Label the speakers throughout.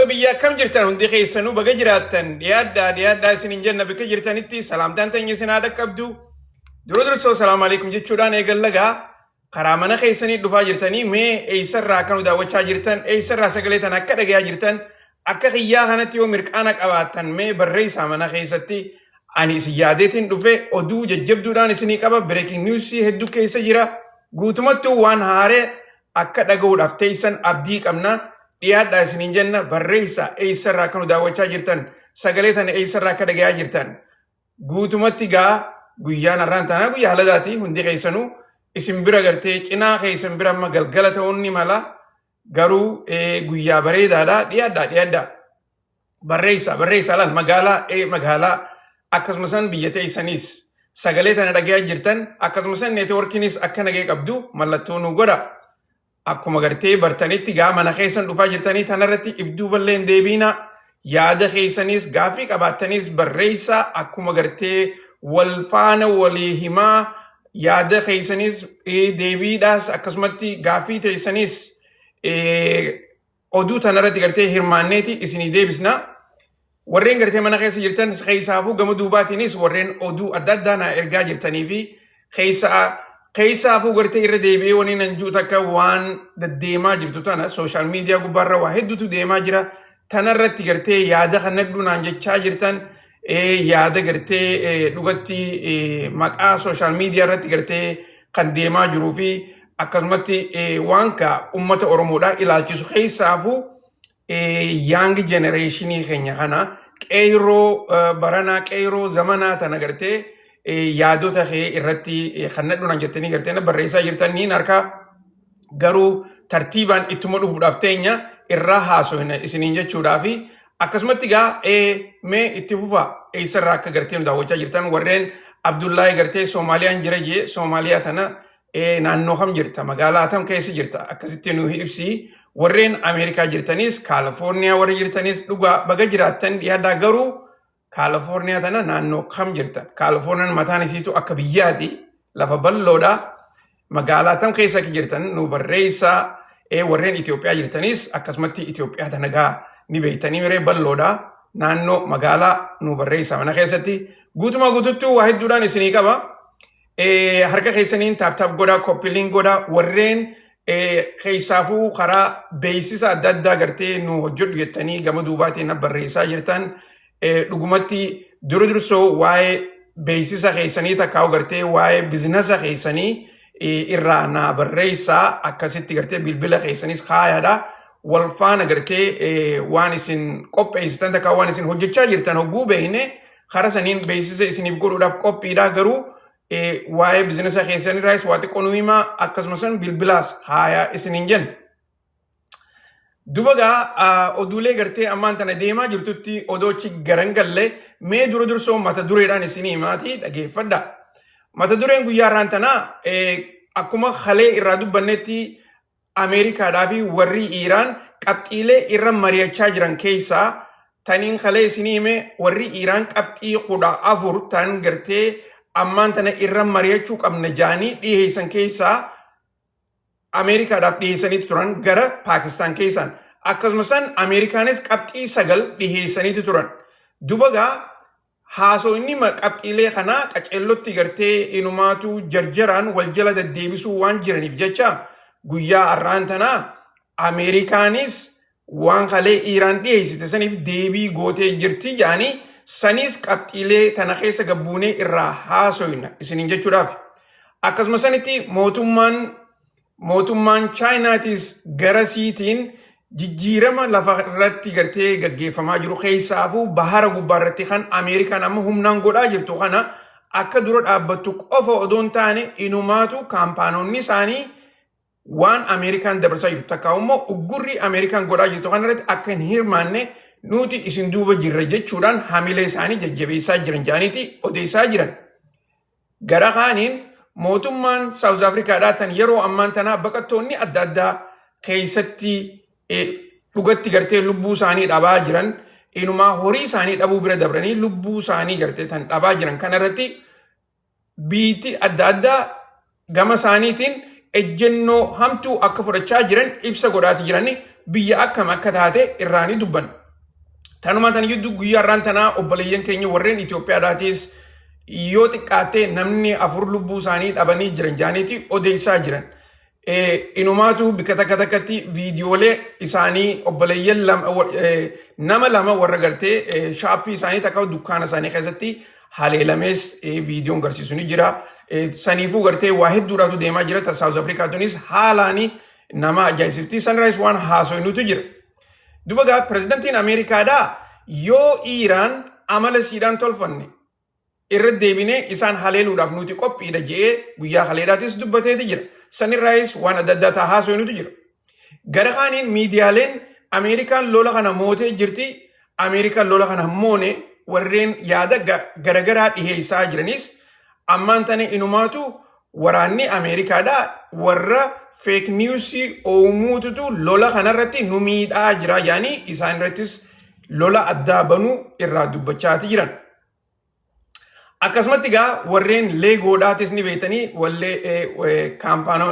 Speaker 1: biyya kam jirtan hundi keessanuu baga jiraattan dhiyaaddaa isinin jenna bika jirtanitti salaamtaan teenya isin haa dhaqqabdu. Dursoo salaamu alaikum jechuudhaan eegallagaa karaa mana keessanii dhufaa jirtanii mee eessarraa kan daawwachaa jirtan eessarraa sagalee tan akka dhagayaa jirtan akka xiyyaa kanatti yoo mirqaana qabaattan mee barreessaa mana keessatti ani isin yaadeetiin dhufe oduu jajjabduudhaan isinii qaba. Breaking news hedduu keessa jira. Guutumattuu waan haaree akka dhaga'uudhaaf teessan abdii qabna. Dhiyaadhaa isiniin jenna barreessaa eessarraa kan daawwachaa jirtan sagalee tana eessarraa akka dhagayaa jirtan guutumatti gaa guyyaan har'aan tanaa guyyaa haladaati hundi keessanuu isin bira gartee cinaa keessan bira amma galgala ta'uun ni mala garuu guyyaa bareedaadha. Dhiyaadhaa barreessaa lan magaalaa akkasumas biyya teessanis sagalee tana dhagayaa jirtan akkasumas neetwoorkiinis akka nagee qabdu mallattoo nu godha. Akkuma gartee bartanitti gaa mana keessan dhufaa jirtanii tanarratti ibduu balleen deebiina yaada keessanis gaafii qabaattanis barreessaa akkuma gartee wal faana walii himaa yaada keessanis deebiidhaas akkasumatti gaafii teessanis oduu tanarratti gartee hirmaanneeti isinii deebisna. Warreen gartee mana keessa jirtan keessaafuu gama duubaatiinis warreen oduu adda addaa na ergaa jirtanii fi keessaafuu gartee irra deebi'ee wani nan jiru takka waan deddeemaa jirtu tana sooshaal miidiyaa gubbaarra waa hedduutu deemaa jira. Tanarratti gartee yaada kanadhu naan jechaa jirtan yaada gartee dhugatti maqaa sooshaal miidiyaa irratti gartee kan deemaa jiruu fi akkasumatti waan ka ummata Oromoodhaa ilaalchisu keessaafuu young generation keenya kana qeerroo baranaa qeerroo zamanaa tana gartee yaadota kee irratti kannadhuunaan jettanii gartee barreessaa jirtaniin harkaa garuu tartiibaan ittuma dhufuudhaaf teenya irraa haasofna isiniin jechuudhaa fi akkasumatti gaa mee itti fufa eessarraa akka gartee daawwachaa jirtan warreen Abdullaahi gartee Soomaaliyaan jira jee Soomaaliyaa tana naannoo kam jirta magaalaa tam keessa jirta akkasitti nu ibsi. Warreen Ameerikaa jirtanis Kaalifoorniyaa warra jirtanis dhugaa baga jiraattan dhiyaadhaa garuu Kaalifoorniyaa tana naannoo kam jirtan? Kaalifoorniyaan mataan isiitu akka biyyaati lafa bal'oodha. Magaalaa tam keessa jirtan nu barreessaa. Warreen Itoophiyaa jirtanis akkasumatti Itoophiyaa tana gaa ni beektanii miree bal'oodha. Naannoo magaalaa nu barreessaa mana keessatti guutumaa guututtuu waa hedduudhaan isinii qaba. Harka keessaniin taap godhaa koppiliin godhaa warreen keessaafuu karaa beeksisa adda addaa gartee nu hojjedhu jettanii gama duubaatiin barreessaa jirtan. Dhugumatti dursoo waa'ee beeksisa keessanii takkaa'u gartee waa'ee biizinasa keessanii irraa na barreessaa akkasitti gartee bilbila keessanis kaayaadha. Wal faana gartee waan isin qopheessitan takkaa'u waan isin hojjechaa jirtan hogguu beekne karaa saniin beeksisa isiniif godhuudhaaf qophiidha garuu waa'ee biizinasa keessanirraas waa xiqqoo nu himaa akkasumas bilbilaas kaayaa isiniin jenna. Dubagaa oduulee gartee ammaan tana deemaa jirtutti odoochi garangalle mee dursoo mata dureedhaan isinii himaatii dhageeffadha. Mata dureen guyyaa irraan tanaa akkuma halee irraa dubbannetti Ameerikaadhaa fi warri Iiraan qabxiilee irra mari'achaa jiran keessaa taniin halee isinii hime warri Iiraan qabxii 14 tan gartee ammaan tana irra mari'achuu qabna jaanii dhiheessan keessaa Ameerikaadhaaf dhiheessaniitu turan gara Paakistaan keessaan akkasumas Ameerikaanis qabxii 9 dhiheessaniitu turan. Dubagaa haasoo inni qabxiilee kanaa qaceellotti gartee inumaatu jarjaraan wal jala deddeebisuu waan jiraniif jecha guyyaa har'aan tanaa Ameerikaanis waan halee Iiraan dhiheessite saniif deebii gootee jirti jaanii sanis qabxiilee tana keessa gabbuunee irraa haasoyna isiniin jechuudhaaf. Akkasumas sanitti mootummaan Chaayinaatis gara siitiin jijjiirama lafa irratti gartee gaggeeffamaa jiru keessaafuu bahara gubbaa irratti kan Ameerikaan amma humnaan godhaa jirtu kana akka dura dhaabbattu qofa odoon taane inumaatu kaampaanoonni isaanii waan Ameerikaan dabarsaa jirtu takkaa'u immoo uggurri Ameerikaan godhaa jirtu kana irratti akka hin hirmaanne nuti isin duuba jirra jechuudhaan hamilee isaanii jajjabeessaa jiran jaaniiti odeessaa jiran. Gara kaaniin mootummaan Saawuz Afrikaadhaa tan yeroo ammaan tanaa baqattoonni adda addaa keessatti dhugatti gartee lubbuu isaanii dhabaa jiran inumaa horii isaanii dhabuu bira dabranii lubbuu isaanii gartee tan dhabaa jiran kanarratti biitti adda addaa gama isaaniitiin ejjennoo hamtuu akka fudhachaa jiran ibsa godhaati jirani biyya akkam akka taate irraanii dubban. Tanuma tan yiddu guyyaa irraan tanaa obboleeyyan keenya warreen Itoophiyaadhaatis yoo xiqqaatte namni 4 lubbuu isaanii dhabanii jiran jaaniiti odeessaa jiran. Inumaatu bika takkatti viidiyoolee isaanii obboleeyyan nama lama warra gartee shaappii isaanii takka dukkaana isaanii keessatti haleelamees viidiyoon garsiisu ni jira. Saniifuu gartee waa hedduudhaatu deemaa jira. Ta South Africaatunis haalaani nama ajaa'ibsiiftii Sunrise waan haaso'inutu jira. Duba gaa pirezidantiin Ameerikaadhaa yoo Iiraan amala siidhaan tolfanne irra deebinee isaan haleeluudhaaf nuti qophiidha jedhee guyyaa haleedhaatis dubbateeti jira. Sunrise waan adda addaa haaso'inutu jira. Gara kaaniin miidiyaaleen Ameerikaan lola kana mootee jirti. Ameerikaan lola kana moone warreen yaada garagaraa dhiheessaa jiranis ammaan tane inumaatu waraanni Ameerikaadhaa warra fake news oumuututu lola kanarratti nu miidhaa jira. Yaani isaan irrattis lola addaa banuu irraa dubbachaati jiran. Akkasumatti gaa warreen leegoodhaatis ni beetanii wallee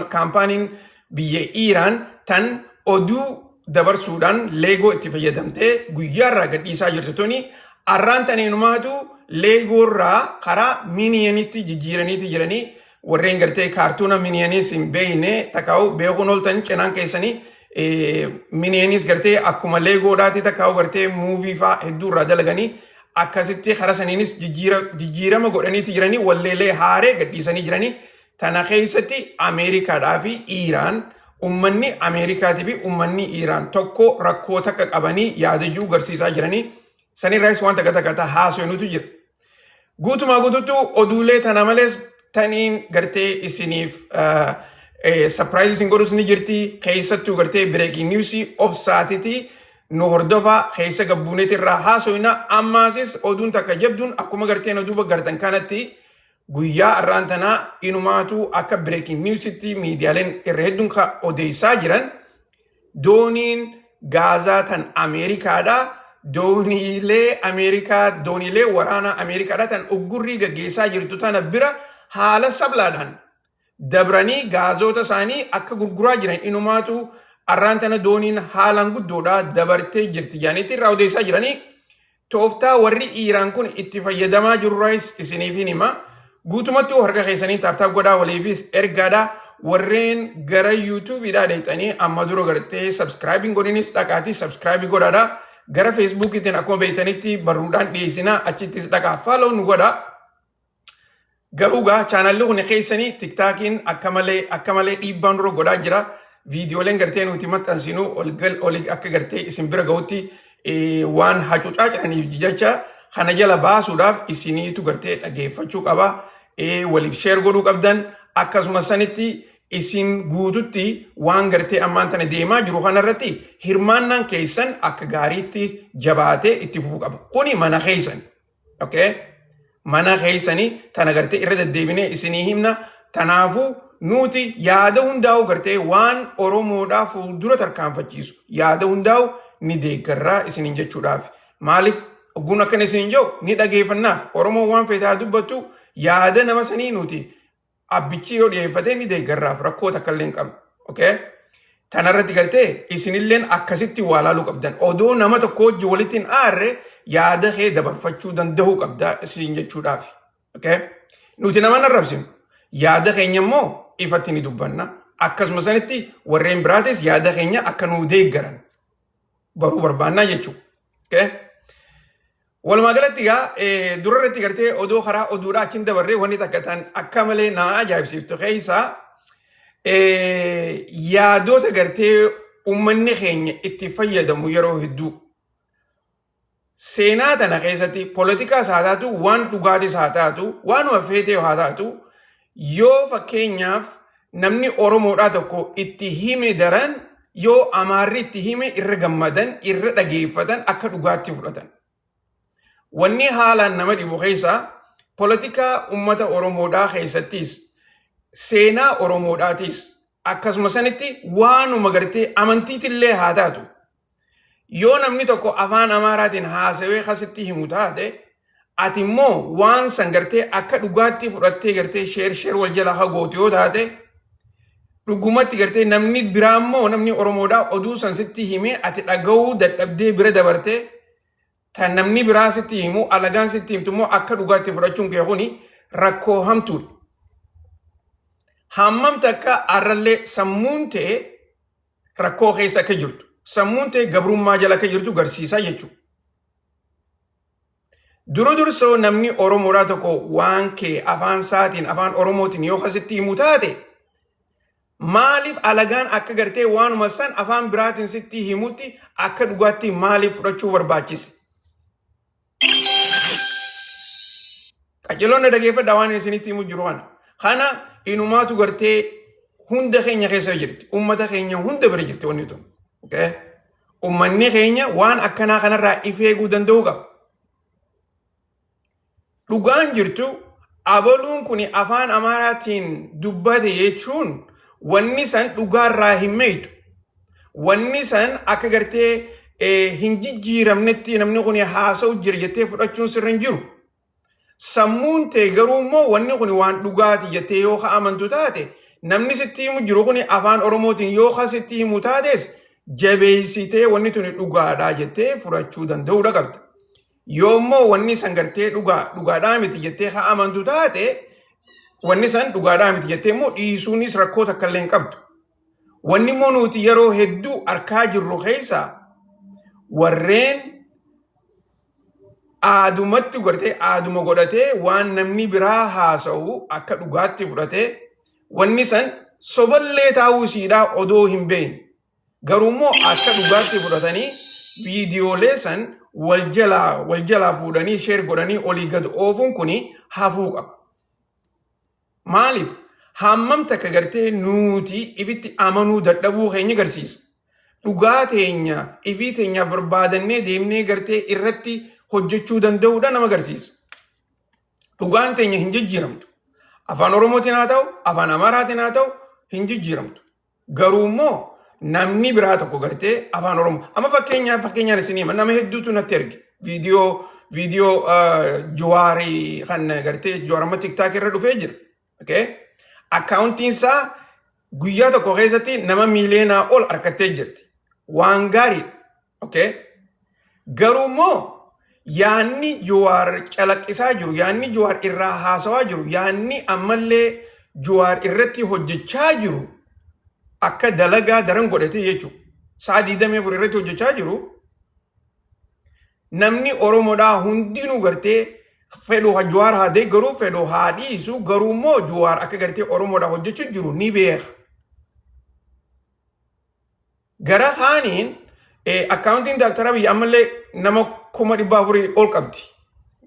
Speaker 1: kaampaaniin biyya Iiraan tan oduu dabarsuudhaan leegoo itti fayyadamtee guyyaarraa gadhiisaa jirtu tuni arraan taneenumaatu leegoorraa karaa miniyanitti jijjiiraniiti jiranii warreen gartee kaartuuna miniyaniis hin beeyne takkaa'u beekuun oltan cinaan keessanii miniyaniis gartee akkuma leegoodhaati takkaa'u gartee muuvii faa hedduurraa dalaganii akkasitti karaa saniinis jijjiirama godhaniiti jiranii walleelee haaree gadhiisanii jiranii tana keessatti Ameerikaadhaa fi Iiraan ummanni Ameerikaatii fi ummanni Iiraan tokko rakkoo takka qabanii yaadajuu garsiisaa jiranii sanirraas waan takka haaso'inutu jira. Guutumaa guutuutu oduulee tana malees taniin gartee isiniif surprise isin godhus ni jirti. Keessattuu gartee breaking news obsaatiti nu hordofaa keessa gabbuuneetirraa haaso'ina ammaasis oduun takka jabduun akkuma garteen oduu gartan kanatti guyyaa arraan tanaa inumaatu akka breaking newsitti miidiyaaleen irra hedduun ka odeessaa jiran dooniin gaazaa tan Ameerikaadhaa dooniilee waraana Ameerikaadhaa tan uggurrii gaggeessaa jirtu tana bira haala sablaadhaan dabranii gaazota isaanii akka gurguraa jiran inumaatu arraan tana dooniin haalaan guddoodhaa dabartee jirti jaaniitti irraa odeessaa jiranii tooftaa warri Iiraan kun itti fayyadamaa jirurraayis isiniifin hima. Guutumattuu harka keessanii taaptaa godhaa waliifis ergaadhaa warreen gara YouTubeidhaa deexanii amma dura gartee subscribing godhinis dhaqaatii subscribe godhaadhaa gara Facebookittiin akkuma beektanitti barruudhaan dhiyeessinaa achittis dhaqaa follow nu godhaa. Garuu gaa chaanalli kun keessanii TikTokiin akka malee dhiibbaan dura godhaa jira. Viidiyooleen gartee nuti maxxansinu oli akka gartee isin bira ga'utti waan hacuucaa jiraniif jecha kana jala baasuudhaaf isiniitu gartee dhageeffachuu qaba. Waliif share godhuu qabdan akkasumas sanitti isin guututti waan gartee ammaan tana deemaa jiru kanarratti hirmaannaan keessan akka gaariitti jabaatee itti fufuu qaba. Kuni mana keessan. Okay? Mana keessanii tana gartee irra deddeebinee isinii himna. Tanaafuu nuti yaada hundaa'u gartee waan Oromoodhaa fuuldura tarkaanfachiisu yaada hundaa'u ni deeggarraa isiniin jechuudhaaf. Maaliif ogguun akkana isiniin jiru ni dhageeffannaaf Oromoo waan feetaa dubbattu yaada nama sanii nuti abbichi yoo dhiyeeffatee ni deeggarraaf rakkoo takka illee hin qabnu. Okay? Tanarratti gartee isinilleen akkasitti waa laaluu qabdan. Odoo nama tokko wajji walitti hin aarre yaada kee dabarfachuu danda'uu qabdaa isiniin jechuudhaaf. Okay? Nuti nama narrabsinu. Yaada keenya immoo ifatti ni dubbanna. Akkasuma sanitti warreen biraatis yaada keenya akka nuu deeggaran baruu barbaannaa jechuudha. Okay? Walumaa galatti gaa durarratti gartee odoo karaa oduudhaa achiin dabarree wanni takka ta'an akka malee nama ajaa'ibsiiftu keessaa yaadota gartee ummanni keenya itti fayyadamu yeroo hedduu seenaa tana keessatti poolitikaas haa taatu waan dhugaatis haa taatu waanuma feetee haa taatu yoo fakkeenyaaf namni Oromoodhaa tokko itti hime daran yoo Amaarri itti hime irra gammadan irra dhageeffatan akka dhugaatti fudhatan. Wanni haalaan nama dhibu keessaa poolitikaa ummata Oromoodhaa keessattis seenaa Oromoodhaatis akkasuma sanitti waanuma gartee amantiitillee haa taatu yoo namni tokko afaan Amaaraatiin haasawee kasitti himu taate ati immoo waan san gartee akka dhugaatti fudhattee gartee sheer wal jala hagootu yoo taate dhugumatti gartee namni biraa immoo namni Oromoodhaa oduu san sitti himee ati dhaga'uu dadhabdee bira dabartee tan namni biraa sitti himu alagaan sitti himtu immoo akka dhugaatti fudhachuun kee kuni rakkoo hamtuudha. Hammam takka arrallee sammuun ta'e rakkoo keessa akka jirtu sammuun ta'e gabrummaa jala akka jirtu garsiisaa jechuudha. Dursoo namni Oromoodhaa tokko waan kee afaan isaatiin afaan Oromootiin yoo asitti himu taate maaliif alagaan akka gartee waanuma san afaan biraatiin sitti himutti akka dhugaatti maaliif fudhachuu barbaachise? Qajeelonni dhageeffadhaa waan isinitti himu jiru kana inumaatu gartee hunda keenya keessa jirti. Uummata keenya hunda bira jirti wanni tun. Uummanni keenya waan akkanaa kanarraa of eeguu danda'uu qaba. Dhugaan jirtu abaluun kun afaan Amaaraatiin dubbate jechuun wanni san dhugaarraa hin meeytu. Wanni san akka gartee hin jijjiiramnetti namni kun haasa'u jira jettee fudhachuun sirra hin jiru. Sammuun ta'e garuu immoo wanni kun waan dhugaati jettee yoo amantu taate namni sitti himu jiru kun afaan Oromootiin yoo sitti himu taates jabeessitee wanni tuni dhugaadhaa jettee fudhachuu danda'uudha qabda. Yoommoo wanni san gartee dhugaadhaa miti jettee amantu taate wanni san dhugaadhaa miti jettee immoo dhiisuunis rakkoo takka illee hin qabdu. Wanni immoo nuti yeroo hedduu arkaa jirru keessa warreen aadumatti gartee aaduma godhatee waan namni biraa haasa'u akka dhugaatti fudhatee wanni san soballee taa'uu isiidhaa odoo hin beekne. Garuu immoo akka dhugaatti fudhatanii viidiyoolee san wal jalaa fuudhanii sheer godhanii olii gad oofuun kuni hafuu qaba. Maaliif? Hammam takka gartee nuti ifitti amanuu dadhabuu keenya garsiisa. Dhugaa teenya ifii teenyaaf barbaadannee deemnee gartee irratti hojjechuu danda'uudha nama garsiisa. Dhugaan teenya hin jijjiiramtu. Afaan Oromootiin haa ta'u, afaan Amaaraatiin haa ta'u hin jijjiiramtu. Garuu immoo namni biraa tokko gartee afaan Oromoo. Amma fakkeenyaan isin hima nama hedduutu natti erge. Viidiyoo Jawaarii kan gartee Jawaarama TikTok irra dhufee jira. Akkaawuntiin isaa guyyaa tokko keessatti nama miiliyoonaa ol harkattee jirti. Waan gaariidha. Garuu immoo yaanni Jawaar calaqqisaa jiru, yaanni Jawaar irraa haasawaa jiru, yaanni ammallee Jawaar irratti hojjechaa jiru akka dalagaa daran godhatee jechuudha. Sa'a 24 irratti hojjechaa jiru namni Oromoodhaa hundinuu gartee fedhu Jawaar haa deeggaruu fedhu haa dhiisu garuu immoo Jawaar akka gartee Oromoodhaa hojjechaa jiru ni beeka. Gara haaniin akkaawuntiin Dr. Abiy ammallee nama 400,000 ol qabdi.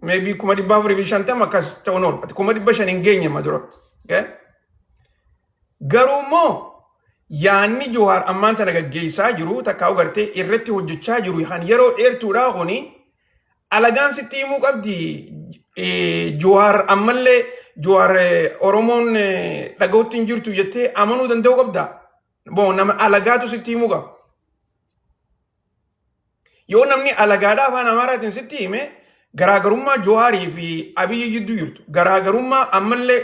Speaker 1: Maybe 450 akkas ta'uun ol. 500 hin geenye madura. Garuu immoo yaanni Jawaar ammaan tana gaggeessaa jiru takkaa'u gartee irratti hojjechaa jiru kan yeroo dheertuudhaa kuni alagaan sitti himuu qabdi. Jawaar ammallee Jawaar Oromoon dhaga'utti hin jirtu jettee amanuu danda'uu qabda. Bon nama alagaatu sitti himuu qaba. Yoo namni alagaadhaa afaan Amaaraatiin sitti hime garaagarummaa Jawaarii fi Abiyyi jidduu jirtu. Garaagarummaa ammallee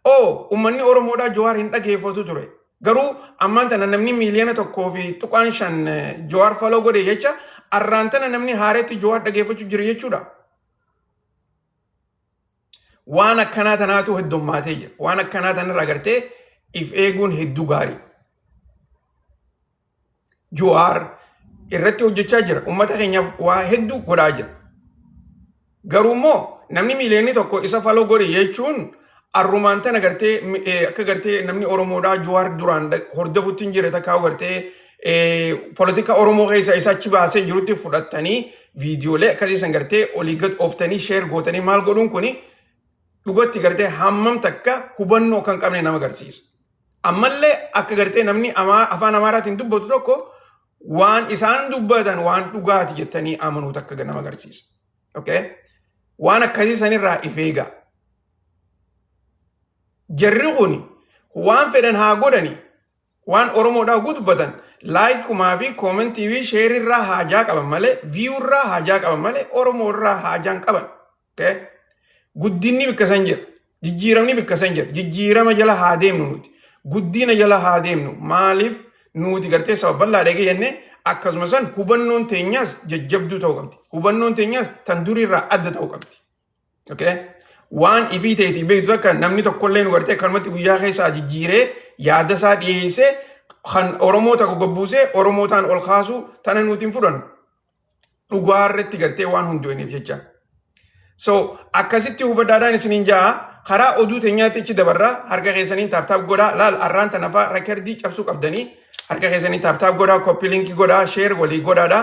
Speaker 1: uummanni Oromoodhaa Jawaar hin dhageeffatu ture. Garuu ammaan tana namni miiliyoona 1.5 Jawaar follow godhe jecha arraan tana namni haareetti Jawaar dhageeffachuu jira jechuudha. Waan akkanaa tanaatu heddummaatee jira. Waan akkanaa tanarraa gartee if eeguun hedduu gaarii. Jawaar irratti hojjechaa jira. Uummata keenyaaf waa hedduu godhaa jira. Garuu immoo namni miiliyoonni 1 isa follow godhe jechuun arrumaan tana gartee akka gartee namni Oromoodhaa Jawaar duraan hordofutti hin jirre takkaa'u gartee politika Oromoo keessa isa achi baasee jirutti fudhattanii viidiyoolee akkasiisan gartee olii gad ooftanii sheer gootanii maal godhuun kuni dhugatti gartee hammam takka hubannoo kan qabne nama agarsiisa. Ammallee akka gartee namni afaan Amaaraatiin dubbatu tokko waan isaan dubbatan waan dhugaati jettanii amanuu takka nama agarsiisa. Waan akkasiisanirraa if eegaa. Jarri kuni waan fedhan haa godhani waan Oromoodhaa dubbatan laayikumaa fi koomentii fi sheerirraa haajaa qaban malee viiyuurraa haajaa qaban malee Oromoorraa haajaan qaban. Guddinni bikka san jira. Jijjiiramni bikka san jira. Jijjiirama jala haa deemnu nuti. guddina jala haa deemnu maaliif nuti gartee sababa bal'aa dhagee jenne akkasuma san hubannoon teenyaas jajjabduu ta'uu qabdi. Hubannoon teenyaas tan duriirraa adda ta'uu qabdi. Okay? Waan ifii ta'eetii beektu akka namni tokkollee nu gartee akkanumatti guyyaa keessaa jijjiiree yaada isaa dhiyeessee kan Oromoota goggobuusee Oromootaan ol kaasuu tana nuti hin fudhannu. Dhugaa irratti gartee waan hundooniif jecha. So akkasitti hubadhaadhaan isiniin jaa karaa oduu teenyaatti ichi dabarraa harka keessaniin taaptaap godhaa laal arraan tanafaa reekerdii cabsuu qabdanii harka keessaniin taaptaap godhaa koppii linkii godhaa sheer walii godhaadhaa.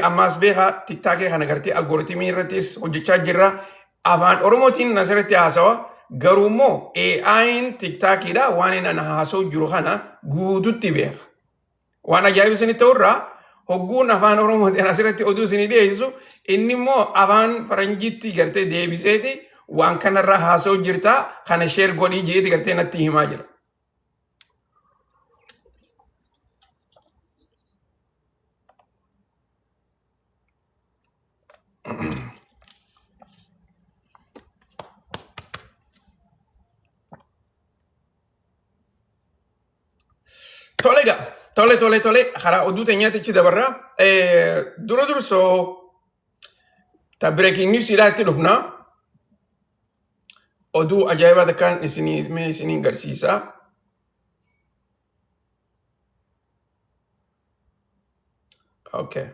Speaker 1: Ammaas beekaa tiktaakee kana gartee algooritimii irrattis hojjechaa jirra. Afaan Oromootiin asirratti haasawa garuu immoo AI'n tiktaakiidha waan inni ana haasa'u jiru kana guututti beeka. Waan ajaa'iba isinii ta'urraa hogguun afaan Oromootiin asirratti oduu isinii dhiyeessu inni immoo afaan Faranjiitti gartee deebiseeti waan kanarraa haasa'u jirta kana sheer godhii jeeti gartee natti himaa jira. Tole karaa oduu teenyaatti ichi dabarraa dura dursoo ta breaking newsiidhaa itti dhufna oduu ajaa'ibaa takkaan isiniin garsiisa. Okay.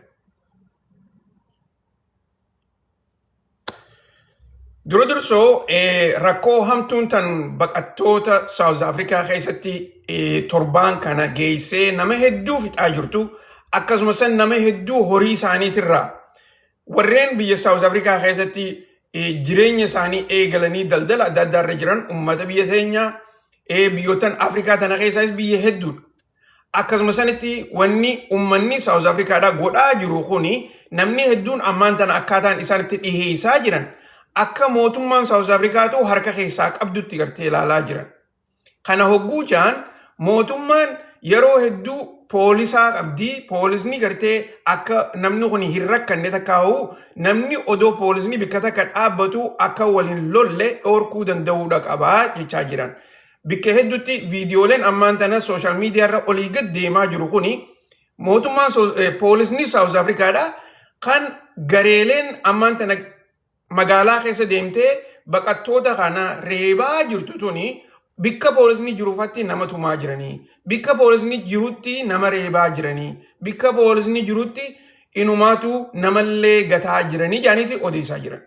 Speaker 1: Dura dursoo rakkoo hamtuun tan baqattoota South Africa keessatti torbaan kana geessee nama hedduu fixaa jirtu akkasumas nama hedduu horii isaaniitirraa warreen biyya South Africa keessatti jireenya isaanii eegalanii daldala adda addaarra jiran ummata biyya teenyaa biyyoottan Afrikaa tana keessaas biyya hedduudha. Akkasumas sanitti wanni ummanni South Africaadhaa godhaa jiru kuni namni hedduun ammaan tana akkaataan isaanitti dhiheessaa jiran akka mootummaan South Africaatu harka keessaa qabdutti gartee ilaalaa jiran. Kana hogguu jaan mootummaan yeroo hedduu poolisaa qabdii poolisni gartee akka namni kun hin rakkanne takkaa'u namni odoo poolisni bikka takka dhaabbatu akka waliin lolle dhorkuu danda'uudha qabaa jechaa jiran. Bikka hedduutti viidiyooleen ammaan tana sooshaal miidiyaarra olii gad deemaa jiru kuni mootummaan poolisni South Africaadha kan gareeleen ammaan tana magaalaa keessa deemtee baqattoota kana reebaa jirtu tuni bikka poolisni jiruufatti nama tumaa jiranii bikka poolisni jirutti nama reebaa jiranii bikka poolisni jirutti inumaatu namallee gataa jiranii jaaniiti odeessaa jiran.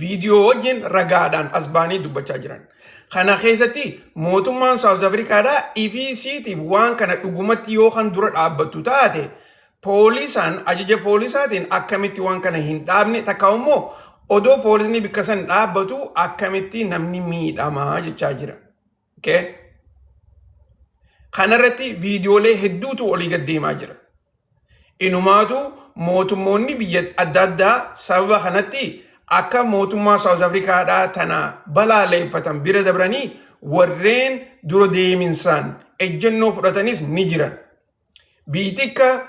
Speaker 1: Viidiyoo wajjin ragaadhaan asbaanii dubbachaa jiran. Kana keessatti mootummaan South Africaadhaa ifisiitiif waan kana dhugumatti yoo kan dura dhaabbattu taate poolisaan ajaja poolisaatiin akkamitti waan kana hin dhaabne takka immoo odoo poolisni bikka san dhaabbatu akkamitti namni miidhamaa jechaa jira. Okay? Kanarratti viidiyoolee hedduutu olii gad deemaa jira. Inumaatu mootummoonni biyya adda addaa sababa kanatti akka mootummaa South Africaadhaa tana balaaleeffatan bira dabranii warreen dura deeminsaan ejjennoo fudhatanis ni jiran. Biitikka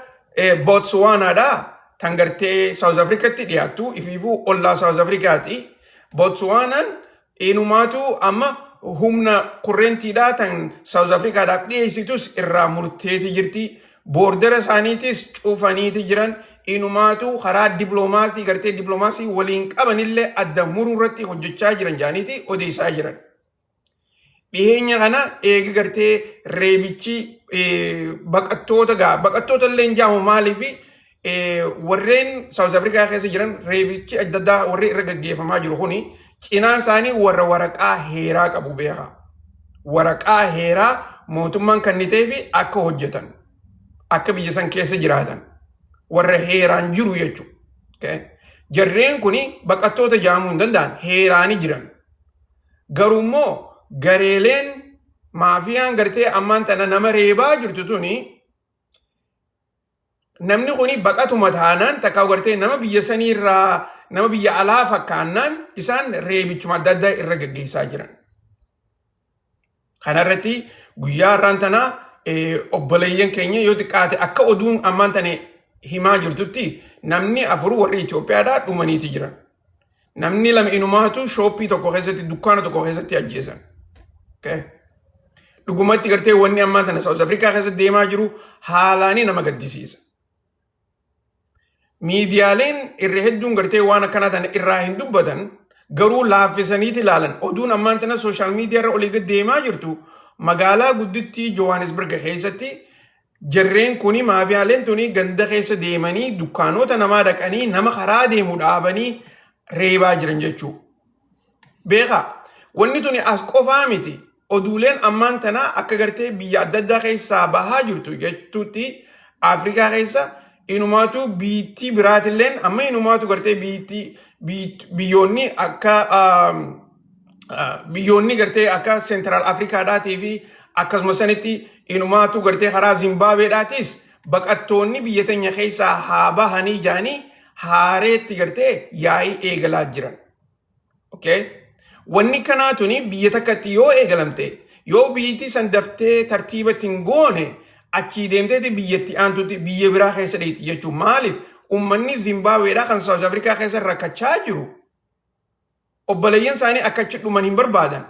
Speaker 1: Botswanaadhaa tan gartee South Africaatti dhiyaattu ifiifuu ollaa South Africaati. Botswanaan inumaatu amma humna kurrentiidhaa tan South Africaadhaaf dhiyeessitus irraa murteeti jirti. Boordara isaaniitis cufaniiti jiran. Inumaatu karaa diploomaasii gartee diploomaasii waliin qabanillee adda muruu irratti hojjechaa jiran jaaniiti odeessaa jiran. Dhiyeenya kana eegi gartee reebichi baqattoota illee hin jaamu maaliifi warreen South Africa keessa jiran reebichi adda addaa warri irra gaggeeffamaa jiru kuni cinaan isaanii warra waraqaa heeraa qabu beeka. Waraqaa heeraa mootummaan kennitee fi akka hojjetan akka biyya san keessa jiraatan. Warra heeraan jiru jechuudha. Okay? Jarreen kuni baqattoota jaamuu hin danda'an heeraanii jiran. Garuu immoo gareeleen maafiyaan gartee ammaan tana nama reebaa jirtu tuni namni kuni baqatuma taanaan takkaa gartee nama biyya saniirraa nama biyya alaa fakkaannaan isaan reebichuma adda addaa irra gaggeessaa jiran. Kanarratti guyyaa har'aan tanaa obboleeyyan keenya yoo xiqqaate akka oduun ammaan tane himaa jirtutti namni afur warri Itoophiyaadhaa dhumaniiti jiran. Namni lama inumaatu shooppii tokko keessatti dukkaana tokko keessatti ajjeesan. Okay? dhugumatti gartee wanni ammaa tana South Africa keessatti deemaa jiru haalaanii nama gaddisiisa. Miidiyaaleen irra hedduun gartee waan akkanaa tana irraa hin dubbatan garuu laaffisaniiti ilaalan. Oduun ammaan tana sooshaal miidiyaa irra olii gad deemaa jirtu magaalaa guddittii Johannesburg keessatti jarreen kuni maafiyaaleen tuni ganda keessa deemanii dukkaanota namaa dhaqanii nama karaa deemu dhaabanii reebaa jiran jechuu. Beekaa wanni tuni as qofaa miti. Oduuleen ammaan tanaa akka gartee biyya adda addaa keessaa bahaa jirtu jechuutti Afrikaa keessa inumaatu biitti biraatilleen amma inumaatu gartee biyyoonni akka biyyoonni gartee akka Central Afrikaadhaatii fi akkasuma sanitti inumaatu gartee karaa Zimbaabeedhaatis baqattoonni biyya teenya keessaa haa bahanii jaanii haareetti gartee yaa'ii eegalaa jiran. Okay? Wanni kanaatuni biyya takkatti yoo eegalamte yoo biyyatti san daftee tartiibatti hin goone achii deemteeti biyyatti aantutti biyya biraa keessa dheetti jechuun maaliif ummanni Zimbaabeedhaa kan South Afrikaa keessa rakkachaa jiru obboleeyyan isaanii akkachi dhuman hin barbaadan.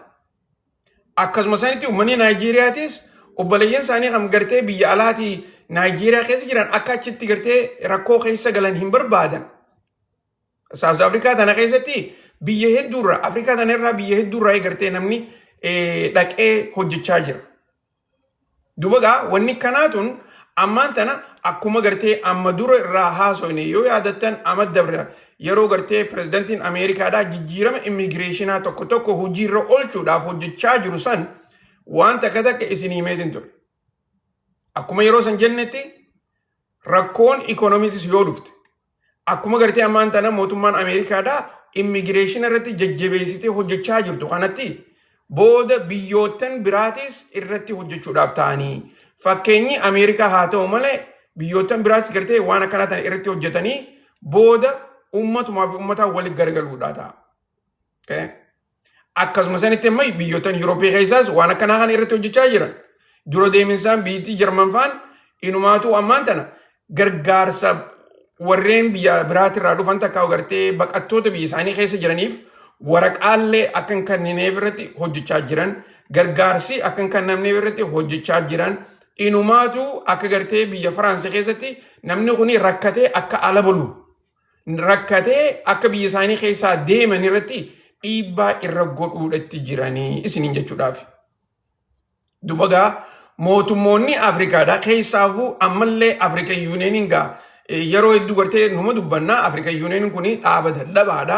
Speaker 1: Akkasuma sanitti ummanni Naayijeeriyaatis obboleeyyan isaanii kan gartee biyya alaatii Naayijeeriyaa keessa jiran akka achitti gartee rakkoo keessa galan hin barbaadan. South Afrikaa tana keessatti biyya hedduurra Afrikaa tana irraa biyya hedduurraa gartee namni dhaqee hojjechaa jira. Dubagaa wanni kanaatun ammaan tana akkuma gartee amma dura irraa haasoine yoo yaadattan amma dabra yeroo gartee pirezidantiin Ameerikaadhaa jijjiirama immigireeshinaa tokko tokko hojiirra oolchuudhaaf hojjechaa jiru san waan takka takka isin himeetin ture. Akkuma yeroo san jennetti rakkoon ikoonomiitis yoo dhufte akkuma gartee ammaan tana mootummaan Ameerikaadhaa immigireeshinii irratti jajjabeessitee hojjechaa jirtu kanatti booda biyyootan biraatis irratti hojjechuudhaaf ta'anii fakkeenyi Ameerikaa haa ta'u malee biyyootan biraatis gartee waan akkanaa tan irratti hojjetanii booda ummatumaa fi ummataa walitti gargaluudhaa ta'a. Okay? Akkasuma sanitti immoo biyyootan Yurooppii keessaas waan akkanaa kan irratti hojjechaa jiran dura deeminsaan biyyattii Jarman faan inumaatu ammaan tana gargaarsa warreen biyya biraatirraa dhufan takkaa gartee baqattoota biyya isaanii keessa jiraniif waraqaalee akka hin kennineef irratti hojjechaa jiran gargaarsi akka hin kennamneef irratti hojjechaa jiran inumaatu akka gartee biyya Faransii keessatti namni kun rakkatee akka ala bulu rakkatee akka biyya isaanii keessaa deeman irratti dhiibbaa irra godhuudhatti jiranii isiniin jechuudhaaf. Dubagaa mootummoonni Afrikaadhaa keessaafuu ammallee Afrika Yuuniyeeniin gaa yeroo hedduu gartee numa dubbannaa Afrika Yuuniyeeniin kun dhaaba dadhabaadha.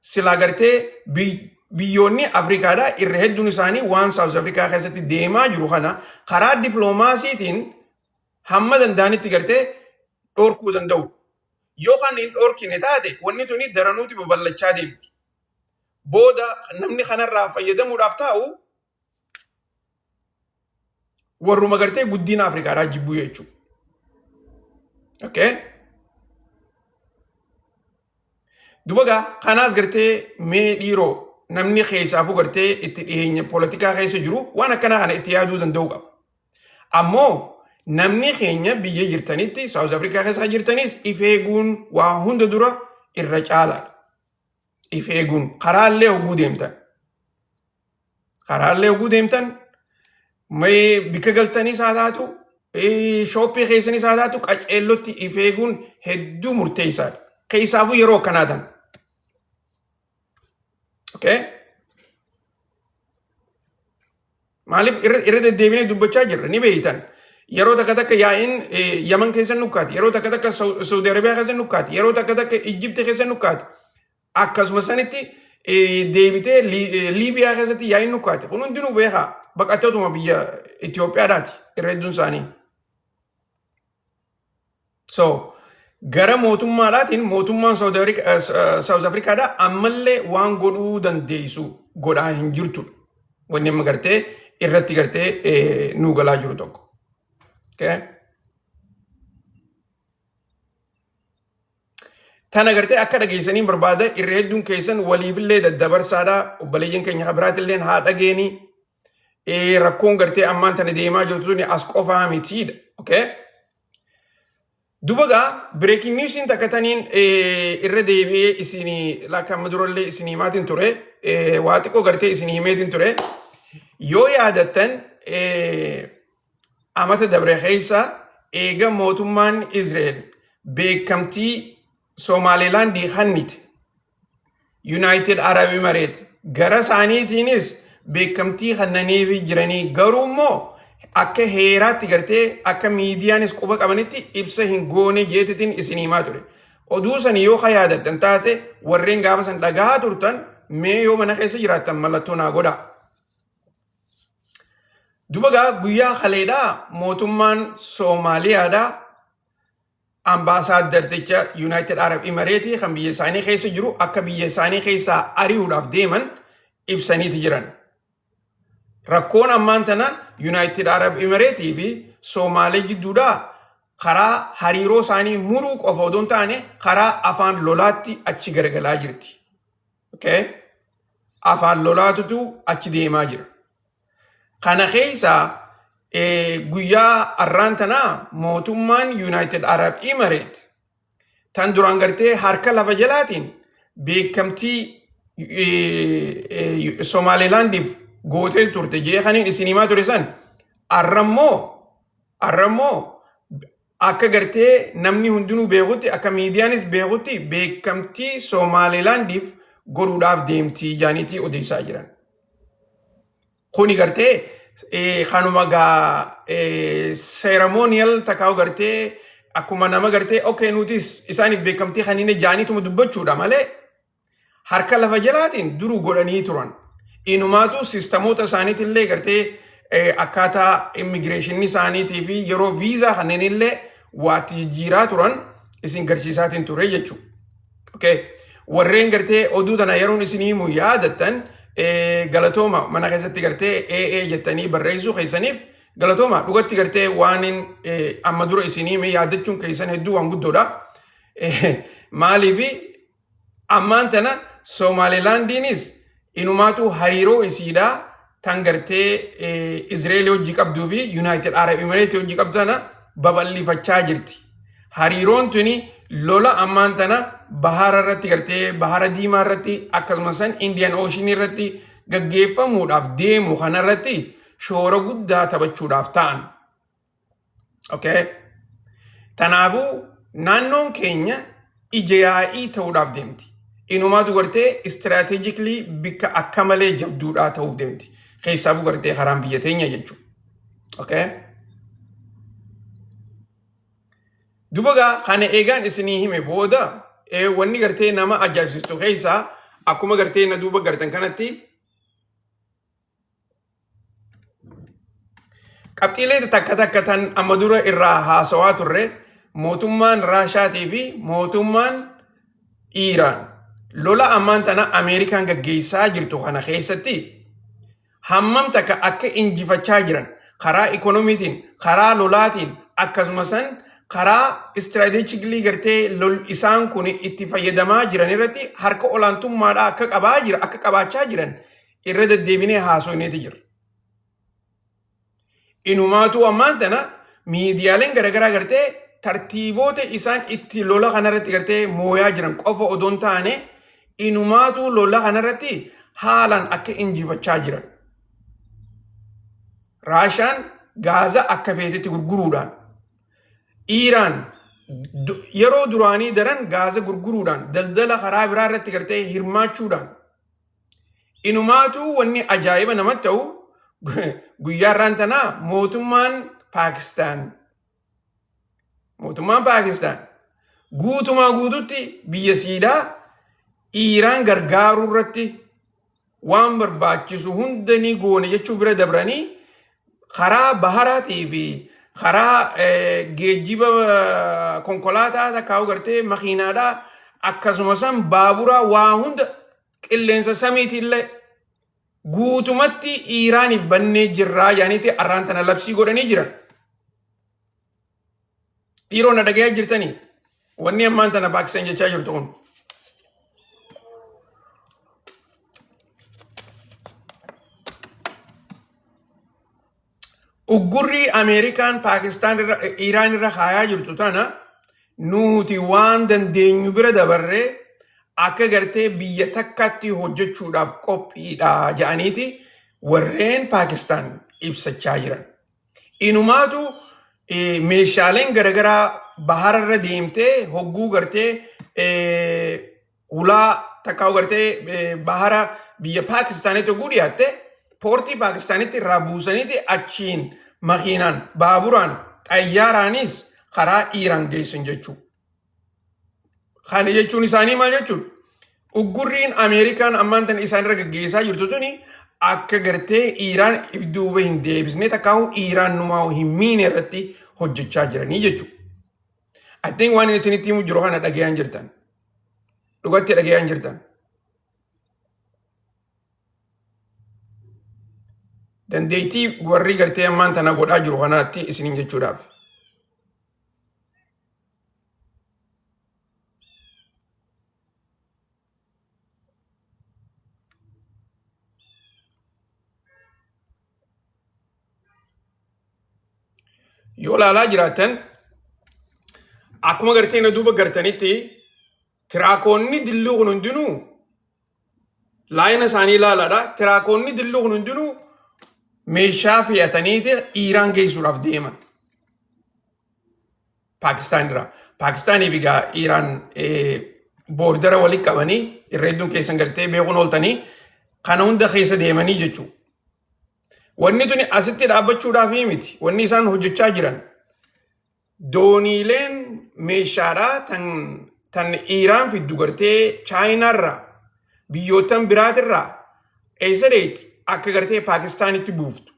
Speaker 1: Silaa gartee biyyoonni Afrikaadhaa irra hedduun isaanii waan South Afrikaa keessatti deemaa jiru kana karaa dippiloomaasiitiin hamma danda'anitti gartee dhorkuu danda'u. Yoo kan hin dhorkine taate wanni tuni daranuuti babal'achaa deemti. Booda namni kanarraa fayyadamuudhaaf taa'u warruma gartee guddina Afrikaadhaa jibbuu jechuudha. Okay? Dubagaa kanaas gartee mee dhiiroo namni keessaafuu gartee itti dhiyeenya poolitikaa keessa jiru waan akkanaa kana itti yaaduu danda'u qaba. Ammoo namni keenya biyya jirtanitti South Afrikaa keessa jirtanis if eeguun waa hunda dura irra caalaadha. If eeguun karaallee hogguu deemtan. Karaallee hogguu deemtan mee bika galtanii haa taatu shooppii keessanis haa taatu qaceellotti if eeguun hedduu murteessaadha. Keessaafuu yeroo akkanaa tan. Okay? Maaliif irra deddeebinee dubbachaa jirra ni beeytan. Yeroo takka takka yaa'iin Yaman keessa nukkaati. Yeroo takka takka Saudi Arabiyaa keessa nukkaati. Yeroo takka takka Ijipti keessa nukkaati. Akkasuma sanitti deebitee Liibiyaa keessatti yaa'iin nukkaati. Kun hundinuu beekaa baqattootuma biyya Itoophiyaadhaati irra hedduun isaanii. So gara mootummaadhaatiin mootummaan South Afrikaadhaa ammallee waan godhuu dandeessu godhaa hin jirtu. Wanni amma gartee irratti gartee nuu galaa jiru tokko. Okay? Tana gartee akka dhageessanii barbaada irra hedduun keessan waliifillee daddabarsaadhaa obboleeyyan keenya biraatillee haa dhageeni rakkoon gartee ammaan tana deemaa jirtu as qofaa mitiidha. Okay? Dubagaa breaking newsiin takkataniin irra deebi'ee isinii lakkaama durallee isinii maatiin ture waa xiqqoo gartee isinii himeetiin ture yoo yaadattan amata dabre keessa eega mootummaan Israa'el beekamtii Somaalilaandii hannite United Arab Emirates gara isaaniitiinis beekamtii hannaniifi jiranii garuu immoo akka heeraatti gartee akka miidiyaanis quba qabanitti ibsa hin goone jeetitiin isin himaa ture. Oduu san yoo yaadatan taate warreen gaafa san dhagahaa turtan mee yoo mana keessa jiraattan mallattoo naa godhaa. Dubagaa guyyaa kaleedhaa mootummaan Soomaaliyaadhaa ambaasaaddarticha United Arab Emirates kan biyya isaanii keessa jiru akka biyya isaanii keessaa ari'uudhaaf deeman ibsaniiti jiran. Rakkoon ammaan tana United Arab Emirates fi Soomaalee jidduudhaa karaa hariiroo isaanii muruu qofa odoo hin taane karaa afaan lolaatti achi garagalaa jirti. Okay? Afaan lolaatutu achi deemaa jira. Kana keessa guyyaa arraan tanaa mootummaan United Arab Emirates tan duraan gartee harka lafa jalaatiin beekamtii Somaalilaandiif gootee turte jeekaniin isin himaa ture san arrammoo akka gartee namni hundinuu beekutti akka miidiyaanis beekutti beekamtii Somaalilaandiif godhuudhaaf deemtii jaaniitii odeessaa jiran. Kuni gartee kanuma gaa ceremonial takaawu gartee akkuma nama gartee okay nutis isaaniif beekamtii kanine jaaniituma dubbachuudha malee harka lafa jalaatiin duruu godhanii turan. Inumaatu sistemoota isaaniitillee gartee akkaataa immigireeshinii isaaniitii fi yeroo viizaa kanneenillee waatti jijjiiraa turan isin garsiisaatiin ture jechuudha. Okay. Warreen gartee oduu tana yeroon isinii himu yaadattan galatooma mana keessatti gartee jettanii barreessuu keessaniif galatooma dhugatti gartee waan amma dura isinii hime yaadachuun keessan hedduu waan guddoodha. Maaliifi ammaan tana Somaalilaandiinis inumaatu hariiroo isiidhaa tan gartee Israa'eel hojii qabduu fi United Arab Emirates hojii qabdu tana babal'ifachaa jirti. Hariiroon tuni lola ammaan tana bahara irratti gartee bahara diimaa irratti akkasumas Indian Ocean irratti gaggeeffamuudhaaf deemu kanarratti shoora guddaa taphachuudhaaf ta'an. Okay? Tanaafuu naannoon keenya ija yaa'ii ta'uudhaaf deemti. Inumaatu gartee strategically bikka akka malee jabduudhaa ta'uuf deemti. Keessaafuu gartee karaan biyya teenya jechuudha. Okay? Dubagaa kana eegaan isinii hime booda wanni gartee nama ajaa'ibsiistu keessaa akkuma gartee na duuba gartan kanatti qabxiilee takka tan amma dura irraa haasawaa turre mootummaan Raashaatii fi mootummaan Iiraan lola ammaan tana Ameerikaan gaggeessaa jirtu kana keessatti hammam takka akka injifachaa jiran karaa ikonomiitiin karaa lolaatiin akkasumas karaa strategically gartee lol isaan kun itti fayyadamaa jiran irratti harka olaantummaadhaa akka qabaachaa jiran irra deddeebinee haasofneeti jira. Inumaatu ammaan tana miidiyaaleen garagaraa gartee tartiiboota isaan itti lola kanarratti gartee mooyaa jiran qofa odoon taane inumaatu lola kanarratti haalaan akka injifachaa jiran. Raashaan gaaza akka feetetti gurguruudhaan Iiraan yeroo duraanii daran gaaza gurguruudhaan daldala karaa biraa irratti gartee hirmaachuudhaan inumaatu wanni ajaa'iba namatti ta'u guyyaarraan tanaa mootummaan Paakistaan guutumaa guututti biyya siidaa Iiraan gargaaruu irratti waan barbaachisu hunda ni goone jechuu bira dabranii karaa baharaatii fi karaa geejjiba konkolaataa takkaa'u gartee makiinaadhaa akkasumas baabura waa hunda qilleensa samiitillee guutumatti Iiraaniif bannee jirraa yaaniiti arraan tana labsii godhanii jiran. Dhiiroo na dhagayaa jirtanii wanni ammaan tana Paakistaan jechaa jirtu kun. Uggurri Ameerikaan Paakistaan Iiraan irra kaayaa jirtu tana nuti waan dandeenyu bira dabarree akka gartee biyya takkatti hojjechuudhaaf qophiidha jedhaniiti warreen Paakistaan ibsachaa jiran. Inumaatu meeshaaleen garagaraa bahararra deemtee hogguu gartee ulaa takkaa'u gartee bahara biyya Paakistaanitti hogguu dhiyaatte poortii Paakistaanitti irraa buusaniiti achiin makiinaan baaburaan xayyaaraanis karaa Iiraan geessan jechuudha. Kana jechuun isaanii maal jechuudha? Uggurriin Ameerikaan ammaan tan isaanirra gaggeessaa jirtu tuni akka gartee Iiraan if duuba hin deebisne takkaa'u Iiraan numaa hin miine irratti hojjechaa jiranii jechuudha. I think waan isinitti himu jiru kana dhagayaan jirtan. Dhugatti dhagayaan jirtan. Dandeettii warri gartee ammaan tana godhaa jiru kanaatti isiniin jechuudhaaf. Yoo laalaa jiraatan akkuma gartee na duuba gartanitti tiraakoonni dilluu kun hundinuu laayina isaanii ilaalaadha. Tiraakoonni dilluu kun hundinuu meeshaa fe'ataniiti Iiraan geessuudhaaf deeman. Paakistaan irraa. Paakistaaniif egaa Iiraan boordara walitti qabanii irra hedduun keessan gartee beekuun ooltanii kana hunda keessa deemanii jechuudha. Wanni tuni asitti dhaabbachuudhaaf miti. Wanni isaan hojjechaa jiran dooniileen meeshaadhaa tan Iiraan fiddu gartee Chaayinaarraa biyyootan biraatirraa eessa deetti akka gartee Paakistaanitti buuftu.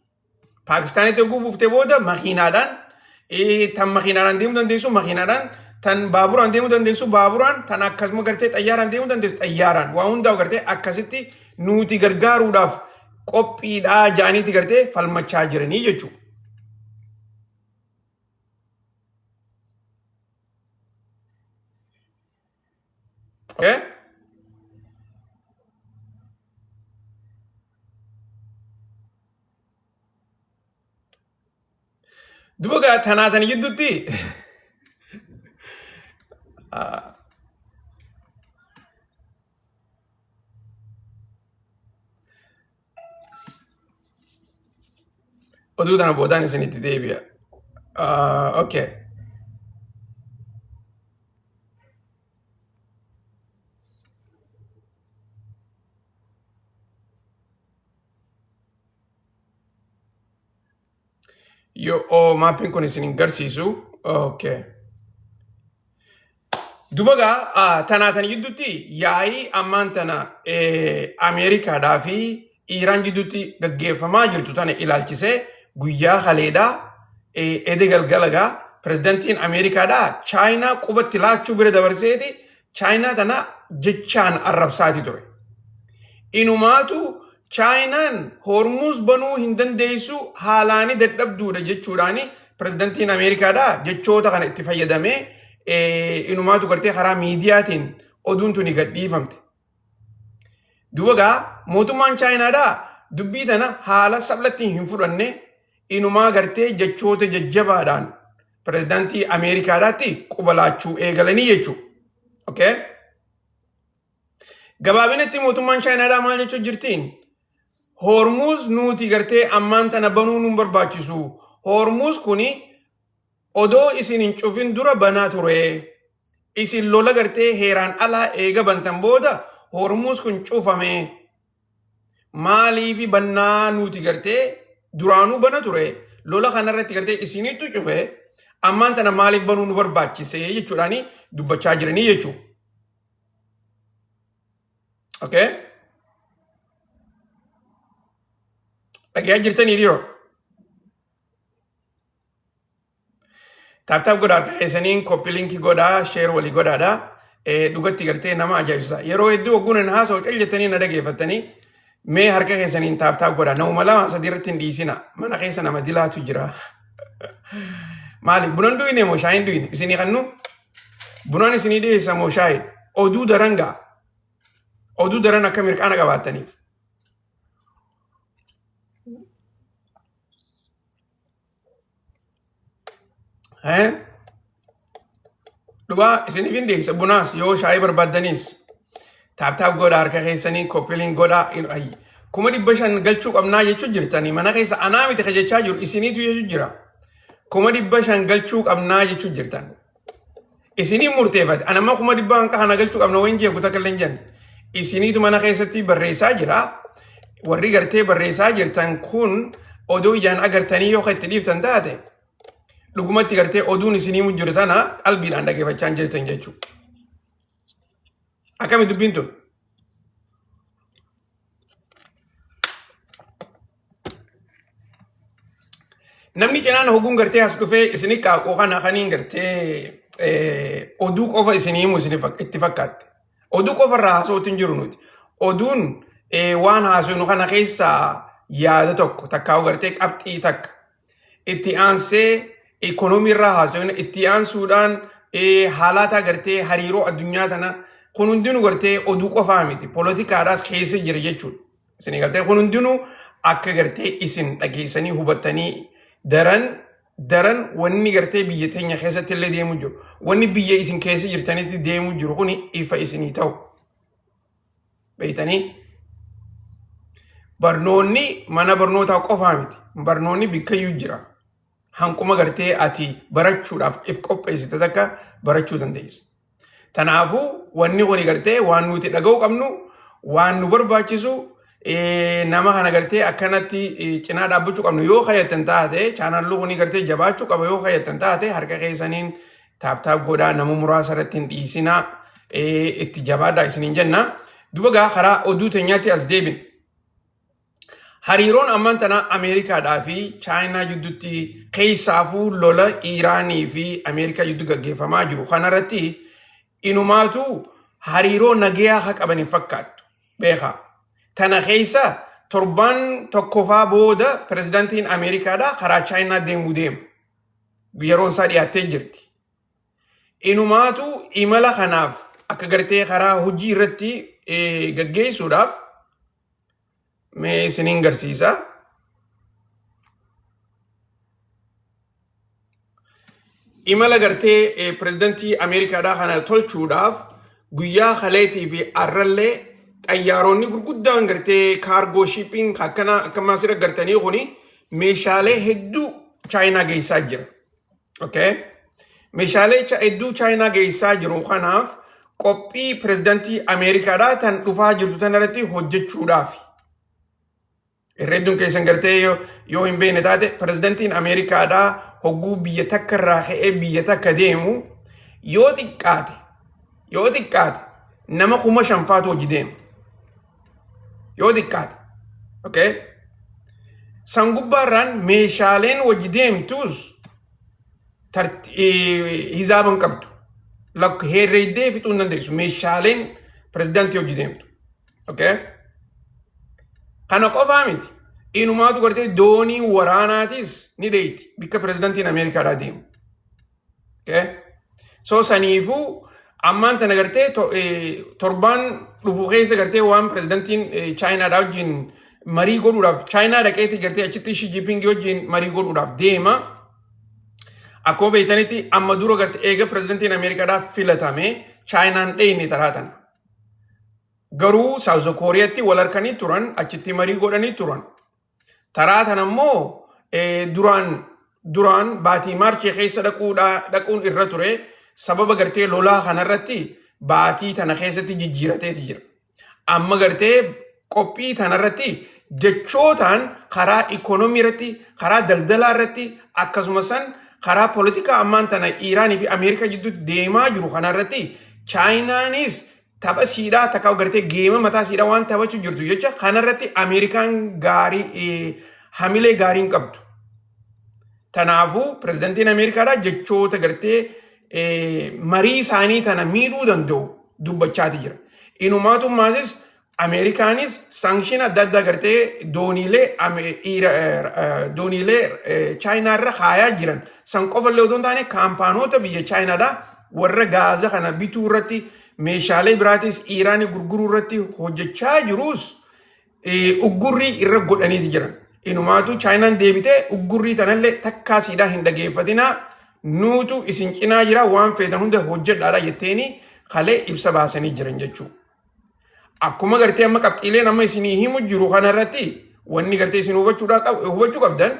Speaker 1: Paakistaanitti hogguu buuftee booda makiinaadhaan tan makiinaadhaan deemuu dandeessu makiinaadhaan tan baaburaan deemuu dandeessu baaburaan tan akkasuma gartee xayyaaraan deemuu dandeessu xayyaaraan waa hundaa'u gartee akkasitti nuti gargaaruudhaaf qophiidhaa jaaniiti gartee falmachaa jiranii jechuudha. Okay? Duuba tanaatan jidduutti oduu tana boodaan isinitti deebi'a. Okay. Maappiin kun isin garsiisu. Okay. Dubagaa tanaatan jidduutti yaa'ii ammaan tana Ameerikaadhaa fi Iiraan jidduutti gaggeeffamaa jirtu tana ilaalchisee guyyaa haleedhaa ede galgalagaa pirezidantiin Ameerikaadhaa Chaayinaa qubatti laachuu bira dabarseeti Chaayinaa tana jechaan arrabsaati ture. Inumaatu Chaayinaan Hormuz banuu hin dandeessu haalaani dadhabduudha jechuudhaani pirezidantiin Ameerikaadhaa jechoota kana itti fayyadamee inumaatu gartee karaa miidiyaatiin oduun tuni gadhiifamte. Dubagaa mootummaan Chaayinaadhaa dubbii tana haala sablatti hin fudhanne inumaa gartee jechoota jajjabaadhaan pirezidantii Ameerikaadhaatti qubalaachuu eegalanii jechuudha. Okay? Gabaabinatti mootummaan Chaayinaadhaa maal jechuu jirtiin? Hormuz nuti gartee ammaan tana banuu nun barbaachisu. Hormuz kuni odoo isin hin cufin dura banaa ture. Isin lola gartee heeraan alaa eega bantan booda Hormuz kun cufame. Maaliifi bannaa nuti gartee duraanuu bana ture. Lola kanarratti gartee isinittu cufe ammaan tana maaliif banuu nu barbaachise jechuudhaani dubbachaa jiranii jechuudha. Okay? Dhagaa jirtanii dhiiroo. Taaptaap godhaa harka keessaniin koppii linkii godhaa sheer walii godhaadha. Dhugatti gartee nama ajaa'ibsa. Yeroo hedduu ogguun haasa'u cal jettanii na dhageeffattanii mee harka keessaniin taaptaap godhaa. Namuma lama sadii irratti hin dhiisina. Mana keessa nama dilaatu jira. Maali? Bunan duyine moo shaayin duyine? Isinii kannu? Bunaan isinii dhiyeessa moo shaayin? Oduu daran gaa. Oduu daran akka mirqaana qabaattaniif. Dhugaa isiniif hin dhiyeessa bunaas yoo shaayii barbaaddaniis taaptaap godhaa harka keessanii koppiliin godhaa kuma dhibba shan galchuu qabnaa jechuu jirtanii mana keessa anaa miti jechaa jiru isiniitu jechuu jira kuma dhibba shan galchuu qabnaa jechuu jirtan isinii murteeffate anamma kuma dhibba hanqa kana galchuu qabna wayin jeeku takkalleen jenna isiniitu mana keessatti barreessaa jira warri gartee barreessaa jirtan kun oduu ijaan agartanii yoo itti dhiiftan taate dhugumatti gartee oduun isinii mujjiru tana qalbiidhaan dhageeffachaa jirtan jechuudha. Akkami dubbiin tun? Namni cinaan hoguun gartee as dhufee isinii qaaqoo kana kaniin gartee oduu qofa isinii himu itti fakkaatte. Oduu qofa irraa haasa'uutu hin jiru nuti. Oduun waan haasa'u kana keessaa yaada tokko takkaa'u gartee qabxii takka itti aansee ekonomii irraa haasa'u itti aansuudhaan haalata gartee hariiroo addunyaa tana kun hundinuu gartee oduu qofaa miti poolitikaadhaas keessa jira jechuudha. Isin gartee kun hundinuu akka gartee isin dhageessanii hubattanii daran wanni gartee biyya teenya keessatti illee deemu jiru wanni biyya isin keessa jirtanitti deemu jiru kun ifa isinii ta'u. Beeytanii barnoonni mana barnootaa qofaa miti barnoonni bikkayyuu jira. Hanquma gartee ati barachuudhaaf if qopheessite takka barachuu dandeessa. Tanaafuu wanni kun gartee waan nuti dhaga'uu qabnu waan nu barbaachisu nama kana gartee akkanatti cinaa dhaabbachuu qabnu yoo fayyadtan taate chaanallu kun gartee jabaachuu qaba yoo fayyadtan taate harka keessaniin taaptaap godhaa nama muraasa irratti hin dhiisinaa itti jabaadhaa isiniin jenna. Dubagaa karaa oduu teenyaatti as deebin. Hariiroon ammaan tana Ameerikaadhaa fi Chaayinaa jidduutti keessaafuu lola Iiraanii fi Ameerikaa jidduu gaggeeffamaa jiru. Kanarratti inumaatu hariiroo nagayaa haa qaban hin fakkaattu. Beekaa. Tana keessa torban tokkofaa booda pirezidaantiin Ameerikaadhaa karaa Chaayinaa deemu. Yeroon isaa dhiyaattee jirti. Inumaatu imala kanaaf akka gartee karaa hojii irratti gaggeessuudhaaf mee isiniin garsiisa. Imala gartee pirezidaantii Ameerikaadhaa kana tolchuudhaaf guyyaa kaleetii fi arrallee xayyaaronni gurguddaan gartee kaargoo shiippiin akkama asirra gartanii kuni meeshaalee hedduu Chaayinaa geessaa jira. Okay? Meeshaalee hedduu Chaayinaa geessaa jiru kanaaf qophii pirezidaantii Ameerikaadhaa tan dhufaa jirtu tanarratti hojjechuudhaaf. Irreedduun keessan gartee yoo hin beekne taate pirezidaantiin Ameerikaadhaa hogguu biyya takka irraa ka'ee biyya takka deemu yoo xiqqaate nama 5,000 hojii deema. Yoo xiqqaate. Okay? San gubbaarraan meeshaaleen hojii deemtus hizaaban qabdu. Herreeddee fixuu hin dandeessu. Meeshaaleen pirezidaantii hojii deemtu. Okay? Kana qofaa miti. Inumaatu gartee doonii waraanaatis ni dheeyti bikka pirezidaantiin Ameerikaadhaa deemu. Okay? So saniifuu ammaan tana gartee torbaan dhufu keessa gartee waan pirezidaantiin Chaayinaadhaa wajjin marii godhuudhaaf Chaayinaa dhaqeetii gartee achitti Xi Jinping wajjin marii godhuudhaaf deema. Akkuma beektanitti amma dura gartee eega pirezidaantiin Ameerikaadhaa filatame Chaayinaan dheeyne taraa tana. Garuu Saawuz Kooriyaatti wal harkanii turan achitti marii godhanii turan. Taraa tana immoo duraan baatii maarchii keessa dhaquun irra ture sababa gartee lolaa kanarratti baatii tana keessatti jijjiirateeti jira. Amma gartee qophii tanarratti jechootaan karaa ikonomii irratti karaa daldalaa irratti akkasumas karaa poolitikaa ammaan tana Iiraanii fi Ameerikaa jidduutti deemaa jiru kanarratti Chaayinaanis tapha siidhaa takka gartee geema mataa siidhaa waan taphachuu jirtu jecha kanarratti Ameerikaan hamilee gaarii hin qabdu. Tanaafuu pirezidaantiin Ameerikaadhaa jechoota gartee marii isaanii tana miidhuu danda'u dubbachaati jira. Inumaatumaasis Ameerikaanis saankshiin adda addaa gartee dooniilee Chaayinaa irra kaayaa jiran san qofallee otoo hin taane kaampaanoota biyya Chaayinaadhaa warra gaaza kana bituu irratti meeshaalee biraatis Iiraanii gurguruu irratti hojjechaa jirus uggurrii irra godhaniiti jiran. Inumaatu Chaayinaan deebitee uggurrii tanallee takkaa siidhaa hin dhageeffatinaa nuutu isin cinaa jira waan feetan hunda hojjedhaadha jetteeni kalee ibsa baasanii jiran jechuudha. akkuma gartee amma qabxiileen amma isinii himu jiru kanarratti wanni gartee isin hubachuu qabdan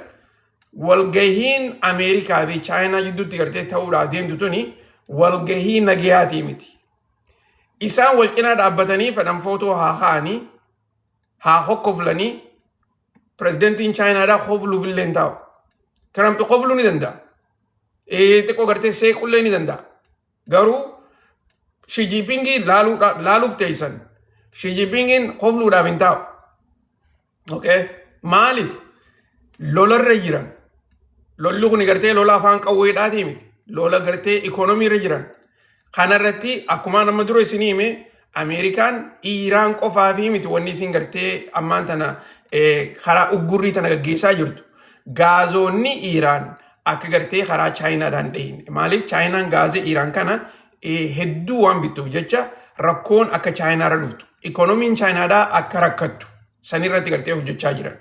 Speaker 1: walgahiin Ameerikaa fi Chaayinaa jidduutti gartee ta'uudhaaf deemtu tuni walgahii nagayaatii miti. Isaan wal cinaa dhaabbatanii fedhan footoo haa kaa'anii haa hokkoflanii pirezidentiin Chaayinaadhaa hofluuf illee hin taa'u. Trump hofluu ni danda'a. Xiqqoo gartee seequllee ni danda'a. Garuu Xi Jinpingii laaluuf teessan. Xi Jinpingiin hofluudhaaf hin taa'u. Maaliif? Lolarra jiran. Lolli kun gartee lola afaan qawweedhaatii miti. Lola gartee ikoonomiirra jiran. Kanarratti akkuma nama dura isinii hime Ameerikaan Iiraan qofaa fi miti wanni isin gartee ammaan tana karaa uggurrii tana gaggeessaa jirtu. Gaazoonni Iiraan akka gartee karaa Chaayinaadhaan dhahin. Maaliif Chaayinaan gaazee Iiraan kana hedduu waan bittuuf jecha rakkoon akka Chaayinaarra dhuftu. Ikoonomiin Chaayinaadhaa akka rakkattu sanirratti gartee hojjechaa jiran.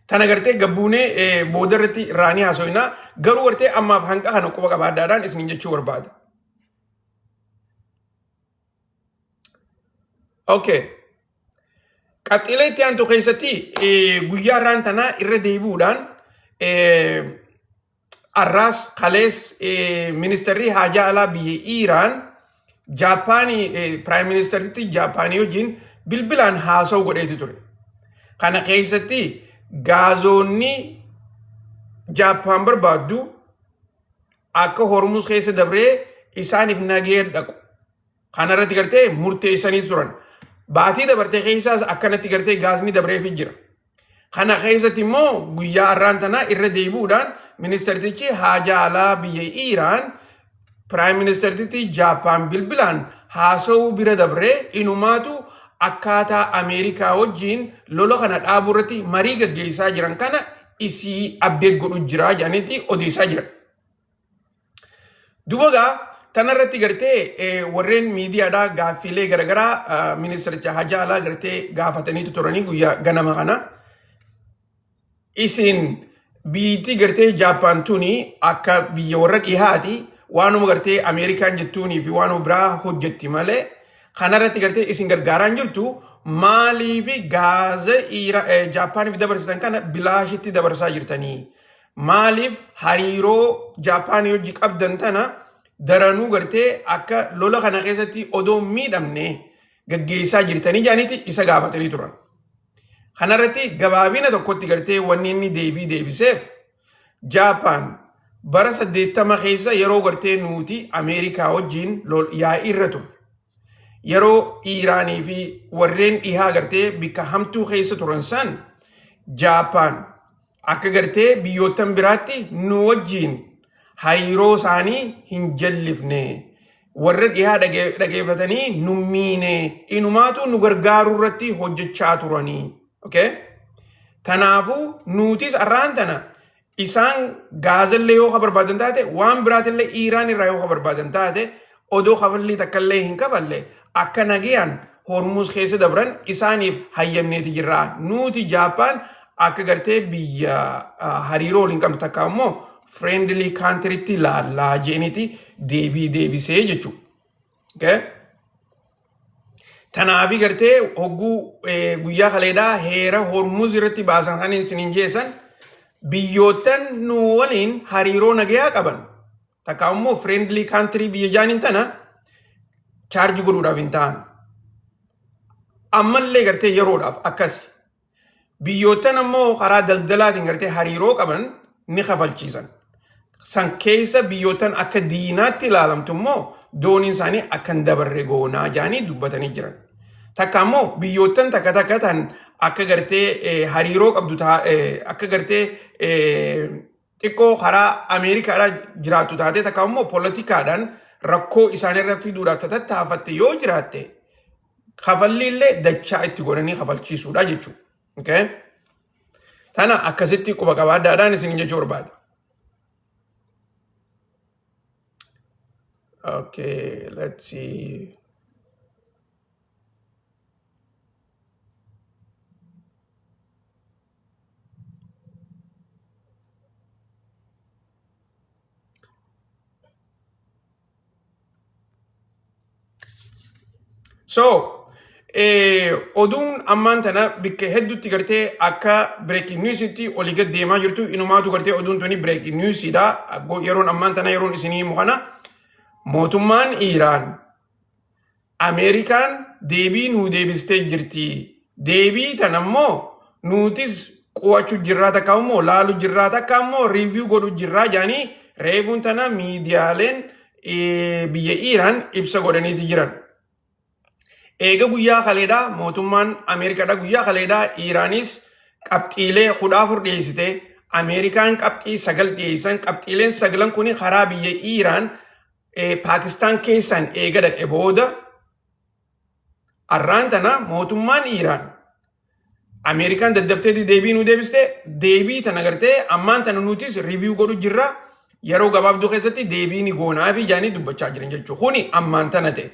Speaker 1: Tana gartee gabbuunee boodarratti raanii haasoinaa garuu gartee ammaaf hanqa kana quba qabaadhaadhaan isin jechuu barbaada. Qaxxiilee itti aantu keessatti guyyaa irraan tanaa irra deebi'uudhaan arraas kalees ministeerri haajaa alaa biyya Iiraan Jaappaanii piraayim ministeeritti Jaappaanii wajjin bilbilaan haasa'u godheeti ture. Kana keessatti gaazoonni Jaappaan barbaaddu akka Hormuz keessa dabree isaaniif nagee dhaqu. Kanarratti gartee murteessanii turan. Baatii dabartee keessaas akkanatti gartee gaazni dabreefii jira. Kana keessatti immoo guyyaa har'aan tanaa irra deebi'uudhaan ministeertichi haajaa alaa biyya Iiraan piraayim ministeertitti Jaappaan bilbilaan haasa'uu bira dabree inumaatu akkaataa Ameerikaa wajjin lola kana dhaabuu irratti marii gaggeessaa jiran kana isii abdeet godhu jira jedhaniiti odeessaa jiran. Dubagaa tanarratti gartee warreen miidiyaadhaa gaaffiilee garaagaraa ministeericha haajaa alaa gartee gaafataniitu turanii guyyaa ganama kana. Isin biitti gartee Jaappaan tuni akka biyya warra dhihaati waanuma gartee Ameerikaan jettuunii fi waanuma biraa hojjetti malee kanarratti gartee isin gargaaraan jirtu maaliifi gaaza Jaappaaniif dabarsitan kana bilaashitti dabarsaa jirtanii? Maaliif hariiroo Jaappaanii hojii qabdan tana daranuu gartee akka lola kana keessatti odoo miidhamne gaggeessaa jirtanii jedhaniiti isa gaafatanii turan. Kanarratti gabaabina tokkotti gartee wanni inni deebiseef Jaappaan bara 80 keessa yeroo gartee nuti Ameerikaa wajjin yaa'ii irra turre. Yeroo Iiraanii fi warreen dhihaa gartee bikka hamtuu keessa turan san Jaappaan akka gartee biyyootan biraatti nu wajjin hariiroo isaanii hin jallifne. Warra dhihaa dhageeffatanii nu miine inumaatu nu gargaaruu irratti hojjechaa turanii. Tanaafuu nutis arraan tana isaan gaazallee yoo barbaadan taate waan biraatillee Iiraan irraa yoo barbaadan taate odoo kafalli takkallee hin kafalle akka nagayaan Hormuz keessa dabran isaaniif hayyamneeti jirra. Nuti Jaappaan akka gartee biyya hariiroo waliin qabnu takka immoo friendly countrytti laallaa jeeniiti deebisee jechuudha. Tanaafi gartee hogguu guyyaa kaleedhaa heera Hormuz irratti baasan kan isiniin jeessan biyyootan nu waliin hariiroo nagayaa qaban takka immoo friendly country biyya jaaniin tana chaarji godhuudhaaf hin ta'an. Ammallee gartee yeroodhaaf akkasi. Biyyootan ammoo karaa daldalaatiin gartee hariiroo qaban ni kafalchiisan. San keessa biyyootan akka diinaatti ilaalamtu immoo dooniin isaanii akka hin dabarre goonaa jaanii dubbatanii jiran. Takka immoo biyyootan takka tan akka gartee hariiroo qabdu akka gartee xiqqoo karaa Ameerikaadhaa jiraattu taate takka immoo poolitikaadhaan rakkoo isaanirra fiduudhaaf tattaafatte yoo jiraatte kafalliillee dachaa itti godhanii kafalchiisuudha jechuudha. Tana akkasitti quba qabaadhaadhaan isin jechuu barbaada. Okay, let's see. oduun ammaan tana bakka hedduutti gartee akka breaking newsitti olii gad deemaa jirtu inumaatu gartee oduun tuni breaking newsidha. Yeroon ammaan tana yeroon isinii himu kana mootummaan Iiraan Ameerikaan deebii nuu deebistee jirti. Deebii tana immoo nuutis qo'achuu jirraa takka immoo laalu jirraa takka immoo review godhu jirraa jaanii reefuun tana miidiyaaleen biyya Iiraan ibsa godhaniiti jiran. Eega guyyaa kaleedhaa mootummaan Ameerikaadhaa guyyaa kaleedhaa Iiraanis qabxiilee 14 dhiyeessite. Ameerikaan qabxii 9 dhiyeessan. Qabxiileen 9 kuni karaa biyya Iiraan Paakistaan keessaan eega dhaqe booda arraan tana mootummaan Iiraan Ameerikaan daddaftee deebii nu deebiste. Deebii tana gartee ammaan tana nutis review godhu jirra. Yeroo gabaabduu keessatti deebii ni goonaa fi jaanii dubbachaa jiran jechuudha. Kuni ammaan tana ta'e.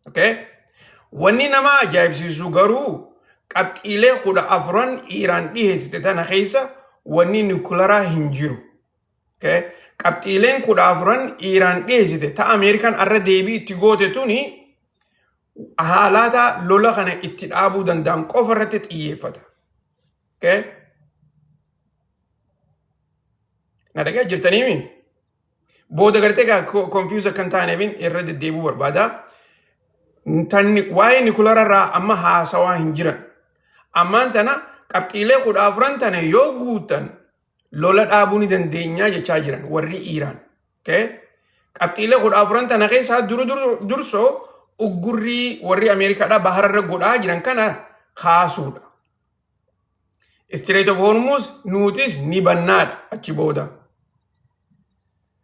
Speaker 1: Okay? Wanni nama ajaa'ibsiisu garuu qabxiilee 14 Iiraan dhiyeessite tana keessa wanni nukleeraa hin jiru. Okay? Qabxiileen 14 Iiraan dhiyeessite ta Ameerikaan arra deebii itti goote tuni haalata lola kana itti dhaabuu danda'an qofa irratti xiyyeeffata. Okay? Na dhagaa jirtaniimi? Booda gartee confuse kan taaneefin irra deddeebuu barbaada. Tanni waa'ee nukleeraa amma haasawaa hin jiran. Ammaan tana qabxiilee 14 tana yoo guutan lola dhaabuu ni dandeenya jechaa jiran warri Iiraan. Okay? Qabxiilee 14 tana keessaa dursoo uggurrii warri Ameerikaadhaa bahararra godhaa jiran kana kaasuudha. Strait of Hormuz nuutis ni bannaadha achi booda.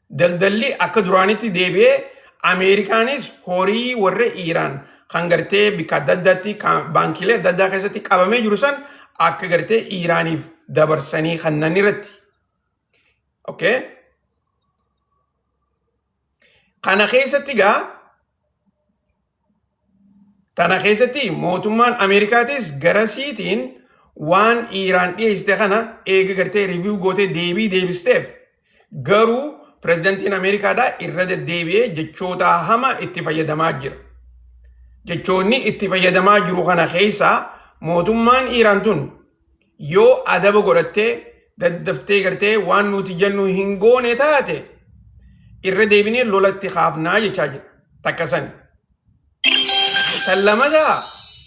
Speaker 1: Daldalli akka duraanitti deebi'ee Ameerikaanis horii warra Iiraan kan gartee bikka adda addaatti baankiilee adda addaa keessatti qabamee jiru san akka gartee Iiraaniif dabarsanii kennan irratti. Okay? Kana keessatti mootummaan Ameerikaatis garasiitiin waan Iiraan dhiyeessite kana eega gartee review gootee deebii deebisteef garuu Prezidantiin Ameerikaadhaa irra deddeebi'ee jechoota hama itti fayyadamaa jira. Jechoonni itti fayyadamaa jiru kana keessaa mootummaan Iiraan tun yoo adaba godhattee daddaftee gartee waan nuti jennu hin goone taate irra deebinee lolatti kaafnaa jechaa jira. Takkasan.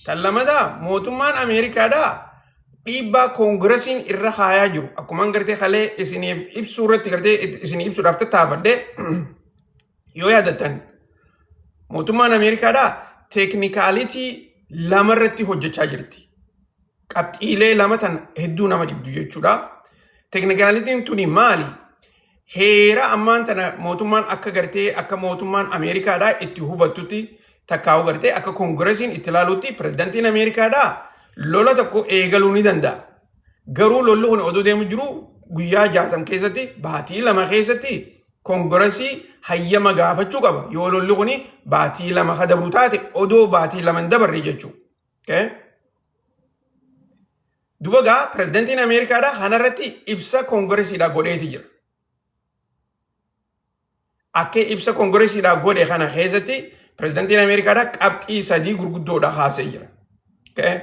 Speaker 1: Tallamadaa mootummaan Ameerikaadhaa dhiibbaa koongiresiin irra haayaa jiru. Akkuma gartee kalee isiniif ibsuu irratti gartee isinii ibsuudhaaf tattaafadhe yoo yaadattan mootummaan Ameerikaadhaa teeknikaalitii lama irratti hojjechaa jirti. Qabxiilee lama tan hedduu nama dhibdu jechuudha. Teeknikaalitiin tuni maali? Heera ammaan tana mootummaan akka gartee akka mootummaan Ameerikaadhaa itti hubattutti takkaa'u gartee akka koongiresiin itti ilaalutti pirezidantiin Ameerikaadhaa lola tokko eegaluu ni danda'a. Garuu lolli kun oduu deemu jiru guyyaa 60 keessatti baatii 2 keessatti koongiresii hayyama gaafachuu qaba. Yoo lolli kun baatii 2 kadabru taate odoo baatii 2 dabarre jechuudha. Okay? Dubagaa pirezidantiin Ameerikaadhaa kanarratti ibsa koongiresiidhaa godheeti jira. Akka ibsa koongiresiidhaa godhe kana keessatti pirezidantiin Ameerikaadhaa qabxii 3 gurguddoodhaa kaasee jira. Okay?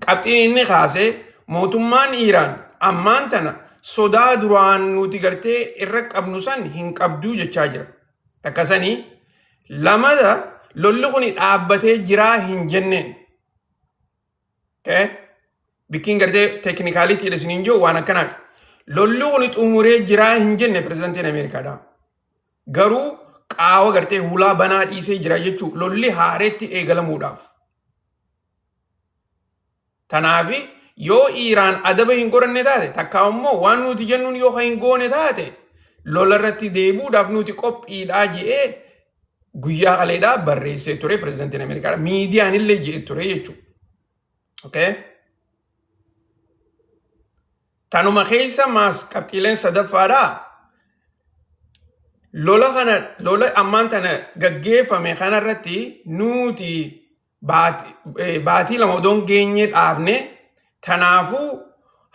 Speaker 1: Qabxiin inni kaasee mootummaan Iiraan ammaan tana sodaa duraan nuti gartee irra qabnu san hin qabduu jechaa jira. Takkasanii lamada lolli kun dhaabbatee jiraa hin jenneen. Okay? Bikkiin gartee teeknikaaliitiidha isiniin jiru waan akkanaati. Lolli kun xumuree jiraa hin jenne pirezidantiin Ameerikaadhaa. Garuu qaawa gartee hulaa banaa dhiisee jira jechuun lolli haareetti eegalamuudhaaf. Tanaafi yoo Iiraan adaba hin godhanne taate takkaa immoo waan nuti jennuun yoo hin goone taate lola irratti deebuudhaaf nuti qophiidhaa je'ee guyyaa kaleedhaa barreessee ture pirezidantiin Ameerikaadhaa. Miidiyaan illee je'ee ture jechuudha. Okay? Tanuma keessa maas qabxiileen sadaffaadhaa. Lola ammaan tana gaggeeffame kanarratti nuti baatii 2 odoon geenye dhaabne tanaafuu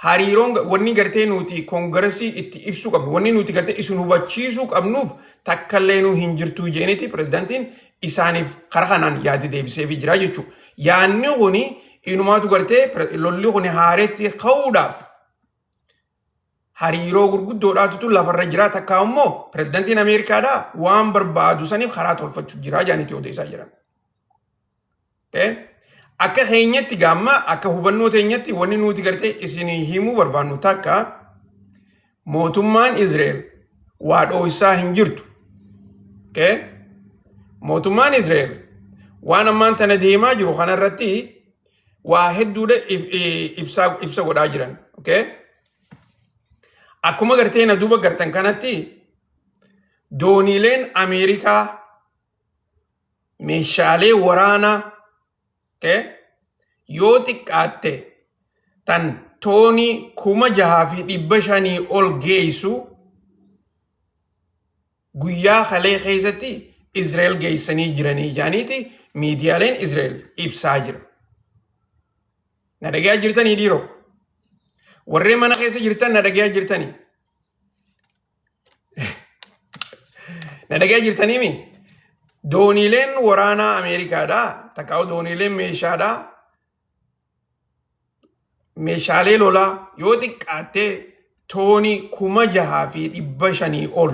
Speaker 1: hariiroon wanni gartee nuti koongiresii itti ibsuu qabnu wanni nuti gartee isin hubachiisuu qabnuuf takkallee nu hin jirtu jeeniti pirezidantiin isaaniif karaa kanaan yaadi deebiseefii jira jechuudha. Yaadni kuni inumaatu gartee lolli kuni haareetti ka'uudhaaf hariiroo gurguddoodhaatu lafarra jira. Takka immoo pirezidantiin Ameerikaadhaa waan barbaadu saniif karaa tolfachuu jira jaanitti odeessaa jiran. Akka keenyatti gaamma akka hubannoo teenyatti wanni nuti gartee isinii himuu barbaannu takka mootummaan Israa'el waa dhoohisaa hin jirtu. Mootummaan Israa'el waan ammaan tana deemaa jiru kanarratti waa hedduudha ibsa godhaa jiran. Akkuma gartee na duuba gartan kanatti dooniileen Ameerikaa meeshaalee waraanaa yoo xiqqaatte tan toonii 6,500 ol geessu guyyaa kalee keessatti Israa'el geessanii jiranii jaaniiti miidiyaaleen Israa'el ibsaa jira. Na dhagaa jirtanii dhiiroo? Warreen mana keessa jirtan na dhagaa jirtanii? Na dhagaa jirtanii mi? Dooniileen waraanaa Ameerikaadhaa takkaa'u dooniileen meeshaalee lolaa yoo xiqqaatte toonii 6,500 ol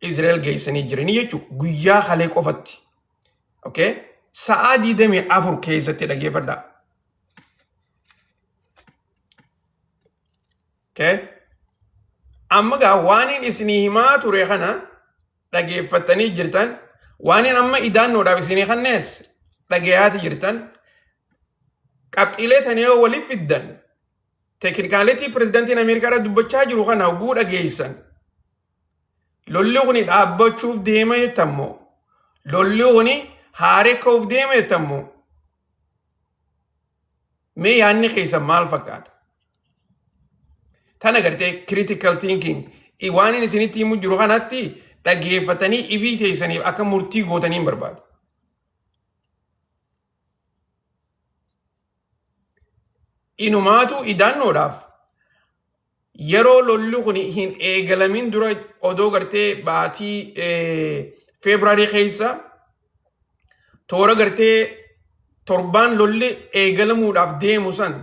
Speaker 1: Israa'el geessanii jiranii jechuudha guyyaa kalee qofatti. Sa'aa 24 keessatti dhageeffadhaa. Amma gaa waan isinii himaa ture kana dhageeffattanii jirtan waan amma idaannoodhaaf isinii kannees dhageeyaati jirtan qabxiilee tanii yoo waliif fiddan teeknikaaleetii pirezidantiin Ameerikaadhaa dubbachaa jiru kana hoguu dhageessan lolli kuni dhaabbachuuf deema jettammoo lolli kuni haaree ka'uuf deema jettammoo mee yaadni keessan maal fakkaata? Tana gartee critical thinking waan isinitti himu jiru kanatti dhageeffatanii ifii teessaniif akka murtii gootaniin barbaadu. Inumaatu idaannoodhaaf yeroo lolli kun hin eegalamin dura odoo gartee baatii Febraarii keessa toora gartee torbaan lolli eegalamuudhaaf deemu san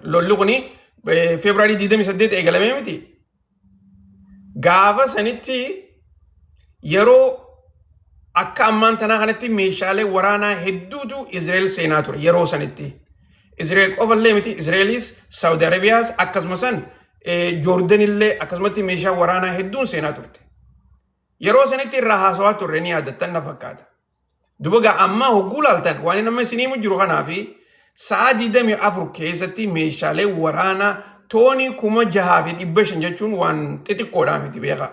Speaker 1: lolli kuni Febraarii 28 eegalamee miti. Gaafa sanitti yeroo akka ammaan tanaa kanatti meeshaalee waraanaa hedduutu Israa'el seenaa ture yeroo sanitti. Israa'el qofallee miti Israa'elis Saudi Arabiyaas akkasumas Joordan illee akkasumatti meeshaa waraanaa hedduun seenaa turte. Yeroo sanitti irraa haasawaa turre ni yaadattan na fakkaata. Dubagaa amma hogguu laaltan waan nama isiniimu jiru kanaafi sa'aa 24 keessatti meeshaalee waraanaa toonii 6,500 jechuun waan xixiqqoodhaa miti beekaa.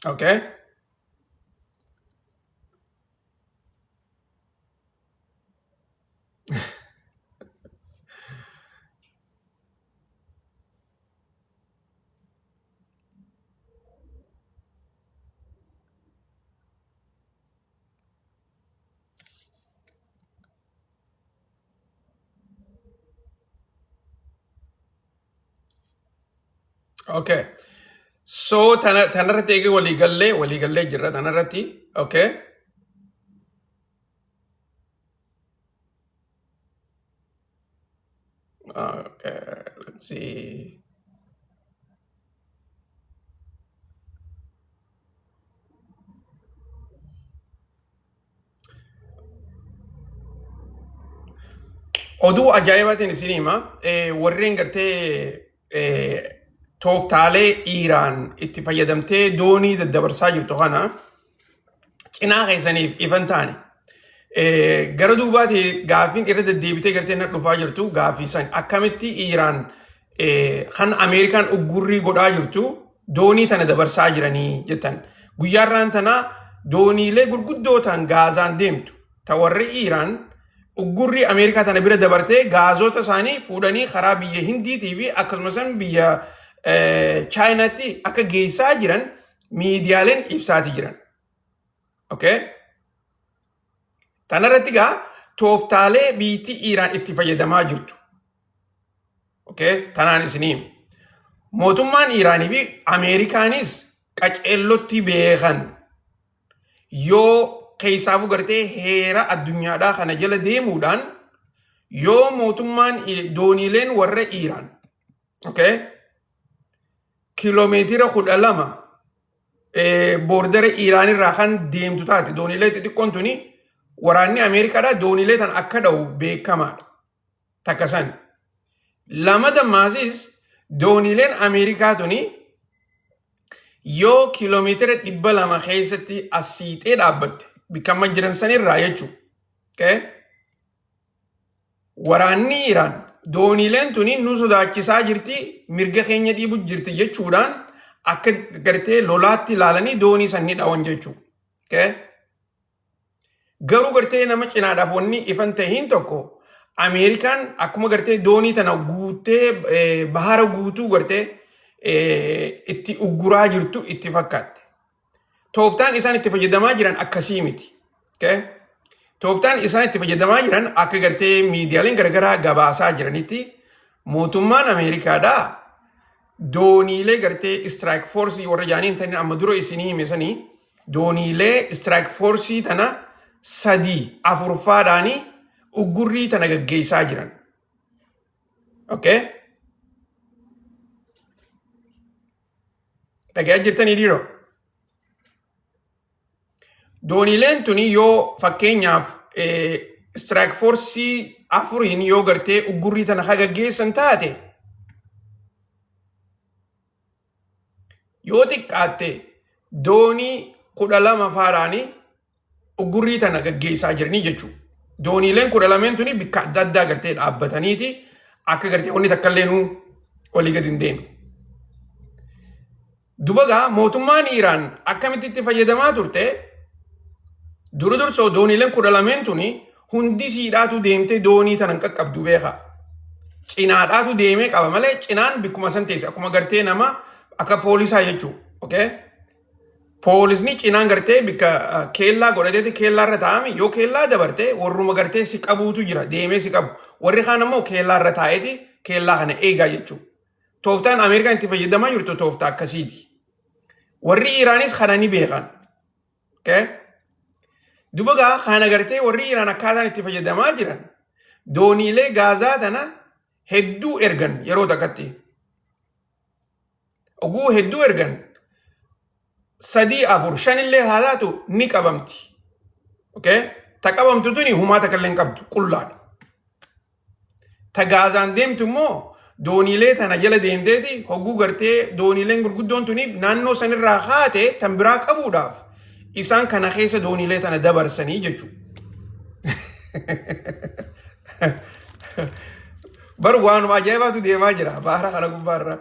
Speaker 1: Okay. Okay. So tanarratti eege waliigallee jirra tanarratti. Okay. Okay, let's see. Oduu ajaa'ibaatiin isin hima warreen gartee tooftaalee Iiraan itti fayyadamtee doonii daddabarsaa jirtu kana cinaa keessaniif ifan taane gara duubaati gaafiin irra deddeebitee gartee na dhufaa jirtu gaafii san akkamitti Iiraan kan Ameerikaan uggurrii godhaa jirtu doonii tana dabarsaa jiranii jettan guyyaarraan tana dooniilee gurguddootaan gaazaan deemtu ta warri Iiraan uggurrii Ameerikaa tana bira dabartee gaazota isaanii fuudhanii karaa biyya Hindiitii fi akkasumas biyya Chaayinaatti akka geessaa jiran miidiyaaleen ibsaati jiran. Okay? Tanarratti gaa tooftaalee biitii Iiraan itti fayyadamaa jirtu. Okay? Tanaan isiniim. Mootummaan Iiraanii fi Ameerikaanis qaceellotti beekan yoo keessaafuu gartee heera addunyaadhaa kana jala deemuudhaan yoo mootummaan dooniileen warra Iiraan okay? Kiiloomeetira 12 boordara Iiraan irraa kan deemtu taate dooniilee xixiqqoon tuni waraanni Ameerikaadhaa dooniilee tan akka dha'u beekamaadha. Takkasan. Lama dammaasis dooniileen Ameerikaa tuni yoo kiiloomeetira 200 keessatti asiixee dhaabbatte bikkamma jiran sanirraa jechuudha. Okay? Waraanni Iiraan dooniileen tuni nu sodaachisaa jirti mirga keenya dhiibu jirti jechuudhaan akka gartee lolaatti ilaalanii doonii sanni dhawan jechuudha. Okay? Garuu gartee nama cinaadhaaf wanni ifan ta'iin tokko Ameerikaan akkuma gartee doonii tana guutee bahara guutuu gartee itti ugguraa jirtu itti fakkaate. Tooftaan isaan itti fayyadamaa jiran akkasii miti. Okay? Tooftaan isaan itti fayyadamaa jiran akka gartee miidiyaaleen garagaraa gabaasaa jiranitti mootummaan Ameerikaadhaa dooniilee gartee strike force warra jaaniin tani amma dura isinii hime sanii dooniilee strike force tana 3-4 uggurrii tana gaggeessaa jiran. Okay? Dhagaa jirtanii dhiiroo. Dooniileen tuni yoo fakkeenyaaf strike force 4 yoo gartee uggurrii tana gaggeessan taate yoo xiqqaatte doonii 12 faaraanii uggurrii tana gaggeessaa jiranii jechuudha. Dooniileen 12 tuni bikka adda addaa gartee dhaabbataniiti akka gartee wanni takka illee olii gadi hin deemne. Dubagaa mootummaan Iiraan akkamitti itti fayyadamaa turte dursoo dooniileen 12 tuni hundi siidhaatu deemtee doonii tanan qaqqabdu beeka. Cinaadhaatu deemee qaba malee cinaan bikkuma san teesse akkuma gartee nama akka poolisaa jechuudha. Okay? Poolisni cinaan gartee bikka keellaa godhateeti keellaarra taa'ame yoo keellaa dabarte warruma gartee si qabuutu jira deemee si qabu. Warri kaan ammoo keellaarra taa'eeti keellaa kana eegaa jechuudha. Tooftaan Ameerikaan itti fayyadamaa jirtu tooftaa akkasiiti. Warri Iiraanis kana ni beekan. Okay? Dubagaa kana gartee warri Iiraan akkaataan itti fayyadamaa jiran dooniilee gaazaa tana hedduu ergan yeroo takkatti. Oguu hedduu ergan 3-4 illee haa taatu ni qabamti. Okay? Ta qabamtu tuni humaa takka illee hin qabdu qullaadha. Ta gaazaan deemtu immoo dooniilee tana jala deemteeti hogguu gartee dooniileen gurguddoon tuni naannoo sanirraa haate tan biraa qabuudhaaf isaan kana keessa dooniilee tana dabarsanii jechuudha. Baru waanuma ajaa'ibaatu deemaa jira bahara kana gubbaarra.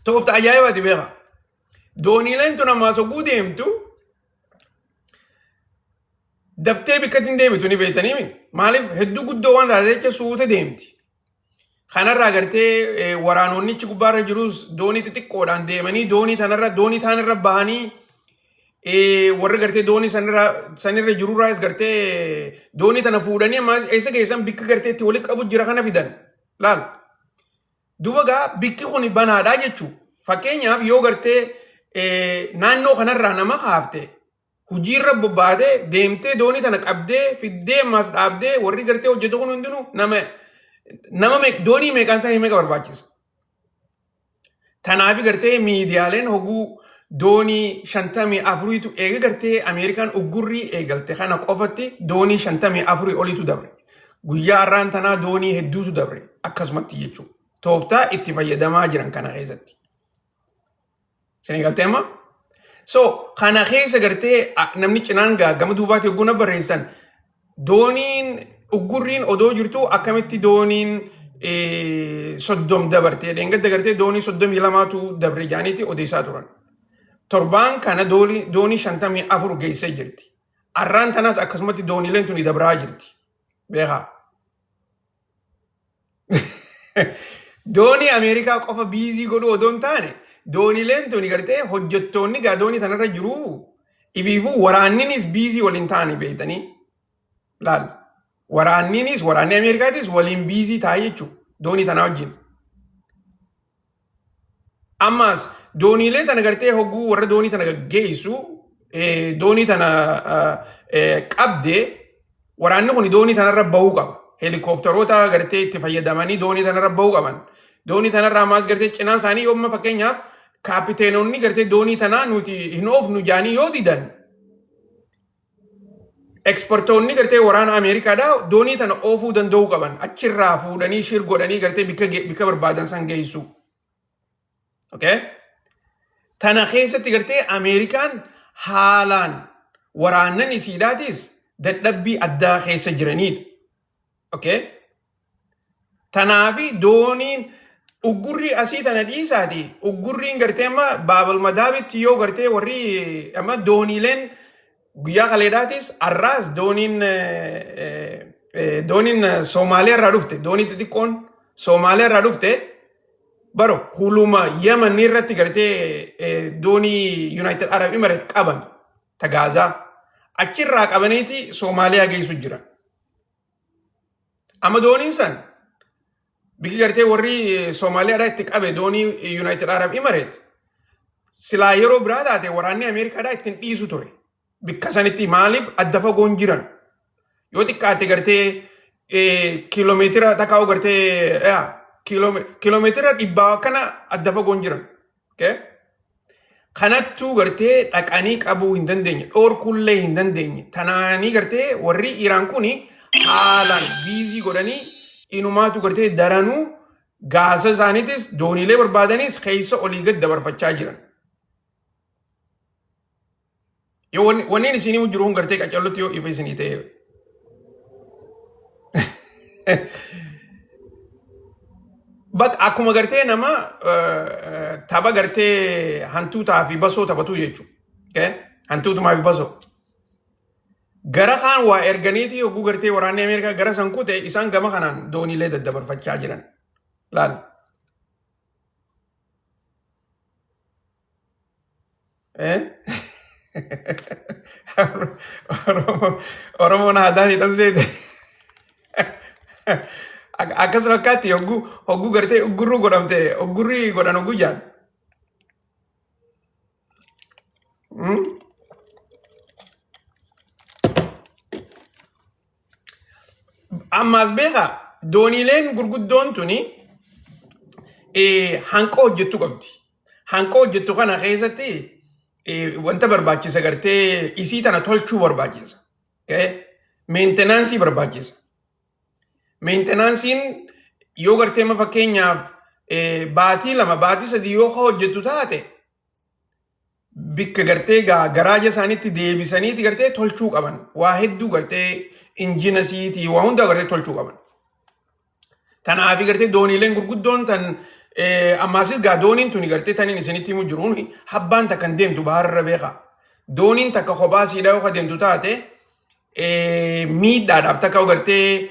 Speaker 1: Toofta ajaa'ibaati beeka. Dooniileen tun ammaa sogguu deemtu daftee bikkatti hin deebitu ni beektanii maaliif hedduu guddoo waan taatee jecha suute deemti. Kanarraa gartee waraanonnichi gubbaarra jirus doonii xixiqqoodhaan deemanii doonii tanarra bahanii warra gartee doonii sanirra jirurraas gartee doonii tana fuudhanii ammas eessa geessan bikka gartee itti walitti qabu jira kana fidan. Laal. Dubagaa bikki kun banaadhaa jechuudha. Fakkeenyaaf yoo gartee naannoo kanarraa nama kaafte hojiirra bobbaatee deemtee doonii tana qabdee fiddee ammas dhaabdee warri gartee hojjetu kun hundinuu nama doonii meeqaan ta'e meeqa barbaachisa. Tanaafi gartee miidiyaaleen hogguu doonii 54tu eega gartee Ameerikaan uggurrii eegalte kana qofatti doonii 54 olitu dabre. Guyyaa har'aan tanaa doonii hedduutu dabre akkasumatti jechuudha. Tooftaa itti fayyadamaa jiran kana keessatti. Isin galtee amma? So kana keessa gartee namni cinaan gama duubaatti hogguu barreessan dooniin uggurriin odoo jirtu akkamitti dooniin 30 dabarte deengadda gartee doonii 32tu dabre jaaniiti odeessaa turan. Torbaan kana doonii 54 geessee jirti. Har'aan tanas akkasumatti dooniileen tuni dabraa jirti. Beekaa. doonii Ameerikaa qofa biizii godhu odoo hin taane dooniileen tuni gartee hojjettoonni gaa doonii tanarra jiru ifiifuu waraanninis biizii waliin taane beeytanii laal waraanninis waraanni Ameerikaatis waliin biizii taa'e jechuudha doonii tanaa wajjin. Ammas dooniilee tana gartee hogguu warra doonii tana gaggeessu doonii tana qabdee waraanni kun doonii tanarra bahuu qaba. Helikopteroota gartee itti fayyadamanii doonii tanarra bahuu qaban. Doonii tanarra ammas gartee cinaan isaanii yooma fakkeenyaaf kaapiteenonni gartee doonii tanaa nuti hin oofnu jaanii yoo didan ekspertoonni gartee waraana Ameerikaadhaa doonii tana oofuu danda'uu qaban. Achirraa fuudhanii shir godhanii gartee bikka barbaadan san geessu. Okay? Tana keessatti gartee Ameerikaan haalaan waraannan isiidhaatis dadhabbii addaa keessa jiranidha. Okay? Tanaafi dooniin uggurri asii tana dhiisaati. Uggurriin gartee amma Baabal Madaabitti yoo gartee warri amma dooniileen guyyaa kaleedhaatis arraas dooniin Soomaaliyaa irraa dhufte. Doonii xixiqqoon Soomaaliyaa irraa dhufte. Baro huluma Yemen irratti gartee doonii United Arab Emirates qaban ta Gaazaa achirraa qabaniiti Soomaaliyaa geessu jira. Amma dooniin san biki gartee warri Soomaaliyaadhaa itti qabe doonii United Arab Emirates silaa yeroo biraa taate waraanni Ameerikaadhaa ittiin dhiisu ture. Bikka sanitti maaliif adda fagoon jiran yoo xiqqaate gartee kiiloomeetira takkaa'u gartee kiiloomeetira dhibbaa kana adda fagoon jiran. Kanattuu gartee dhaqanii qabuu hin dandeenye dhoorkullee hin dandeenye tanaanii gartee warri Iraan kuni haalaan biizii godhanii inumaatu gartee daranuu gaasa isaaniitis dooniilee barbaadanis keessa olii gad dabarfachaa jiran. Yoo wanni isinii jiruun gartee qacallotti yoo ifa isinii ta'e. Bak akkuma gartee nama tapha gartee hantuutaa fi basoo taphatu jechuudha. Hantuutumaa fi basoo. Gara kaan waa erganiiti yogguu gartee waraanni Ameerikaa gara san kute isaan gama kanaan dooniilee daddabarfachaa jiran. Laal. Oromoon aadaan hidhan seete. Akkas fakkaatti hogguu gartee uggurruu godhamte uggurrii godhan hogguu jaan. Ammas beekaa dooniileen gurguddoon tuni hanqa hojjettu qabdi. Hanqa hojjettu kana keessatti wanta barbaachisa gartee isii tana tolchuu barbaachisa. Meentenaansii barbaachisa. Meentenaansiin yoo gartee ma fakkeenyaaf baatii lama baatii sadii yoo hojjettu taate bikka gartee garaaja isaaniitti deebisaniiti gartee tolchuu qaban. Waa hedduu gartee injinasiitii waa hundaa gartee tolchuu qaban. Tanaafi gartee dooniileen gurguddoon tan ammaasis gaa dooniin tuni gartee taniin isinitti himu jiruun habbaan takkan deemtu baharra beekaa. Dooniin takka kophaa siidhaa yoo deemtu taate miidhaadhaaf takka gartee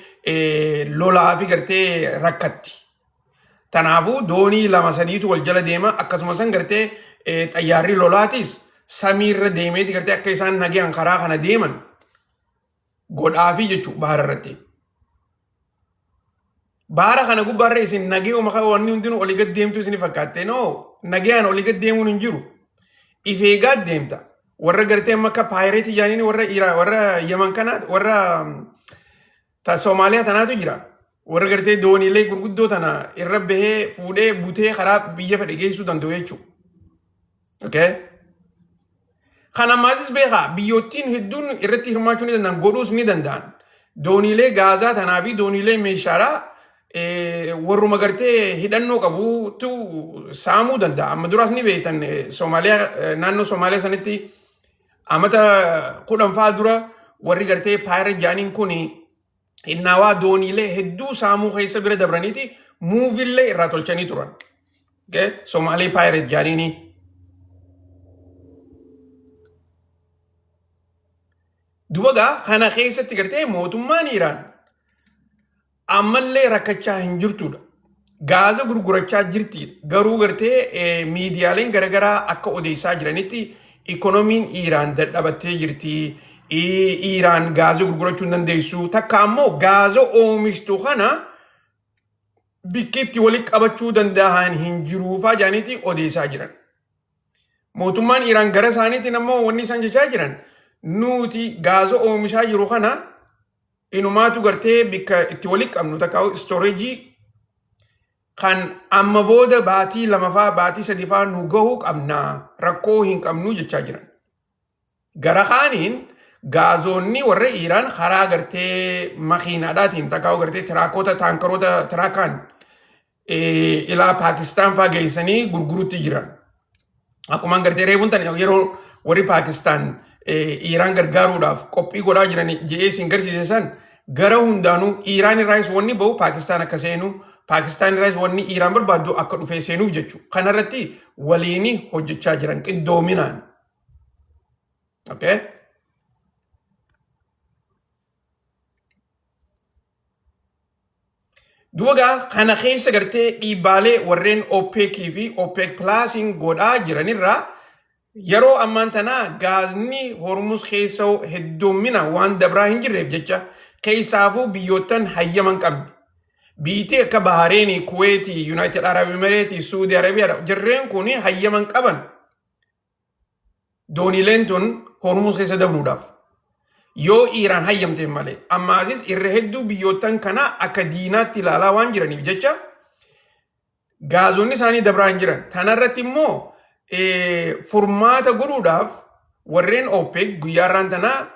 Speaker 1: lolaa fi gartee rakkatti. Tanaafuu doonii lama sadiitu wal jala deema akkasuma san gartee xayyaarri lolaatis samiirra deemeeti gartee akka isaan nagaan karaa kana deeman godhaafi jechuudha bahara irratti. Bahara kana gubbaarra isin nagee uumakaa wanni hundinuu olii gad deemtu isin fakkaatte noo nagaan olii gad deemuun hin jiru. Ifeegaa deemta. Warra gartee makka paayireetii jaaniin warra Yaman kanaa warra ta Soomaaliyaa tanaatu jira. Warra gartee dooniilee gurguddoo tana irra bahee fuudhee butee karaa biyya fedhe geessuu danda'u jechuudha. Kana maasis beekaa biyyoottiin hedduun irratti hirmaachuu ni danda'an godhuus ni danda'an. Dooniilee gaazaa tanaa fi dooniilee meeshaadhaa warruma gartee hidhannoo qabuutu saamuu danda'a. Amma duraas ni beektan Soomaaliyaa naannoo Soomaaliyaa sanitti amata 10 fa'aa dura warri gartee paayireet jaaniin kuni innaawaa dooniilee hedduu saamuu keessa bira dabraniiti muuvillee irraa tolchanii turan. Soomaalee paayireet jaaniini. Dubagaa kana keessatti gartee mootummaan Iraan ammallee rakkachaa hin jirtudha. gaaza gurgurachaa jirti. Garuu gartee miidiyaaleen garaagaraa akka odeessaa jiranitti ikoonomiin Iiraan dadhabattee jirti. Iiraan gaaza gurgurachuu hin dandeessu. Takka ammoo gaaza oomishtu kana bikkitti walitti qabachuu danda'an hin jiruufaa jaanitti odeessaa jiran. Mootummaan Iiraan gara isaaniitiin ammoo wanni isaan jechaa jiran nuti gaaza oomishaa jiru kana inumaatu gartee bikka itti walitti qabnu takka istooreejii kan amma booda baatii lamafaa baatii sadifaa nu gahuu qabna rakkoo hin qabnu jechaa jiran. Gara kaaniin gaazonni warra Iiraan karaa gartee makiinaadhaatiin takka gartee tiraakota taankaroota tiraakaan ilaa Paakistaan faa geessanii gurgurutti jiran. Akkuma gartee reebuun tan yeroo warri Paakistaan Iiraan gargaaruudhaaf qophii godhaa jiran jedhee siin garsiise san gara hundaanuu Iiraan irraas wanni bahu Paakistaan akka seenu Paakistaan irraas wanni Iiraan barbaaddu akka dhufee seenuuf jechuudha. Kanarratti waliin hojjechaa jiran qindoominaan. Okay? Duuba kana keessa gartee dhiibbaalee warreen OPEC fi OPEC Plusiin godhaa jiranirraa yeroo ammaan tanaa gaazni Hormuz keessa heddummina waan dabraa hin jirreef jecha keessaafuu biyyootan hayyaman qabne. Biitii akka Bahreeni, Kuweeti, United Arab Emirates, Saudi Arabia jarreen kun hayyaman qaban. Doonileen tun Hormuz keessa dabruudhaaf. Yoo Iiraan hayyamte malee ammaasis irra hedduu biyyootan kana akka diinaatti ilaalaa waan jiraniif jecha gaazonni isaanii dabraa hin jiran. Tanarratti immoo furmaata godhuudhaaf warreen OPEC guyyaarraan tanaa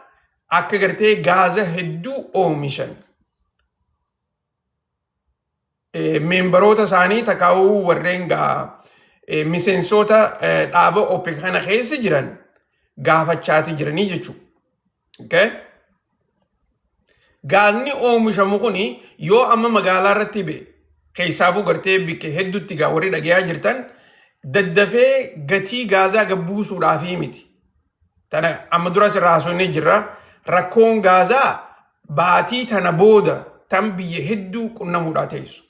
Speaker 1: akka gartee gaaza hedduu oomishan. Meembaroota isaanii takkaa'uu warreen miseensota dhaaba OPEC kana keessa jiran gaafachaati jiranii jechuudha. Okay? Gaazni oomishamu kuni yoo amma magaalaa irratti ba'e keessaafuu gartee bikke hedduutti warri dhagayaa jirtan daddafee gatii gaazaa gabbuusuudhaafii miti. Tana amma duras irraa haasofnee jirra. Rakkoon gaazaa baatii tana booda tan biyya hedduu qunnamuudhaa teessu.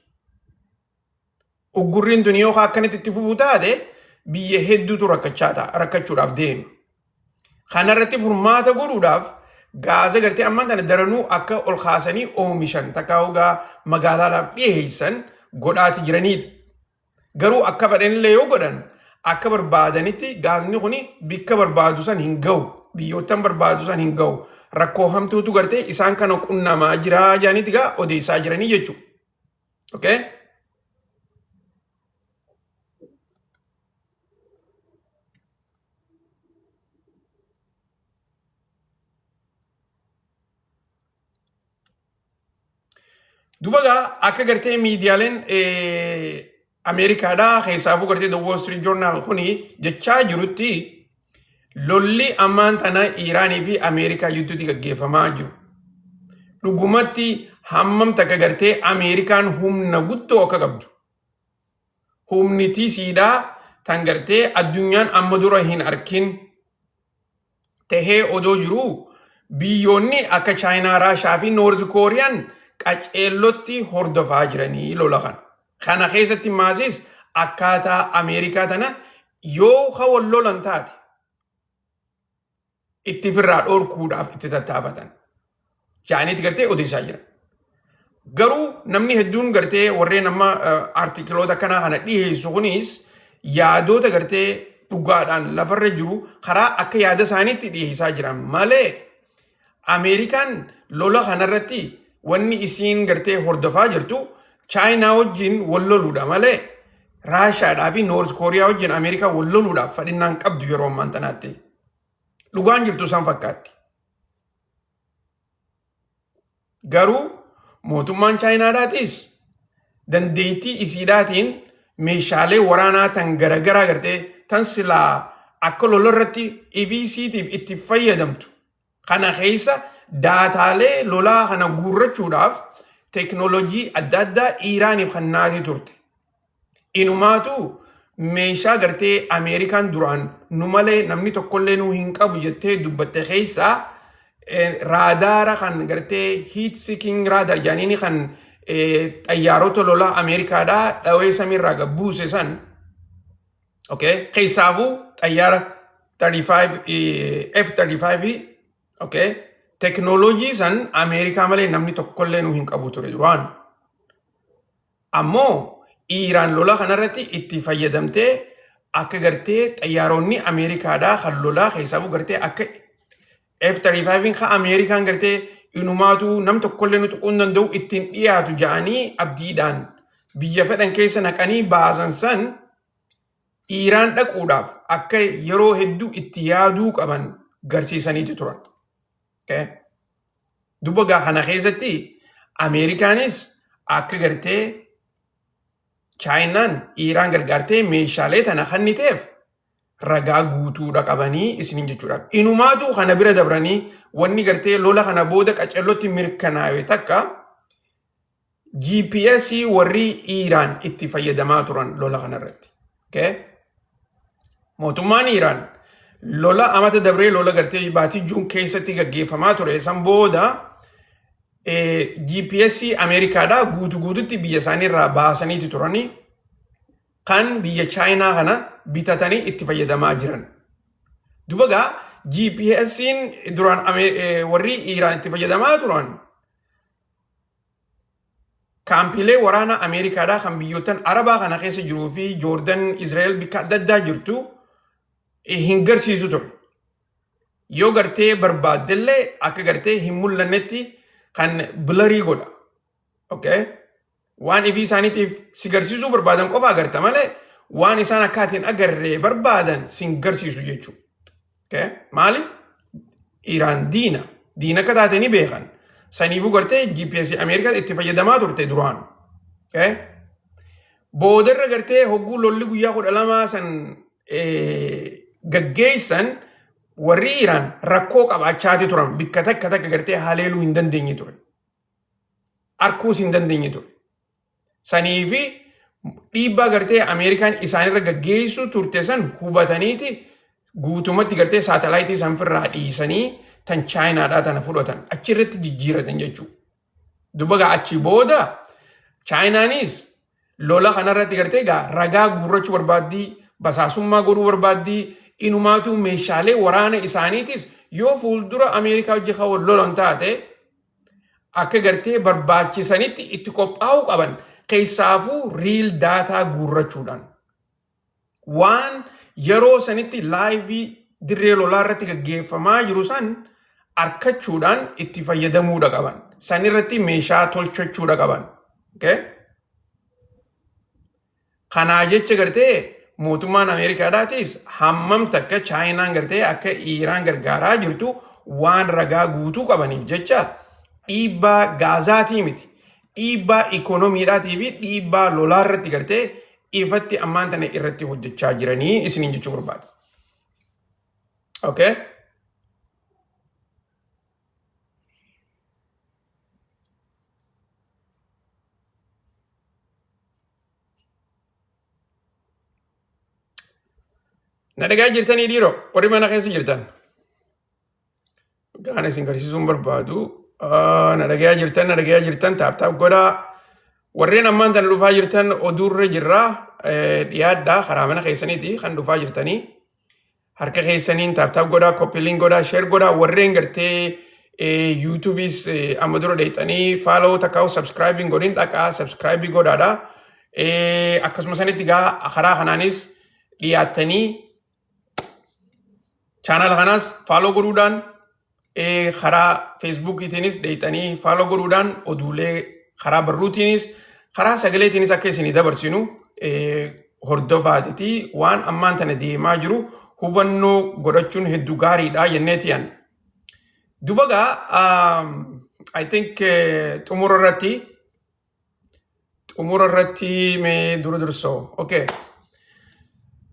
Speaker 1: Uggurriin tuni yoo akkanatti itti fufuu taate biyya hedduutu rakkachuudhaaf deema. Kanarratti furmaata godhuudhaaf gaaza gartee ammaan tana daranuu akka ol kaasanii oomishan takkaa'ugaa magaalaadhaaf dhiyeessan godhaati jiranidha. Garuu akka fedhanillee yoo godhan akka barbaadanitti gaazni kuni bikka barbaadu san hin ga'u. Biyyootan barbaadu san hin ga'u. Rakkoo hamtuutu gartee isaan kana qunnamaa jira jaanitti gaa odeessaa jiranii jechuudha. Okay? Duuba akka gartee miidiyaaleen Ameerikaadhaa keessaafuu gartee The Wall Street Journal kuni jechaa jirutti lolli ammaan tana Iiraanii fi Ameerikaa gidduutti gaggeeffamaa jiru. Dhugumatti hammam takka gartee Ameerikaan humna guddoo akka qabdu. Humni tiisiidhaa tan gartee addunyaan amma dura hin arkin tahee odoo jiru biyyoonni akka Chaayinaa, Raashaa fi Noorz Kooriyaan qaceellotti hordofaa jiranii lola kana. Kana keessatti maasis akkaataa Ameerikaa tana yoo hawal lolan taate itti firraa dhorkuudhaaf itti tattaafatan. Jaaniiti gartee odeessaa jira. Garuu namni hedduun gartee warreen amma artikiloota kana kana dhiyeessu kunis yaadota gartee dhugaadhaan lafarra jiru karaa akka yaada isaaniitti dhiyeessaa jiran malee Ameerikaan lola kanarratti wanni isiin gartee hordofaa jirtu Chaayinaa wajjin wal loluudha malee Raashaadhaa fi Noorz Kooriyaa wajjin Ameerikaa wal loluudhaaf fedhinnaan qabdu yeroo ammaan tanaatti. Dhugaan jirtu san fakkaatti. Garuu mootummaan Chaayinaadhaatis dandeettii isiidhaatiin meeshaalee waraanaa tan garagaraa gartee tan silaa akka lolarratti EVCtiif itti fayyadamtu. Kana keessa daataalee lolaa kana guurrachuudhaaf teknoolojii adda addaa Iiraaniif kan naasii turte. Inumaatu meeshaa gartee Ameerikaan duraan nu malee namni tokkollee nu hin qabu jettee dubbatte keessaa raadaara kan gartee heat seeking raadar jaaniini kan xayyaarota lolaa Ameerikaadhaa dhawee samiirraa gabbuuse san okay keessaafuu xayyaara 35 F-35 okay teknooloojii san Ameerikaa malee namni tokkollee nu hin qabu ture duraan ammoo Iiraan lola kanarratti itti fayyadamtee akka gartee xayyaaronni Ameerikaadhaa kan lolaa keessaafuu gartee akka F-35 kan Ameerikaan gartee inumaatu nam tokkollee nu tuquun danda'u ittiin dhiyaatu ja'anii abdiidhaan biyya fedhan keessa naqanii baasan san Iiraan dhaquudhaaf akka yeroo hedduu itti yaaduu qaban garsiisaniitu turan. Duba gaa kana keessatti Ameerikaanis akka gartee Chaayinaan Iiraan gargaartee meeshaalee tana kenniteef ragaa guutuudha qabanii isiniin jechuudha. Inumaatu kana bira dabranii wanni gartee lola kana booda qacellotti mirkanaa'e takka GPS warri Iiraan itti fayyadamaa turan lola kanarratti. Mootummaan Iiraan lola amata dabree lola gartee baatii Juun keessatti gaggeeffamaa ture san booda GPS Ameerikaadhaa guututti biyya isaaniirraa baasaniiti turanii kan biyya Chaayinaa kana bitatanii itti fayyadamaa jiran. Duba gaa GPS'n duraan warri Iiraan itti fayyadamaa turan kaampiilee waraana Ameerikaadhaa kan biyyoottan Arabaa kana keessa jiruu fi Joordan, Israa'el bikka adda addaa jirtu hin garsiisu ture. Yoo gartee barbaaddellee akka gartee hin mul'annetti kan bilarii godha. Waan ifii isaaniitiif si garsiisuu barbaadan qofa agarta malee waan isaan akkaatiin agarree barbaadan sin garsiisu jechuudha. Maaliif? Iiraan diina akka taate ni beekan. Saniifuu gartee GPS Ameerikaa itti fayyadamaa turte duraan. Boodarra gartee hogguu lolli guyyaa 12 san gaggeessan warri Iiraan rakkoo qabaachaati turan bikka takka gartee haleeluu hin dandeenye ture. Arkuus hin dandeenye ture. Saniifi dhiibbaa gartee Ameerikaan isaanirra gaggeessu turte san hubataniiti guutumatti gartee saatalaayitii sanfirraa dhiisanii tan Chaayinaadhaa tana fudhatan achirratti jijjiiratan jechuudha. Dubagaa achi booda Chaayinaanis lola kanarratti gartee gaa ragaa guurrachuu barbaaddii basaasummaa godhuu barbaaddii inumaatu meeshaalee waraana isaaniitis yoo fuuldura Ameerikaa hojii kan lolan taate akka gartee barbaachisanitti itti qophaa'uu qaban keessaafuu riil daataa guurrachuudhaan waan yeroo sanitti laayivii dirree lolaa irratti gaggeeffamaa jiru san arkachuudhaan itti fayyadamuudha qaban sanirratti meeshaa tolchachuudha qaban. Kanaa jecha gartee mootummaan Ameerikaadhaatis hammam takka Chaayinaan gartee akka Iiraan gargaaraa jirtu waan ragaa guutuu qabaniif jecha dhiibbaa gaazaatii miti dhiibbaa ikoonomiidhaatii fi dhiibbaa lolaa irratti gartee ifatti ammaan tana irratti hojjechaa jiranii isiniin jechuu barbaada. Na dhagaa jirtanii dhiiroo warri mana keessa jirtan gaana isin garsiisuun barbaadu na dhagaa jirtan taaptaap godhaa warreen ammaan tana dhufaa jirtan oduurra jirraa dhiyaadhaa karaa mana keessaniiti kan dhufaa jirtanii harka keessaniin taaptaap godhaa koppiliin godhaa sheer godhaa warreen gartee yuutuubis amma dura dheexanii faaloo takkaa'u sabskraayibiin godhin dhaqaa sabskraayibii godhaadha akkasuma sanitti gaa karaa kanaanis dhiyaattanii chaanal kanaas faaloo godhuudhaan karaa feesbuukiitiinis dheexanii faaloo godhuudhaan oduulee karaa barruutiinis karaa sagaleetiinis akka isinii dabarsinu hordofaatitii waan ammaan tana deemaa jiru hubannoo godhachuun hedduu gaariidha jenneetiyan. Dubagaa I think xumura irratti mee dura dursoo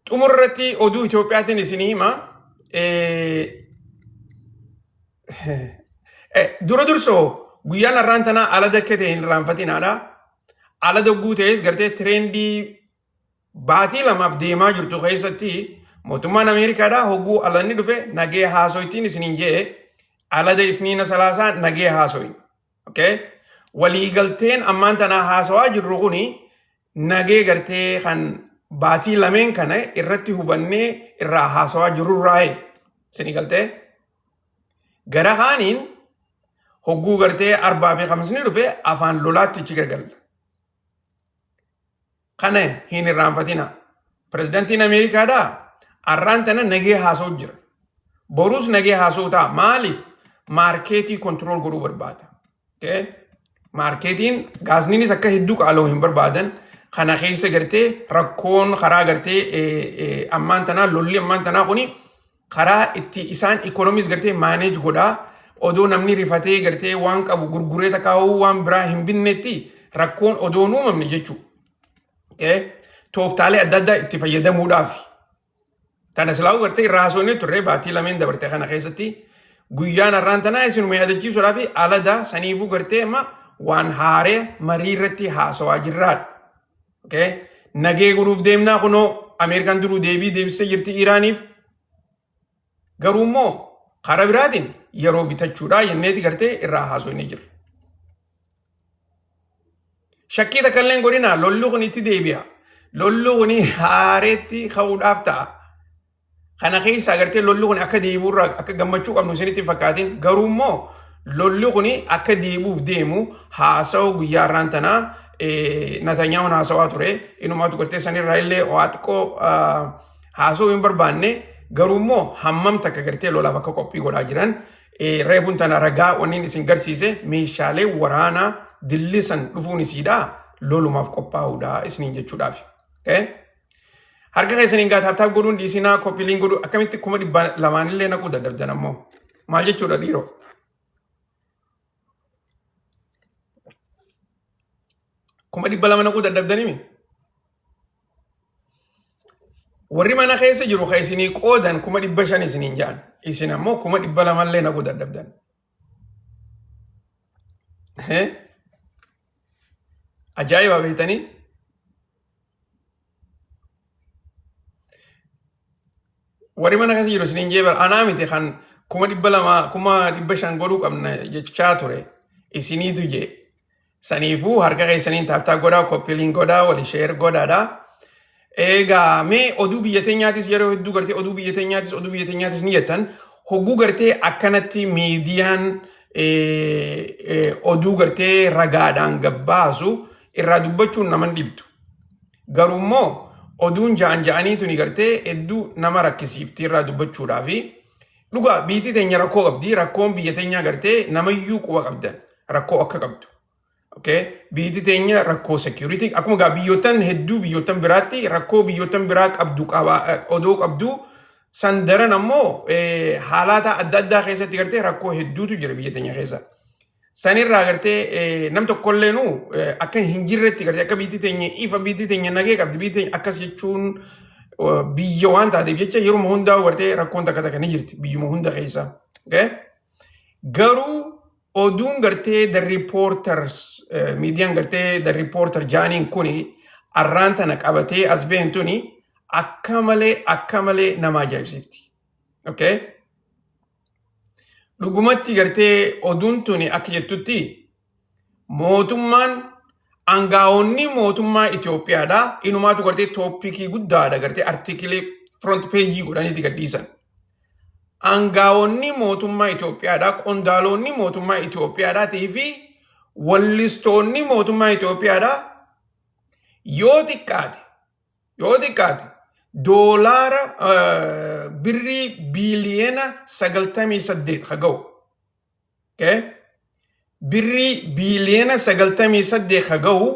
Speaker 1: xumura irratti oduu Itoophiyaatiin isinii hima. Dura dursoo guyyaan har'aan tanaa ala dakke ta'e hin irraanfatinaadha. Ala dagguu ta'es gartee tireendii baatii lamaaf deemaa jirtu keessatti mootummaan Ameerikaadhaa hogguu alanni dhufe nagee haasoytiin isiniin jee alada isniina salaasaa nagee haasoyin. waliigalteen ammaan tanaa haasawaa jirru kuni nagee gartee kan baatii lameen kana irratti hubannee irraa haasawaa jirurraaye isinii galtee gara kaaniin hogguu gartee arbaa fi kamisni dhufe afaan lolaatti ichi gargalla. Kana hin irraanfatina. Pirezidantiin Ameerikaadhaa arraan tana nagee haasa'u jira. Boruus nagee haasa'u ta'a. Maaliif? Maarkeetii kontirool godhuu barbaada. Maarkeetiin gaazniinis akka hedduu qaala'uu hin barbaadan. Kana keessa gartee rakkoon karaa gartee ammaan tanaa lolli ammaan tanaa kuni karaa itti isaan ikoonomiis gartee maaneej godhaa. Odoo namni rifatee gartee waan qabu gurguree takkaa'uu waan biraa hin binnetti rakkoon odoo uumamne jechuudha. Tooftaalee adda addaa itti fayyadamuudhaaf. Tana silaa'uu gartee irraa haasofnee turre baatii lameen dabarte kana keessatti guyyaan har'aan tanaa isinuma yaadachiisuudhaaf alada saniifuu gartee amma waan haaree marii irratti haasawaa jirraadha. Nagee godhuuf deemnaa kunoo Ameerikaan duruu deebistee jirti Iraaniif. Garuu immoo karaa biraatiin yeroo bitachuudhaa jenneeti gartee irraa haasofnee jirra. Shakkii takka illee godhinaa lolli kun itti deebi'a. Lolli kun haareetti ka'uudhaaf ta'a. Kana keessa agartee lolli kun akka deebi'urraa akka gammachuu qabnu isinitti fakkaatiin garuu immoo lolli kun akka deebi'uuf deemu haasa'u guyyaa har'aan tanaa Natanyaa'uun haasawaa ture. Inumaatu gartee sanirraa illee waa xiqqoo haasa'uu hin barbaanne garuu immoo hammam takka gartee lolaaf akka qophii godhaa jiran reefuun tana ragaa wanniin isin garsiise meeshaalee waraanaa dillisan dhufuun isiidhaa lolumaaf qophaa'uudhaa isiniin jechuudhaaf. Harka keessaniin taaptaap godhuun dhiisinaa koppiliin godhuu akkamitti 200 illee naquu dadhabdan ammoo maal jechuudha dhiiroo? Kuma 200 naquu dadhabdanimi? Warri mana keessa jiru kan isinii qoodan 500 isiniin ja'an. Isin ammoo 200 illee naquu dadhabdan. Ajaa'iba beektanii? Warri mana keessa jiru isiniin jeebar anaa miti kan 200,500 godhuu qabna jechaa ture. Isiniitu jee. Saniifuu harka keessaniin taaptaa godhaa, koppiliin godhaa, wali sheer godhaadhaa. Egaa mee oduu biyya teenyaatis yeroo hedduu gartee oduu biyya teenyaatis ni jettan hogguu gartee akkanatti miidiyaan oduu gartee ragaadhaan gabbaasu irraa dubbachuun naman dhibdu. Garuu immoo oduun ja'anii tuni gartee hedduu nama rakkisiifti irraa dubbachuudhaafi dhugaa biyyi teenya rakkoo qabdi. Rakkoon biyya teenyaa gartee namayyuu quba qabdan rakkoo akka qabdu. Biyyi teenya rakkoo security akkuma gaa biyyootan hedduu biyyootan biraatti rakkoo biyyootan biraa qabdu odoo qabdu san daran ammoo haalata adda addaa keessatti gartee rakkoo hedduutu jira biyya teenya keessa. Sanirraa gartee nam tokkolleenu akka hin jirretti gartee akka biyyi teenya ifa biyyi teenya nagee qabdi biyyi teenya akkas jechuun biyya waan taateef jecha yeroo hundaa gartee rakkoon takka ni jirti biyyuma hunda keessa. Garuu oduun gartee the reporters miidiyaan gartee the reporter jaaniin kuni arraan tana qabatee as beentuni akka malee nama ajaa'ibsiifti. Dhugumatti gartee oduun tuni akka jettutti mootummaan aangaa'onni mootummaa Itoophiyaadhaa inumaatu gartee tooppikii guddaadha gartee artikilee front page godhaniiti gadhiisan. Aangaa'onni mootummaa Itoophiyaadhaa qondaalonni mootummaa Itoophiyaadhaatii fi wallistoonni mootummaa Itoophiyaadhaa yoo xiqqaate doolaara birrii biiliyeena 98 haa ga'u. Birrii biiliyeena 98 haa ga'u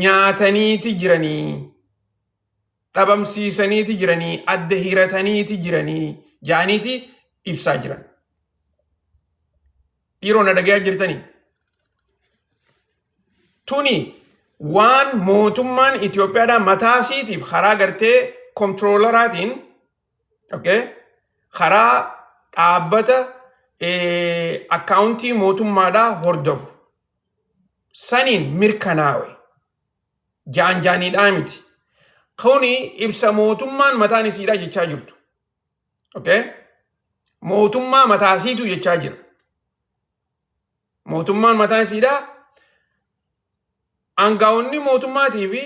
Speaker 1: nyaataniiti jiranii, dhabamsiisaniiti jiranii, adda hirataniiti jiranii jaaniiti ibsaa jiran. Dhiiroo na dhagayaa jirtanii. Tuni waan mootummaan Itoophiyaadhaa mataasiitiif karaa gartee kontirooloraatiin karaa dhaabbata akkaawuntii mootummaadhaa hordofu saniin mirkanaawe jaaniidhaa miti. Kuni ibsa mootummaan mataan isiidhaa jechaa jirtu. Mootummaa mataasiitu jechaa jira. Mootummaan mataan isiidhaa Aangaa'onni mootummaatii fi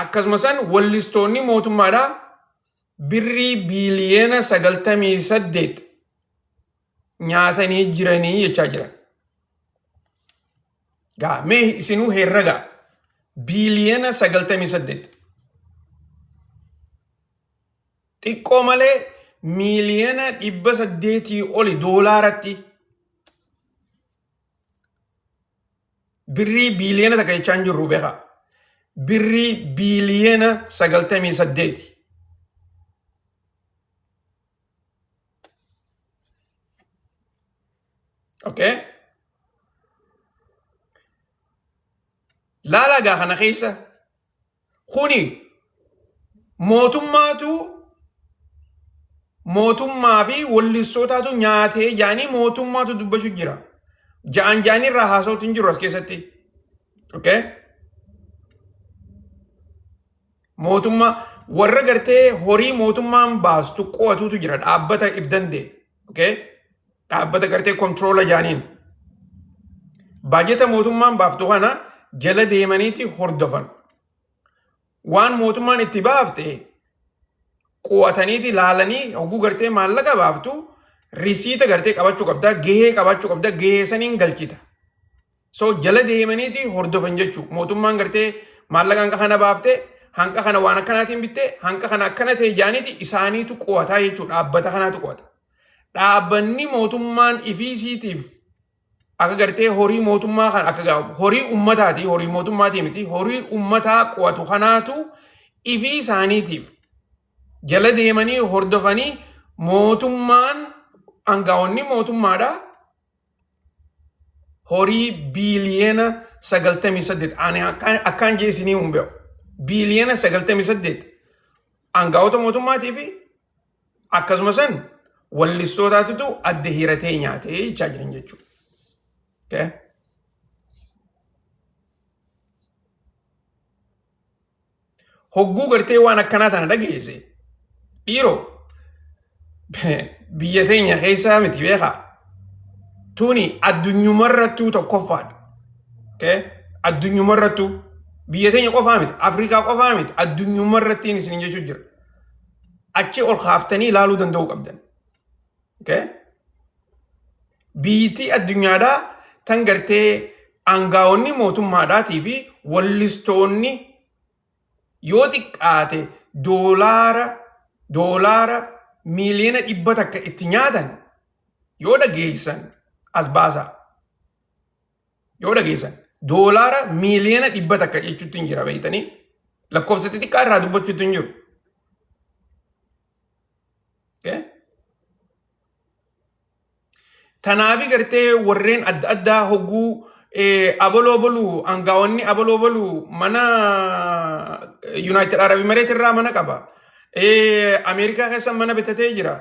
Speaker 1: akkasumas wallistoonni mootummaadhaa birrii biiliyeena 98 nyaatanii jiranii jechaa jiran. Mee isinuu herragaa biiliyeena 98 xiqqoo malee miiliyeena 800 oli doolaaratti birrii biiliyeena takka jechaan jirru beekaa. Birrii biiliyeena 98. Okay? Laala gaa kana keessa kuni mootummaa fi wallisootaatu nyaatee jaanii mootummaatu dubbachuu jira. Ja'an jaanii irraa haasawutu hin jiru as keessatti. Okay? Mootummaa warra gartee horii mootummaan baastu qo'atuutu jira dhaabbata if danda'e. Okay? Dhaabbata gartee kontroola jaaniin. Baajeta mootummaan baaftu kana jala deemaniiti hordofan. Waan mootummaan itti baafte qo'ataniiti laalanii hogguu gartee maallaqa baaftu risiita gartee qabachuu qabda, gahee qabachuu qabda, gahee saniin galchita. So jala deemaniiti hordofan jechuudha. Mootummaan gartee maallaqa hanqa kana baafte, hanqa kana waan akkanaatiin bitte, hanqa kana akkana ta'e jaaniiti isaaniitu qo'ataa jechuudha. Dhaabbata kanaatu qo'ata. Dhaabbanni mootummaan ifiisiitiif akka gartee horii mootummaa kan akka horii ummataati, horii mootummaatii miti, horii ummataa qo'atu kanaatu ifii isaaniitiif jala deemanii hordofanii mootummaan aangaa'onni mootummaadha horii biiliyeena 98 ani akkaan jeesinii humbe'u biiliyeena 98 aangaa'ota mootummaatii fi akkasumas wallistootaatu adda hiratee nyaatee jechaa jiran jechuudha. Okay? Hogguu gartee waan akkanaa tana dhageesse dhiiroo biyya teenya keessaa miti beekaa tuni addunyumarrattuu tokkoffaadha. Okay? Addunyumarrattuu biyya teenya qofaa miti Afrikaa qofaa miti addunyumarrattiin isin jechuu jira. Achi ol kaaftanii ilaaluu danda'uu qabdan. Okay? Biitii addunyaadhaa tan gartee aangaa'onni mootummaadhaatii fi wallistoonni yoo xiqqaate doolaara miiliyoona 100 takka itti nyaatan yoo dhageessan as baasaa. Yoo dhageessan doolaara miiliyoona 100 takka jechuutti hin jira beeytanii lakkoofsa xixiqqaa irraa dubbachuutti hin jiru. Okay? Tanaafi gartee warreen adda addaa hogguu abaloo baluu aangaa'onni abaloo baluu mana United Arab Emirates irraa mana qaba. Ameerikaa keessa mana bitatee jira.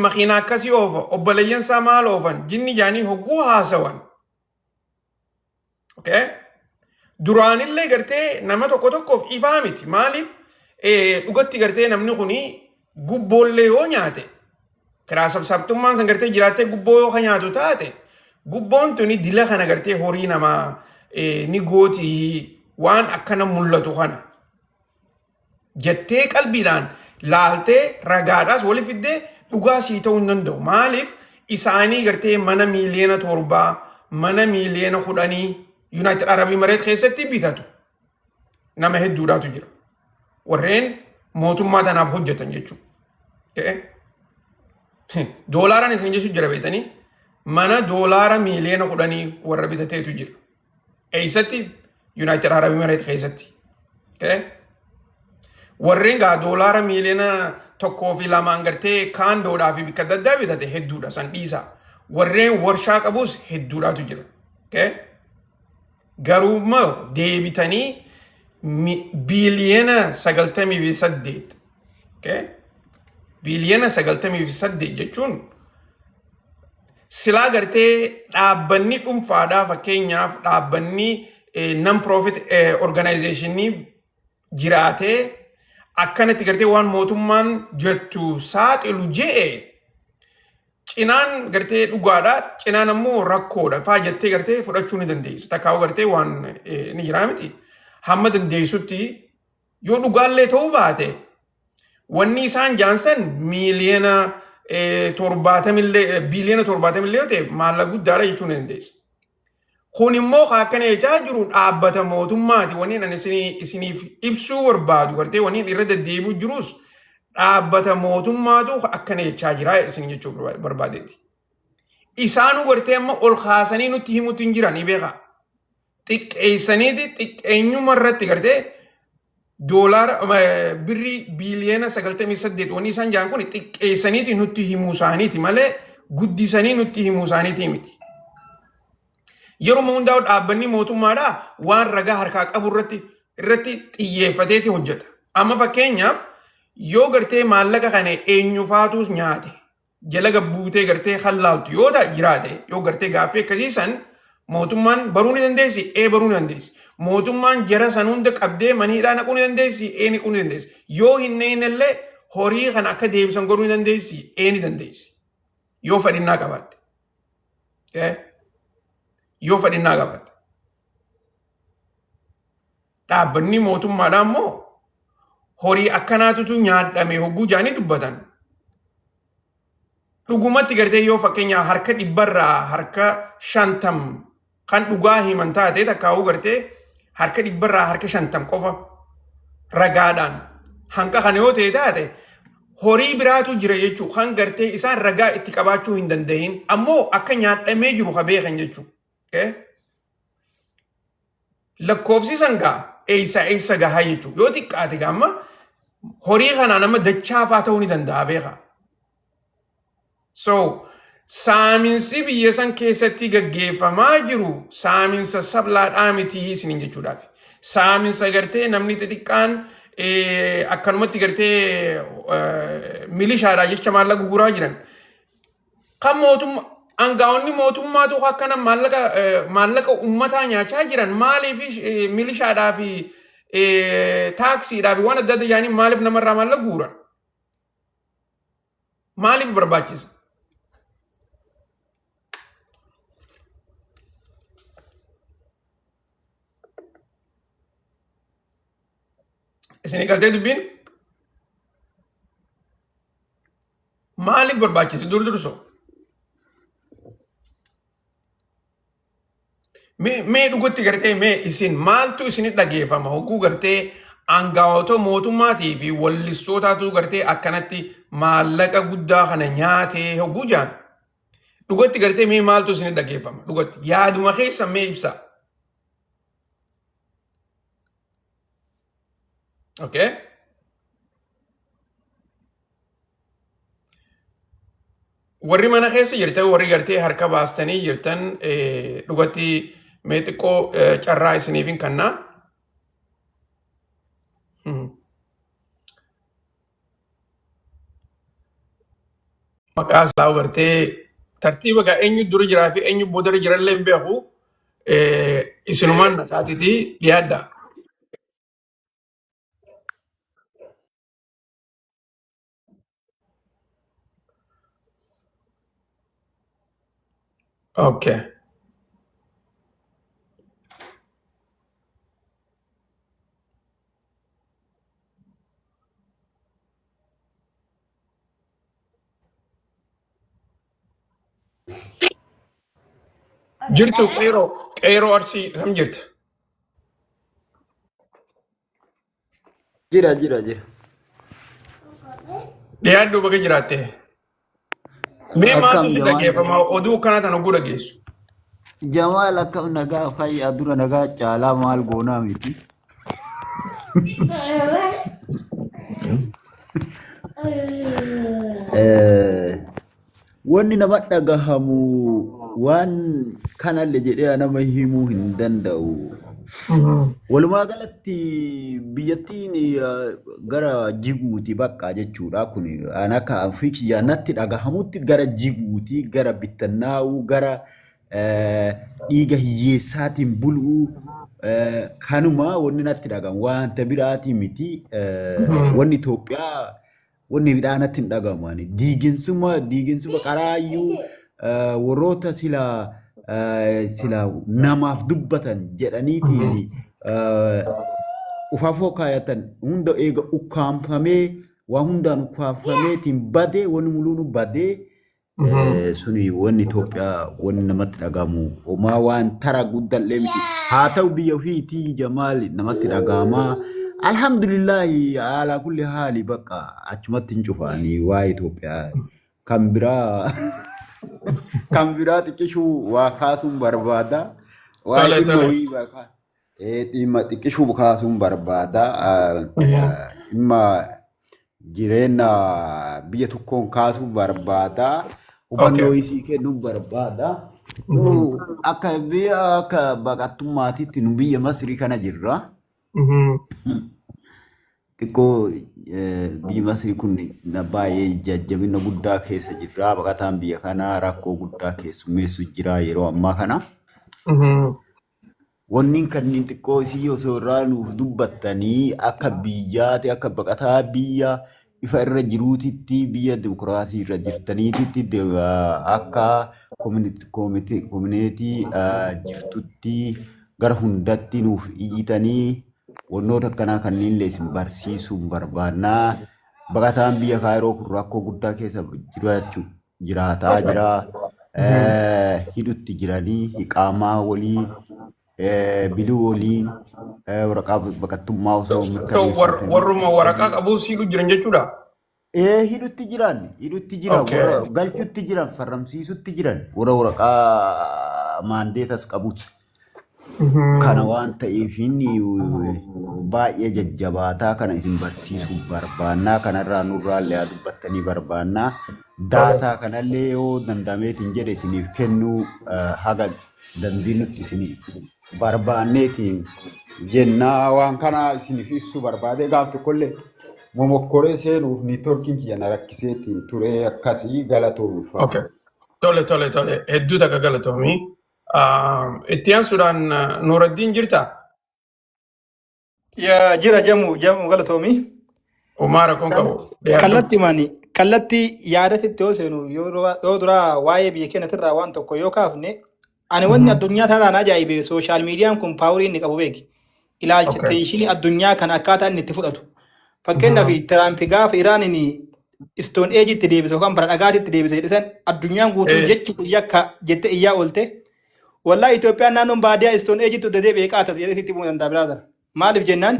Speaker 1: Makiina akkasii oofa obboleeyyan isaa maal oofan jinni jaanii hogguu haasawan. Okay? Duraanillee gartee nama tokko tokkoof ifaa miti. Maaliif dhugatti gartee namni kuni gubboollee yoo nyaate karaa sabsabtummaan san gartee jiraattee gubboo yoo nyaatu taate gubboon tuni dila kana gartee horii namaa ni gootii waan akkana mul'atu kana jettee qalbiidhaan laaltee ragaadhaas wali fiddee dhugaa sii ta'uu hin danda'u. Maaliif isaanii gartee mana miiliyoona 7 mana miiliyoona 10 United Arab Emirates keessatti bitatu nama hedduudhaatu jira warreen mootummaa tanaaf hojjetan jechuudha. Okay? Doolaaraan isin jechuun jira beetanii mana doolaara miiliyoona 10 warra bitateetu jira. Eessatti United Arab Emirates keessatti. Okay? Warreen gaa doolaara miiliyoona 1-2 gartee kaandoodhaa fi bikka adda addaa bitate hedduudha san dhiisaa. Warreen warshaa qabus hedduudhaatu jira. Okay? Garuu deebitanii biiliyoona 98. Okay? Biiliyoona 98 jechuun silaa gartee dhaabbanni dhuunfaadhaa fakkeenyaaf dhaabbanni non-profit organizationii jiraatee akkanatti gartee waan mootummaan jettu saaxilu je'e cinaan gartee dhugaadha cinaan ammoo rakkoodha faa jettee gartee fudhachuu ni dandeessa takkaa'u gartee waan ni jira miti hamma dandeessutti yoo dhugaallee ta'uu baate wanni isaan jaansan miiliyoona 70 biliyoona 70 yoo ta'e maallaqa guddaadha jechuu ni dandeessa. Kun immoo akkana jechaa jiru dhaabbata mootummaati wanni ani isiniif ibsuu barbaadu gartee wanni irra deddeebi'u jirus dhaabbata mootummaatu akkana jechaa jira isin jechuu barbaadeeti. Isaanu gartee amma ol kaasanii nutti himutti hin jiran beeka. Xiqqeessaniiti xiqqeenyuma irratti gartee doolaara birrii biliyoona 98 wanni isaan jaan kun xiqqeessaniiti nutti himuu isaaniiti malee guddisanii nutti himuu isaaniiti miti. Yeroo hundaa'u dhaabbanni mootummaadhaa waan ragaa harkaa qabu irratti xiyyeeffateeti hojjeta. Amma fakkeenyaaf yoo gartee maallaqa kana eenyufaatus nyaate jala gabbuutee gartee hallaaltu yoo jiraate yoo gartee gaaffii akkasiisan mootummaan baruu ni dandeessi baruu ni dandeessi. Mootummaan jara san hunda qabdee maniidhaa naquu ni dandeessi naquu ni dandeessi. Yoo hin naqnellee horii kana akka deebisan godhuu ni dandeessi ni dandeessi. Yoo fedhinnaa qabaatte. Yoo fedhinnaa qabaatte. Dhaabbanni mootummaadhaa immoo horii akkanaatutu nyaadhame hogguu jaanii dubbatan. Dhugumatti gartee yoo fakkeenyaaf harka 100 harka 50 kan dhugaa himan taate takkaa'uu gartee harka 100 harka 50 qofa ragaadhaan hanqa kana yoo ta'e taate horii biraatu jira jechuu kan gartee isaan ragaa itti qabaachuu hin danda'in ammoo akka nyaadhamee jiru ha beekan jechuu. Lakkoofsi sangaa eessa gahaa jechuu yoo xiqqaate gaamma horii kanaan amma dachaafaa ta'uu ni danda'a beeka. So saaminsi biyya san keessatti gaggeeffamaa jiru saaminsa sablaadhaa miti isiniin jechuudhaaf. Saaminsa gartee namni xixiqqaan akkanumatti gartee milishaadhaa jecha maallaqa guguraa jiran. Kan aangaa'onni mootummaatu akkana maallaqa uummataa nyaachaa jiran maaliif milishaadhaa fi taaksiidhaa fi waan adda adda yaanii maaliif namarraa maallaqa guuran? Maaliif barbaachisa? Isin galtee dubbiin maaliif barbaachisa durso? Mee dhugatti gartee mee isin maaltu isin dhageeffama hogguu gartee aangaa'ota mootummaatii fi wallistootaatu gartee akkanatti maallaqa guddaa kana nyaatee hogguu jaan dhugatti gartee mee maaltu isin dhageeffama dhugatti yaaduma keessa mee ibsa. Okay. Warri mana keessa jirtan warri gartee harka baastanii jirtan dhugatti mee xiqqoo carraa isiniif hin kennaa. Maqaa isaa gartee tartiiba gaa eenyu dura jiraa fi eenyu booda jirallee hin beeku isinumaan naqaatitii dhiyaadda. Okay. Jirtu qeeroo arsii kam jirta?
Speaker 2: Jira.
Speaker 1: Dhiyaaddu baga jiraatte. Mee maaltu si dhageeffama oduu kana tan hogguu dhageessu?
Speaker 2: Jamaal akkam nagaa fayyaa dura nagaa caalaa maal goonaa miti. Wanni nama dhagahamu waan kanallee jedhee nama himuu hin danda'u. Walumaa galatti biyyattiin gara Jibuutii bakka jechuudha kun akka Afrikaa natti dhagahamutti gara Jibuutii gara bittannaa'uu gara dhiiga hiyyeessaatiin buluu kanuma wanni natti dhagahamu wanta biraatii miti wanni Itoophiyaa wanni midhaanatti hin dhagahamani. Diiginsuma qaraayyuu warroota sila namaaf dubbatan jedhaniitiin ufafoo kaayatan hunda eega ukkaanfamee waa hundaan ukkaanfameetiin badee wanni muluunu badee suni wanni Itoophiyaa wanni namatti dhagahamu homaa waan tara guddallee miti haa ta'u biyya ofiitii Jamaal namatti dhagahamaa. Alhamdulillahi ala kulli haali bakka achumatti hin cufaanii waa Itoophiyaa kan biraa xiqqishuu waa kaasuun barbaada. Waa dhimmoowii bakka dhimma xiqqishuu kaasuun barbaada. Dhimma jireenya biyya tokkoon kaasuun barbaada. Hubannoo isii kennuun barbaada. Akka baqattummaatitti nu biyya Masrii kana jirra. Xiqqoo biyyi Masrii kun baay'ee jajjabina guddaa keessa jirra. Baqataan biyya kanaa rakkoo guddaa keessummeessu jira yeroo ammaa kana. Wanni kanneen xiqqoo isii osoo irraa nuuf dubbattanii akka biyyaati akka baqataa biyya ifa irra jiruutitti biyya dimokiraasii irra jirtaniititti akka koomineetii jirtutti gara hundatti nuuf iyyitanii wannoota akkanaa kanneen leessin barsiisuun barbaannaa. Baqataan biyya kaayiroo kun rakkoo guddaa keessa jiraataa jira. Hidhutti jiranii hiqaamaa walii biluu waliin waraqaa baqattummaa osoo mirkaneeffatan.
Speaker 1: Warruma waraqaa qabuu hidhu jiran jechuudha.
Speaker 2: Hidhutti jiran galchutti jiran farramsiisutti jiran warra waraqaa maandeetas qabutti. Kana waan ta'eef baay'ee jajjabaataa kana isin barsiisuu barbaannaa. Kanarraa nurraallee dubbattanii barbaannaa. Daataa kanallee yoo dandameetiin jedhe isiniif kennuu haga dandiinutti isin barbaanneetiin jennaa. Waan kana isiniif ibsuu barbaade gaaf tokkollee momokkoree seenuuf niitoorkiin kiyya na rakkiseetiin turee akkasii galatoomuuf.
Speaker 1: Tole. Hedduu takka galatoomii. Itti aansuudhaan Nuuraddiin jirtaa?
Speaker 3: Jira jamu galatoomii.
Speaker 1: Umaara kun qabu.
Speaker 3: Kallattii yaadatitti yoo seenu yoo duraa waa'ee biyya keenyatirraa waan tokko yoo kaafne ani wanni addunyaa tanaan ajaa'ibe sooshaal miidiyaan kun paaworii inni qabu beeki. Ilaalcha teeshinii addunyaa kana akkaataa inni itti fudhatu. Fakkeenyaaf Tiraampi gaafa Iraaniin istoon eejitti deebise yookaan bara dhagaatitti deebise jedhisan addunyaan guutuu jechuun yakka jettee iyyaa oolte. Wallahi Itoophiyaan naannoon baadiyyaa istoon eejitti deebi'ee qaatatu jedhee sitti himuu danda'a biraadar. Maaliif jennaan?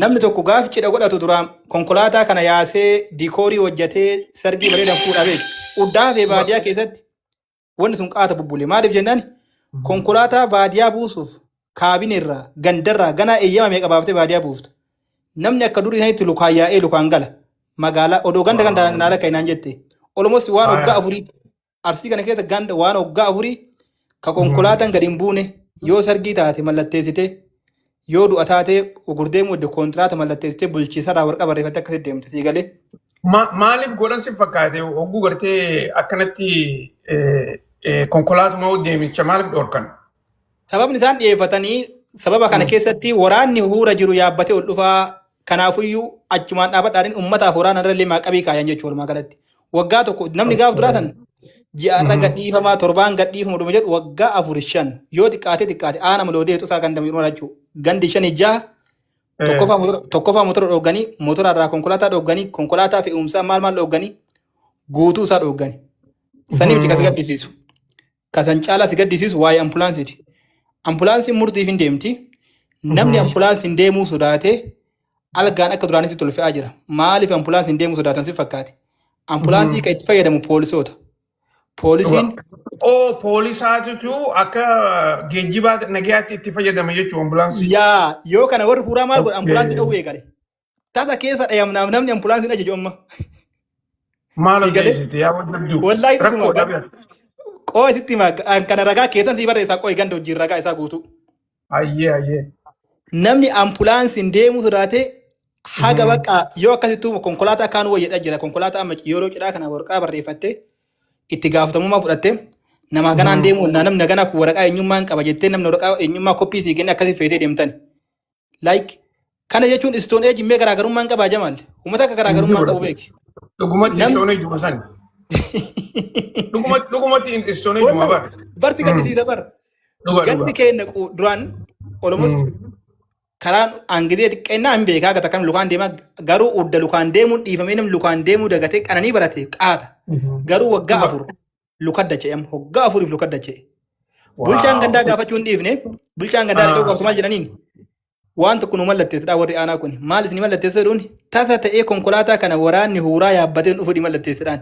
Speaker 3: Namni tokko gaafa cidha godhatu duraan konkolaataa kana yaasee diikoorii hojjetee sargii bareedan fuudhaa beeku. Uddaafee baadiyyaa keessatti wanni sun qaata bubbule. Maaliif jennaan? Konkolaataa baadiyyaa buusuuf kaabineerraa gandarraa ganaa eeyyama meeqa baaftee baadiyyaa buufta. Namni akka durii sanitti lukaan yaa'ee lukaan gala. Magaalaa odoo ganda naala kainaan jette. Olomos waan waggaa afurii Arsii kana keessa ganda waan waggaa afurii ka konkolaataan gadi hin buune yoo sargii taate mallatteessite yoo du'a taate gurdeemu iddoo kontiraata mallatteessite bulchiisarraa warqa barreeffatte akkasitti deemte sii galee.
Speaker 1: Maaliif godhan si fakkaate hogguu gartee akkanatti konkolaatuma deemicha maaliif dhorkan?
Speaker 3: Sababni isaan dhiyeeffatanii sababa kana keessatti waraanni huura jiru yaabbatee ol dhufaa. Kanaafuyyuu achumaan dhaabadhaan uummataaf waraana irra illee maaqabii kaayan jechuudha walumaa galatti. Waggaa tokko namni gaaf duraatan ji'arra gadhiifamaa torbaan gadhiifama dhuma jedhu waggaa 4-5 yoo xiqqaate aana maloodee tusaa ganda miidhuma jechuudha. Gandi 5-6 tokkoffaa motora dhoogganii motora irraa konkolaataa dhoogganii konkolaataa fe'umsaa maal dhoogganii guutuu isaa dhoogganii. Saniif kasi gaddisiisu. Kasan caalaa si gaddisiisu waa'ee ambulaansiiti. Ambulaansiin murtiif hin deemti. Namni ambulaansiin deemuu sodaatee algaan akka duraanitti tolfa'aa jira. Maaliif ambulaansiin deemuu sodaatan si fakkaate? Ambulaansii kan itti fayyadamu poolisoota. Poolisiin
Speaker 1: poolisaatitu akka geejjibaa nagayaatti itti fayyadama jechuudha ambulaansii.
Speaker 3: Yoo kana warri fuuraa maal godha ambulaansii dhowwee eegale. Tasa keessa dhayamnaaf namni ambulaansiin ajaju amma.
Speaker 1: Maal hojjeessite yaa wajjabduu?
Speaker 3: Wallaahi dhuguma. Qo'isitti kana ragaa keessan sii barreessaa qo'i ganda hojiin ragaa isaa guutuu.
Speaker 1: Ayyee.
Speaker 3: Namni ambulaansiin deemuu sodaatee haga bakka yoo akkasittuu konkolaataa kaan wayyadhaa jira. Konkolaataa amma yeroo cidhaa kana waraqaa barreeffattee itti gaafatamummaa fudhattee nama ganaan deemuu namni ganaa kun waraqaa eenyummaan qaba jettee namni waraqaa eenyummaa koppii sii kenne akkasii feetee deemtan. Like Kana jechuun Stone Age mee garaagarummaan qabaa Jamaal. Uummata akka garaagarummaan qabu beeki.
Speaker 1: Dhugumatti
Speaker 3: Nam
Speaker 1: Stone Age san. Dhugumatti Stone Age
Speaker 3: Wallah
Speaker 1: bar.
Speaker 3: barti gaddisiisa bar.
Speaker 1: Dhuga
Speaker 3: Ganni
Speaker 1: dhuga.
Speaker 3: keenya duraan olumus karaan angidee xiqqeennaa hin beekaa gata kan lukaan deemaa garuu udda lukaan deemuun dhiifamee namni lukaan deemuu dagatee qananii barate qaata. Garuu waggaa
Speaker 1: Dhuga.
Speaker 3: afur lukadda ce'am waggaa afuriif lukadda ce'e. Bulchaan gandaa
Speaker 1: Wow.
Speaker 3: gaafachuu hin dhiifne bulchaan gandaa dhaqee qabatu maal jedhaniin waan tokko nu mallatteessidha warri aanaa kun maal isin mallatteessidhuun tasa ta'ee konkolaataa kana waraanni huuraa yaabbateen dhufu di mallatteessidhaan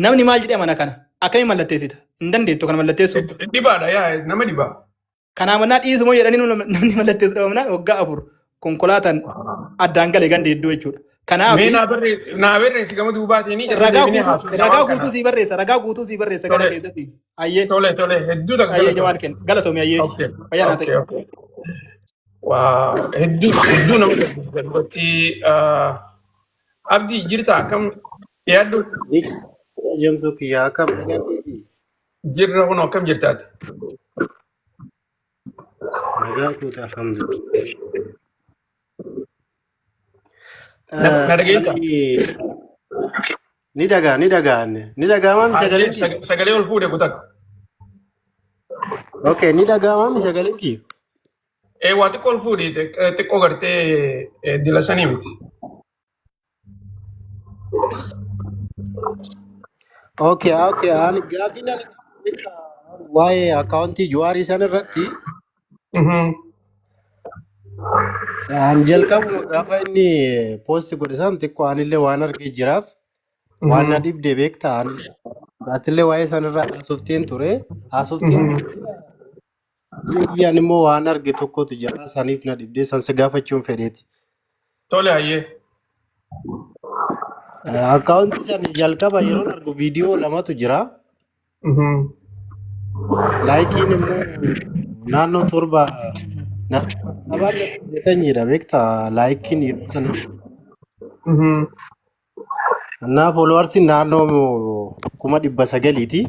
Speaker 3: namni maal jedhee mana kana akkamiin mallatteessita hin dandeettu kana mallatteessu
Speaker 1: Dhibaadha yaa nama dhibaa.
Speaker 3: kanaa mannaa dhiisumoo jedhanii namni mallatteessidha mannaa waggaa afur konkolaataan addaan galee ganda hedduu jechuudha. Kanaaf
Speaker 1: Mee naa barreessi gama duubaatiin irra
Speaker 3: ragaa
Speaker 1: deebinee
Speaker 3: guutuu
Speaker 1: haasofnaa
Speaker 3: ragaa
Speaker 1: waan
Speaker 3: guutuu
Speaker 1: kana.
Speaker 3: sii barreessa ragaa guutuu sii barreessa gara
Speaker 1: Tole
Speaker 3: keessatti ayyee
Speaker 1: tole hedduu takka
Speaker 3: ayyee
Speaker 1: galatoomi.
Speaker 3: Jamaal kenna galatoomi ayyee
Speaker 1: Okay
Speaker 3: fayyaa naa ta'e.
Speaker 1: okay. Wow hedduu nama gaddisiisa dubartii abdii jirta akkam yaaddu
Speaker 4: Jamsu kiyyaa akkam dhagaatti
Speaker 1: jirra kun akkam jirtaati.
Speaker 4: nagaa kuuta alhamdulillah.
Speaker 1: Na dhageessa.
Speaker 4: Ni dhaga'amami sagaleen
Speaker 1: Sagalee ol fuudhe kutakka.
Speaker 4: okay ni dhaga'amami sagaleen kiyya
Speaker 1: Waa xiqqoo ol fuudhe xiqqoo gartee dilasanii miti.
Speaker 4: okay ani gaafii nan waa'ee akkaawuntii Juwaarii san irratti an jalqabu gaafa inni poosti godhe san xiqqoo anillee waan argee jiraaf waan na dhibde beekta atillee waa'ee san irraa haasofteen ture haasofteen biyyaan immoo waan arge tokkotu jira saniif na dhibdee san si gaafachuun fedheeti.
Speaker 1: Tole hayyee.
Speaker 4: Akkaawuntii san jalqaba yeroo argu viidiyoo lamatu jira. Laayikiin immoo naannoo torba sabaan jettaniidha beekta laayikiin yeroo sana. Naa foolowarsiin naannoo 900ti.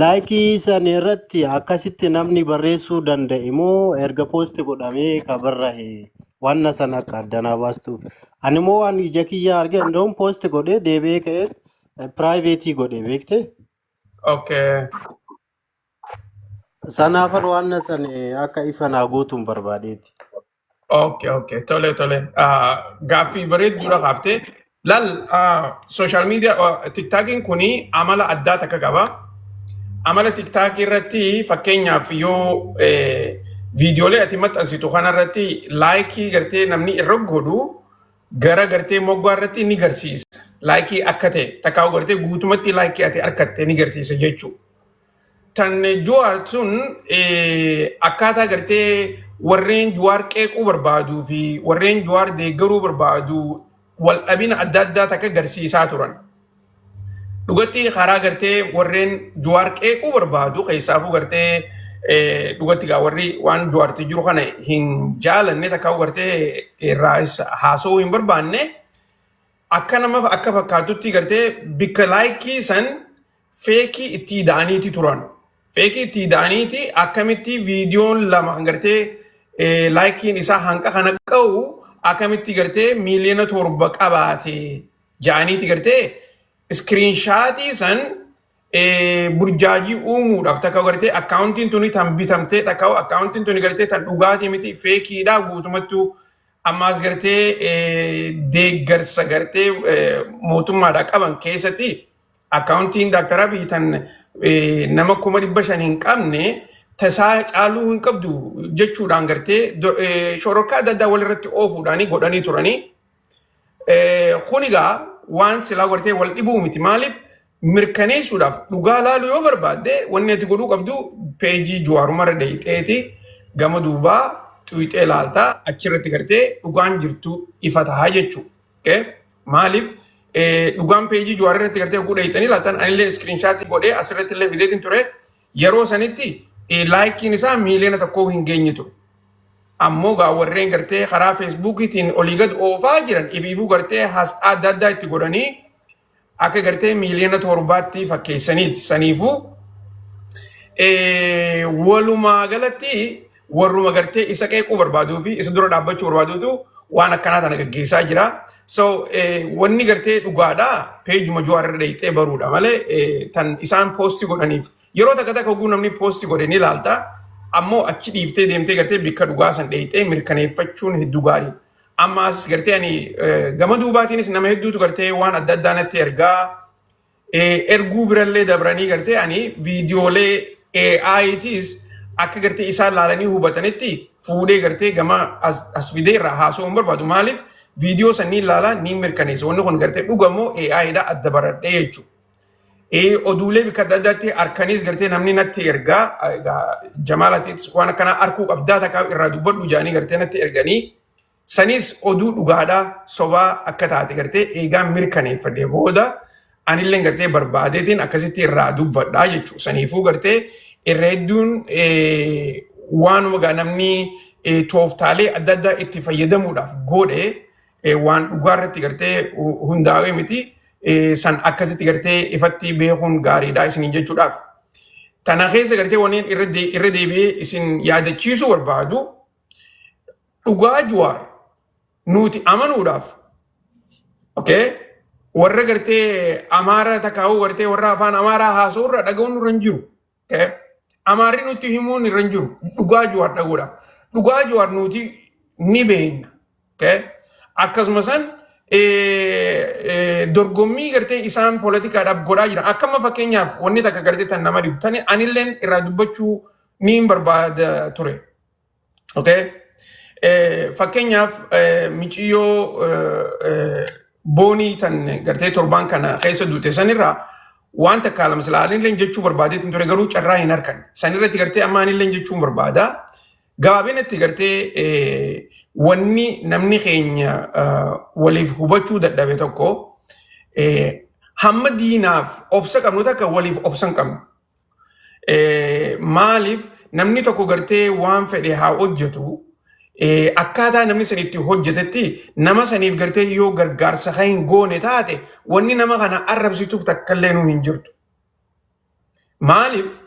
Speaker 4: Laayikii san irratti akkasitti namni barreessuu danda'e moo erga poosti godhamee kabarrahe wanna sana akka addanaa baastuuf. Ani immoo waan ija kiyyaa arge hundoon poosti godhee deebi'ee ka'ee piraayiveetii godhe beekte.
Speaker 1: Okay.
Speaker 4: Sanaafan wanna san akka ifa naa gootuun barbaadeeti.
Speaker 1: Okay. Tole. Gaaffii bareedduudha kaaftee. Lal social media TikTokiin kuni amala addaa takka qaba. Amala TikTok irratti fakkeenyaaf yoo viidiyoolee ati maxxansitu kanarratti laayikii gartee namni irra godhu gara gartee moggaa irratti ni garsiisa. Laayikii akka ta'e takkaa gartee guutumatti laayikii ati argatte ni garsiisa jechuudha. Tan Juwaar sun akkaataa gartee warreen Juwaar qeequu barbaaduu fi warreen Juwaar deeggaruu barbaadu wal dhabina adda addaa takka garsiisaa turan. Dhugatti karaa gartee warreen Juwaar qeequu barbaadu keessaafuu gartee dhugatti gaa warri waan Juwaarti jiru kana hin jaalanne takkaa gartee irraa haasa'uu hin barbaanne akka nama akka fakkaatutti gartee bikka laayikii san feekii itti da'aniiti turan. Feekii itti da'aniiti akkamitti viidiyoon lama gartee laayikiin isaa hanqa kana qabu akkamitti gartee miiliyoona 7 qabaate ja'aniiti gartee iskiriinshaatii san burjaajii uumuudhaaf takka gartee akkaawuntiin tuni tan bitamtee takka akkaawuntiin tuni gartee tan dhugaatii miti feekiidhaa guutumattuu ammaas gartee deeggarsa gartee mootummaadhaa qaban keessatti akkaawuntiin Dr. Abiy tan nama 500,000 hin qabne tasaa caaluu hin qabdu jechuudhaan gartee shororkaa adda addaa walirratti oofuudhaanii godhanii turanii. Kunigaa waan silaa gartee wal dhibuu miti maaliif mirkaneessuudhaaf dhugaa laaluu yoo barbaadde wanni ati godhuu qabdu peejii Juwaarumarra deeyxeeti gama duubaa xuyixee laaltaa achirratti gartee dhugaan jirtu ifa tahaa jechuudha. Maaliif dhugaan peejii Juwaararratti gartee oguu deeyxanii laaltan anillee iskiriinshaatii godhee asirratti illee fideetiin ture yeroo sanitti laayikiin isaa miiliyoona 1 hin geenye ture. Ammoo gaa warreen gartee karaa feesbuukiitiin olii gad oofaa jiran ifiifuu gartee haasxaa adda addaa itti godhanii akka gartee miiliyoona 7tti fakkeessaniiti. Saniifuu walumaa galatti warruma gartee isa qeequu barbaaduu fi isa dura dhaabbachuu barbaadutu waan akkanaa tana gaggeessaa jira. So wanni gartee dhugaadha peejuma Jawaar irra dheeyxee baruudha malee tan isaan poosti godhaniif yeroo takka takka oguu namni poosti godhe ni ilaalta ammoo achi dhiiftee deemtee gartee bikka dhugaa san dheeyxee mirkaneeffachuun hedduu gaarii. Amma asis gartee ani gama duubaatiinis nama hedduutu gartee waan adda addaa natti erguu birallee dabranii gartee ani viidiyoolee AI'tis akka gartee isaan laalanii hubatanitti fuudhee gartee gama as fidee irraa haasa'uun barbaadu maaliif viidiyoo sanii ilaalaa ni mirkaneessa wanni kun gartee dhugamoo AI'dha adda baradhee jechuudha. Oduulee bikka adda addaatti harkaniis gartee namni natti ergaa Jamaalaatiis waan akkanaa harkuu qabdaa takkaa irraa dubbadhu jaanii gartee natti erganii sanis oduu dhugaadhaa sobaa akka taate gartee eegaan mirkaneeffadhee booda anillee gartee barbaadeetiin akkasitti irraa dubbadhaa jechuudha. Saniifuu gartee irra hedduun waanuma namni tooftaalee adda addaa itti fayyadamuudhaaf godhe waan dhugaarratti gartee hundaa'ee miti san akkasitti gartee ifatti beekuun gaariidha isiniin jechuudhaaf. Tana keessa gartee waniin irra deebi'ee isin yaadachiisuu barbaadu dhugaa Jawaar nuti amanuudhaaf warra gartee Amaara takkaa'uu gartee warra afaan Amaaraa haasa'u irra dhaga'uun irra hin jiru. Amaarri nuti himuun irra hin jiru dhugaa Jawaar dhaguudhaaf. Dhugaa Jawaar nuti ni beekna. Akkasumas dorgommii gartee isaan poolitikaadhaaf godhaa jiran akkama fakkeenyaaf wanni takka gartee tan nama dhibu tani anilleen irraa dubbachuu ni barbaada ture. Fakkeenyaaf michiyyoo boonii tan gartee torbaan kana keessa duute sanirraa waan takka lamsila anilleen jechuu barbaadeetu ture garuu carraa hin argan. Sanirratti gartee amma anilleen jechuun barbaada. Gabaabinatti gartee wanni namni keenya waliif hubachuu dadhabe tokko hamma diinaaf obsa qabnu takka waliif obsa hin qabnu. Maaliif namni tokko gartee waan fedhe haa hojjetu akkaataa namni sanitti hojjetetti nama saniif gartee yoo gargaarsa hin goone taate wanni nama kana arrabsituuf takkallee nu hin jirtu. Maaliif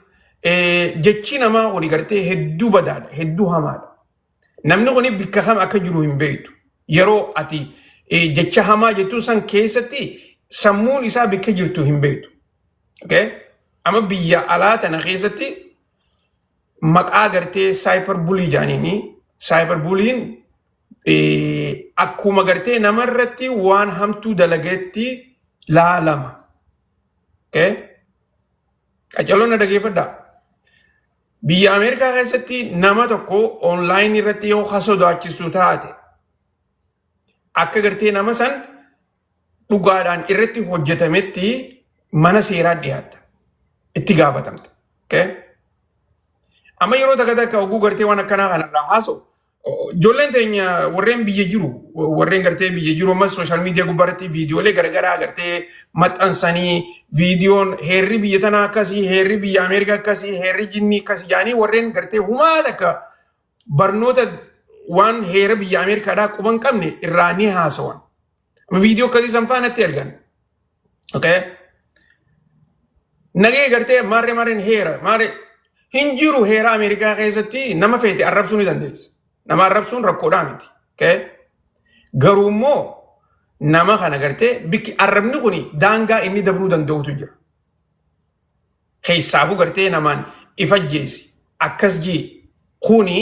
Speaker 1: jechi namaa kuni gartee hedduu badaadha hedduu hamaadha. Namni kuni bikka kam akka jiru hin beektu. Yeroo ati jecha hamaa jettuu san keessatti sammuun isaa bikka jirtu hin beektu. Amma biyya alaa tana keessatti maqaa gartee cyberbully jaaniini. Cyberbullying akkuma gartee namarratti waan hamtuu dalageetti laalama. Qacaloon na dhageeffadhaa. Biyya Ameerikaa keessatti nama tokko online irratti yoo sodaachisu taate akka gartee nama san dhugaadhaan irratti hojjetametti mana seeraa dhiyaatta. Itti gaafatamta. Amma yeroo takka takka oguu gartee waan akkanaa kanarraa haasa'u ijoolleen teenya warreen biyya jiru warreen gartee biyya jiru ammas sooshaal miidiyaa gubbaarratti viidiyoolee garaagaraa gartee maxxansanii viidiyoon heerri biyya tanaa akkasii heerri biyya Ameerikaa akkasii heerri jinnii akkasii jaanii warreen gartee humaa takka barnoota waan heera biyya Ameerikaadhaa quba hin qabne irraa ni haasawan. Viidiyoo akkasii san faanatti ergan. Nagee gartee maarreen heera hin jiru heera Ameerikaa keessatti nama feete arrabsuu ni dandeessa. Nama arrabsuun rakkoodhaa miti. Garuu immoo nama kana gartee bikki arrabni kuni daangaa inni dabruu danda'utu jira. Keessaafuu gartee namaan ifajjeesi akkas jii kuni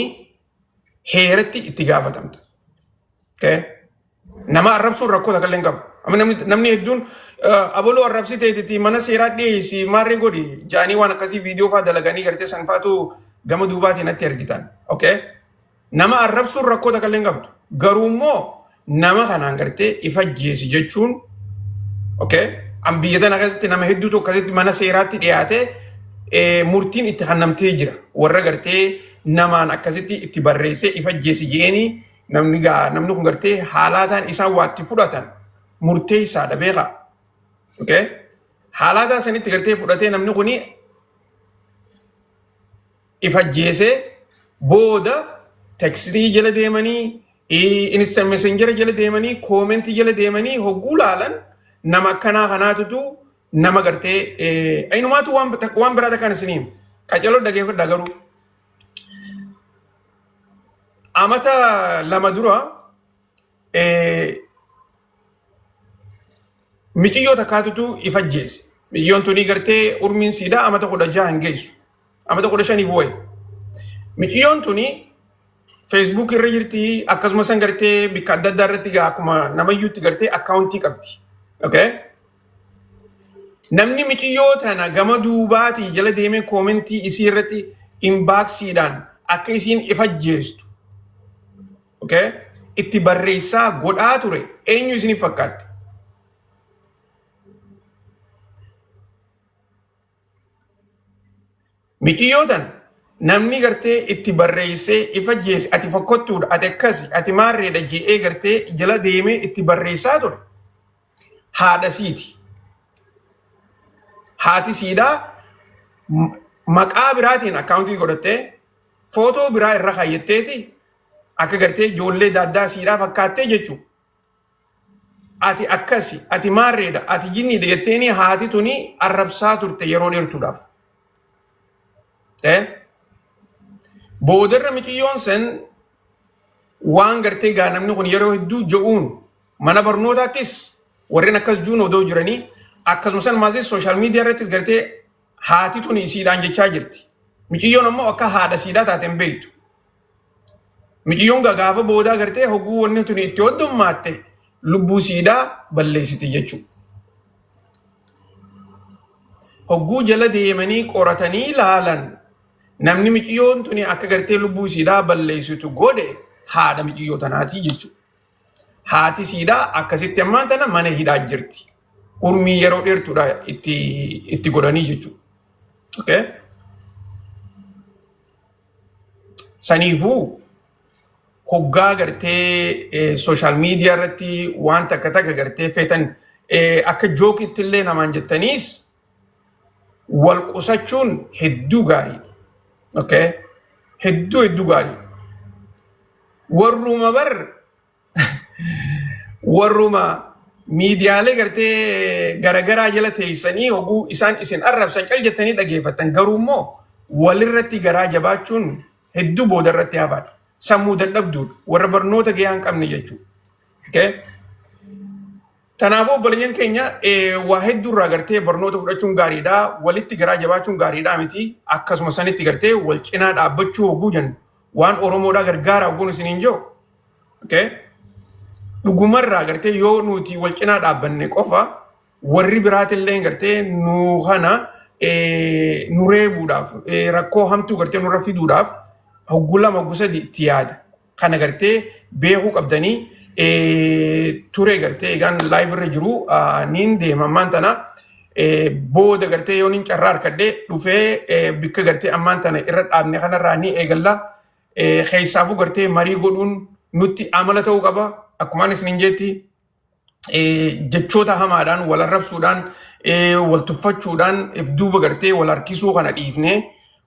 Speaker 1: heeratti itti gaafatamta. Nama arrabsuun rakkoo takka illee hin qabu. Namni hedduun aboloo arrabsiteetitti mana seeraa dhiyeessi maarree godhi jaanii waan akkasii viidiyoo fa'aa dalaganii gartee san fa'aatu gama duubaatiin natti argitan. Nama arrabsuun rakkoo takka illee hin qabdu. Garuu immoo nama kanaan gartee ifajjeesi jechuun biyya tana keessatti nama hedduutu akkasitti mana seeraatti dhiyaatee murtiin itti hannamtee jira. Warra gartee namaan akkasitti itti barreessee ifajjeesi jeeni namni kun gartee haalaataan isaan waatti fudhatan murtee isaadha beekaa. Haalaataa sanitti gartee fudhatee namni kuni ifajjeesee booda tekstii jala deemanii instant messenger jala deemanii koomentii jala deemanii hogguu laalan nama akkanaa kanaatutu nama gartee inumaatu waan biraa takkaan isiniin qacaloo dhageeffadhaa garuu amata lama dura michiyyoo takkaatutu ifajjeesse. Miciyyoon tuni gartee urmiin siidaa amata 16 hin geessu. Amata 15 wayi. Miciyyoon tuni Facebook irra jirti akkasumas san gartee bikka adda addaa irratti gaa akkuma namayyuutti gartee akkaawuntii qabdi. Okay? Namni michiyyoo tana gama duubaatii jala deemee koomentii isii irratti inbaaksiidhaan akka isiin ifajjeestu. Okay? Itti barreessaa godhaa ture eenyu isiniif fakkaatti? Michiyyoo tana namni gartee itti barreessee ifajjeesse ati fokkottuudha ati akkasi ati maarreedha je'ee gartee jala deemee itti barreessaa ture haadha siiti. Haati siidaa maqaa biraatiin akkaawuntii godhattee footoo biraa irra kaayatteeti akka gartee ijoollee daaddaa siidaa fakkaattee jechuudha. Ati akkasi ati maarreedha ati jinniidha jetteeni haati tuni arrabsaa turte yeroo dheertuudhaaf. Boodarra miciyyoon sen waan gartee gaa namni kun yeroo hedduu je'uun mana barnootaattis warreen akkas juun odoo jiranii akkasuma san maasis sooshaal miidiyaa irrattis gartee haati tuni isiidhaan jechaa jirti. Miciyyoon ammoo akka haadha siidaa taateen beektu. Miciyyoon gaafa boodaa gartee hogguu wanni tuni itti hoddumaatte lubbuu siidaa balleessiti jechuudha. Hogguu jala deemanii qoratanii ilaalan namni miciyyoon tuni akka gartee lubbuu siidaa balleessitu godhe haadha michiyyoo tanaatii jechuudha. Haati siidaa akkasitti ammaan tana mana hidhaa jirti. Urmii yeroo dheertuudha itti godhanii jechuudha. Okay? Saniifuu hoggaa gartee sooshaal miidiyaa irratti waan takka takka gartee feetan akka jookitti illee namaan jettaniis wal qusachuun hedduu gaariidha. Okay? Hedduu gaarii. Warruma miidiyaalee gartee garagaraa jala teessanii hoguu isaan isin arrabsan cal jettanii dhageeffatan garuu immoo walirratti garaa jabaachuun hedduu boodarratti hafaadha. Sammuu dadhabduudha. Warra barnoota gahaa hin qabne jechuudha. Okay? Kanaafuu obboleeyyan keenya waa hedduurraa gartee barnoota fudhachuun gaariidha. Walitti garaa jabaachuun gaariidha miti. Akkasuma sanitti gartee wal cinaa dhaabbachuu hogguu jennu waan Oromoodhaa gargaara hogguun isiniin jiru. Okay? Dhugumarraa gartee yoo nuti wal cinaa dhaabbanne qofa warri biraatillee gartee nu kana nu reebuudhaaf rakkoo hamtuu gartee nurra fiduudhaaf hogguu lama hogguu sadi itti yaada. Kana gartee beekuu qabdanii ture gartee egaan live irra jiru niin deema ammaan tana booda gartee yoo niin carraa harkadhee dhufee bikka gartee ammaan tana irra dhaabne kanarraa ni eegalla keessaafuu gartee marii godhuun nutti amala ta'uu qaba akkumaan isiniin jetti jechoota hamaadhaan wal arrabsuudhaan wal tuffachuudhaan if duuba gartee wal harkisuu kana dhiifnee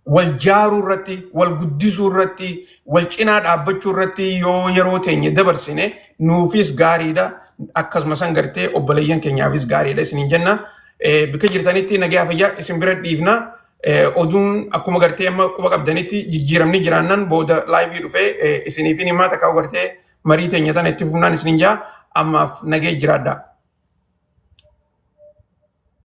Speaker 1: wal jaaruu irratti wal guddisuu irratti wal cinaa dhaabbachuu irratti yoo yeroo teenye dabarsine nuufis gaariidha akkasuma san gartee obboleeyyan keenyaafis gaariidha isiniin jenna bikka jirtanitti nagaa fayyaa isin bira dhiifna oduun akkuma gartee amma quba qabdanitti jijjiiramni jiraannan booda laayivii dhufee isiniifin himaa takkaa gartee marii teenya tana itti fufnaan isiniin jaa ammaaf nagee jiraadhaa.